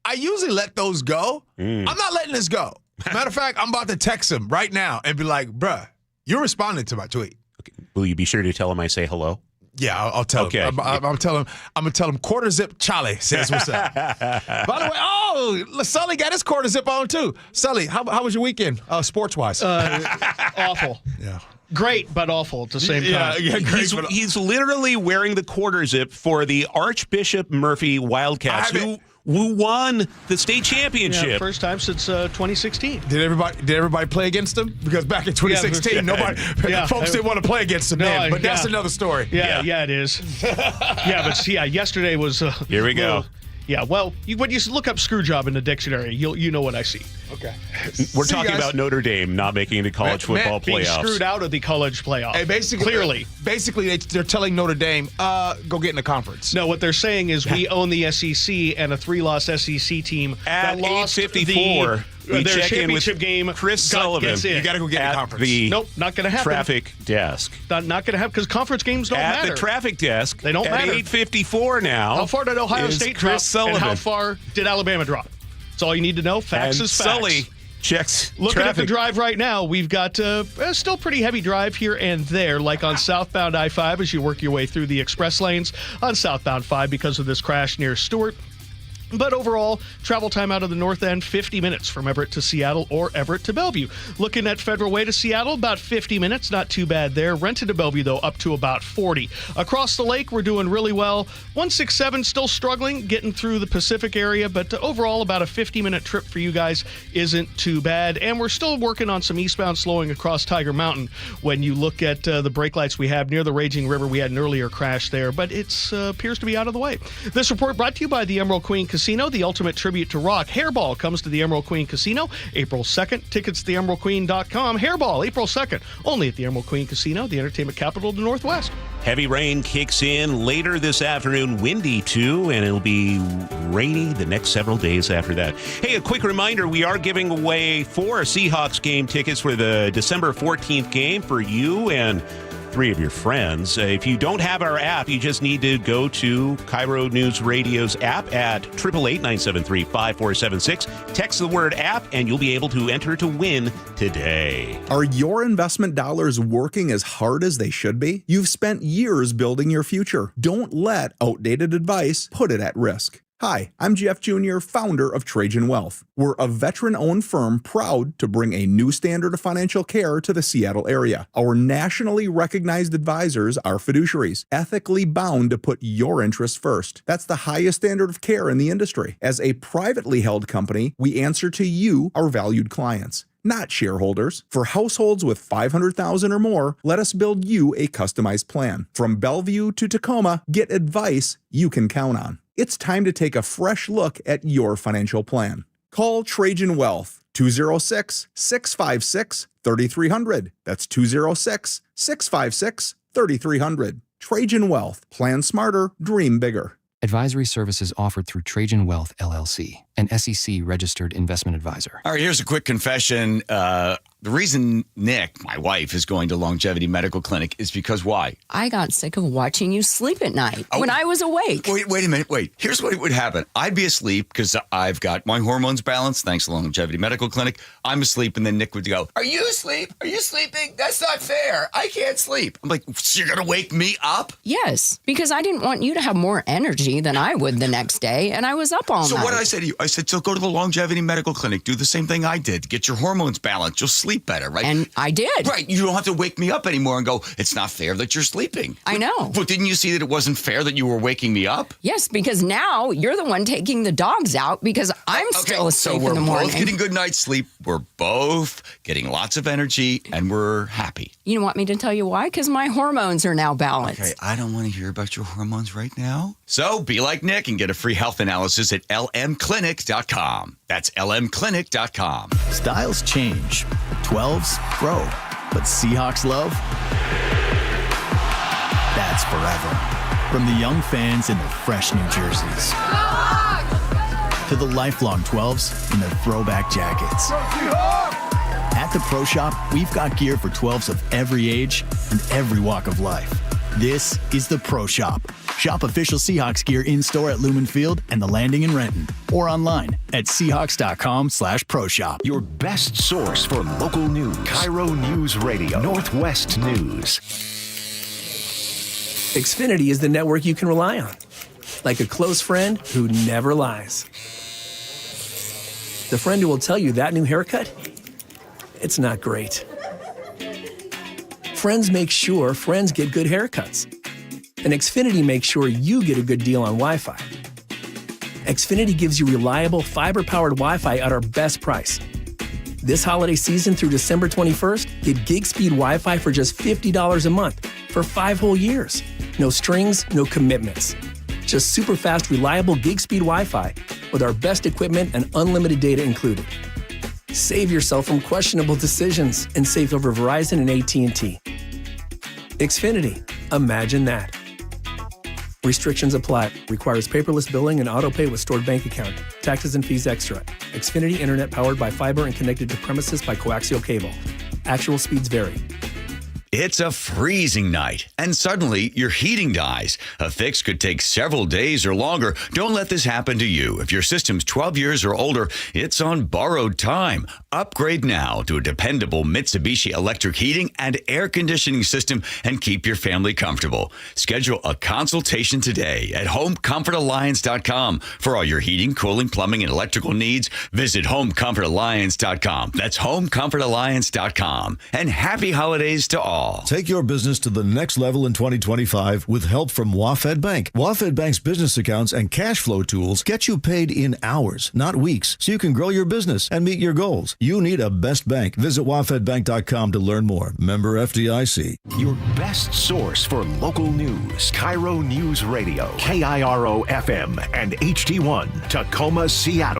I usually let those go. I'm not letting this go. Matter of fact, I'm about to text him right now and be like, bruh, you're responding to my tweet. Okay. Will you be sure to tell him I say hello? Yeah, I'll tell him. I'm going to tell him quarter zip Charlie says what's up. By the way, Sully got his quarter zip on too. Sully, how was your weekend sports-wise? Awful. Yeah. Great, but awful at the same time. Yeah, great. He's literally wearing the quarter zip for the Archbishop Murphy Wildcats, who won the state championship. Yeah, first time since 2016. Did everybody play against them? Because back in 2016, folks didn't want to play against them then. But that's another story. Yeah, it is. Yesterday was. Here we go. When you look up Screwjob in the dictionary, you know what I see. Okay. We're talking about Notre Dame not making the college football playoffs. Being screwed out of the college playoff. Hey, basically, they're telling Notre Dame, go get in the conference. No, what they're saying is we own the SEC, and a 3-loss SEC team at that lost 8:54. their check championship in with game. Chris Sullivan. You got to go get in the conference. Nope, not going to happen. Traffic desk. Not going to happen because conference games don't matter. At the traffic desk. They don't matter. At 8:54 now. How far did Ohio State drop? Chris Sullivan. And how far did Alabama drop? That's all you need to know. Facts is facts. Sully checks Looking traffic. at the drive right now, we've got still pretty heavy drive here and there, like on southbound I-5 as you work your way through the express lanes on southbound 5 because of this crash near Stewart. But overall, travel time out of the north end, 50 minutes from Everett to Seattle or Everett to Bellevue. Looking at Federal Way to Seattle, about 50 minutes, not too bad there. Rented to Bellevue, though, up to about 40. Across the lake, we're doing really well. 167 still struggling, getting through the Pacific area, but overall, about a 50-minute trip for you guys isn't too bad. And we're still working on some eastbound slowing across Tiger Mountain. When you look at the brake lights we have near the Raging River, we had an earlier crash there, but it appears to be out of the way. This report brought to you by the Emerald Queen Casino, the ultimate tribute to rock. Hairball comes to the Emerald Queen Casino April 2nd. Tickets at theemeraldqueen.com. Hairball, April 2nd, only at the Emerald Queen Casino, the entertainment capital of the Northwest. Heavy rain kicks in later this afternoon, windy too, and it'll be rainy the next several days after that. Hey, a quick reminder, we are giving away 4 Seahawks game tickets for the December 14th game for you and 3 of your friends. If you don't have our app, you just need to go to KIRO Newsradio's app at 888-973-5476. Text the word app, and you'll be able to enter to win today. Are your investment dollars working as hard as they should be? You've spent years building your future. Don't let outdated advice put it at risk. Hi, I'm Jeff Jr., founder of Trajan Wealth. We're a veteran-owned firm proud to bring a new standard of financial care to the Seattle area. Our nationally recognized advisors are fiduciaries, ethically bound to put your interests first. That's the highest standard of care in the industry. As a privately held company, we answer to you, our valued clients, not shareholders. For households with $500,000 or more, let us build you a customized plan. From Bellevue to Tacoma, get advice you can count on. It's time to take a fresh look at your financial plan. Call Trajan Wealth, 206-656-3300. That's 206-656-3300. Trajan Wealth. Plan smarter, dream bigger. Advisory services offered through Trajan Wealth, LLC, an SEC-registered investment advisor. All right, here's a quick confession. The reason Nick, my wife, is going to Longevity Medical Clinic is because why? I got sick of watching you sleep at night when I was awake. Wait a minute. Wait. Here's what would happen. I'd be asleep because I've got my hormones balanced thanks to Longevity Medical Clinic. I'm asleep, and then Nick would go, "Are you asleep? Are you sleeping? That's not fair. I can't sleep." I'm like, "So you're going to wake me up?" Yes, because I didn't want you to have more energy than I would the next day, and I was up all night. So what did I say to you? I said, so go to the Longevity Medical Clinic. Do the same thing I did. Get your hormones balanced. You'll sleep better, right? And I did. Right. You don't have to wake me up anymore and go, it's not fair that you're sleeping. I know. But didn't you see that it wasn't fair that you were waking me up? Yes, because now you're the one taking the dogs out because I'm still asleep in the morning. So we're both getting good night's sleep. We're both getting lots of energy, and we're happy. You want me to tell you why? Because my hormones are now balanced. Okay, I don't want to hear about your hormones right now. So be like Nick and get a free health analysis at lmclinic.com. That's lmclinic.com. Styles change. 12s grow. But Seahawks love? That's forever. From the young fans in their fresh new jerseys to the lifelong 12s in their throwback jackets. At the Pro Shop, we've got gear for 12s of every age and every walk of life. This is the Pro Shop. Shop official Seahawks gear in-store at Lumen Field and the Landing in Renton, or online at Seahawks.com/Pro Shop. Your best source for local news. KIRO Newsradio, Northwest News. Xfinity is the network you can rely on, like a close friend who never lies. The friend who will tell you that new haircut, it's not great. Friends make sure friends get good haircuts. And Xfinity makes sure you get a good deal on Wi-Fi. Xfinity gives you reliable fiber-powered Wi-Fi at our best price. This holiday season through December 21st, get gig speed Wi-Fi for just $50 a month for 5 whole years. No strings, no commitments. Just super fast, reliable gig speed Wi-Fi with our best equipment and unlimited data included. Save yourself from questionable decisions and save over Verizon and AT&T. Xfinity. Imagine that. Restrictions apply. Requires paperless billing and auto pay with stored bank account. Taxes and fees extra. Xfinity Internet powered by fiber and connected to premises by coaxial cable. Actual speeds vary. It's a freezing night, and suddenly your heating dies. A fix could take several days or longer. Don't let this happen to you. If your system's 12 years or older, it's on borrowed time. Upgrade now to a dependable Mitsubishi electric heating and air conditioning system and keep your family comfortable. Schedule a consultation today at homecomfortalliance.com. For all your heating, cooling, plumbing, and electrical needs, visit homecomfortalliance.com. That's homecomfortalliance.com. And happy holidays to all. Take your business to the next level in 2025 with help from WaFd Bank. WaFd Bank's business accounts and cash flow tools get you paid in hours, not weeks, so you can grow your business and meet your goals. You need a best bank. Visit wafdbank.com to learn more. Member FDIC. Your best source for local news. KIRO News Radio, KIRO FM and HD1, Tacoma, Seattle.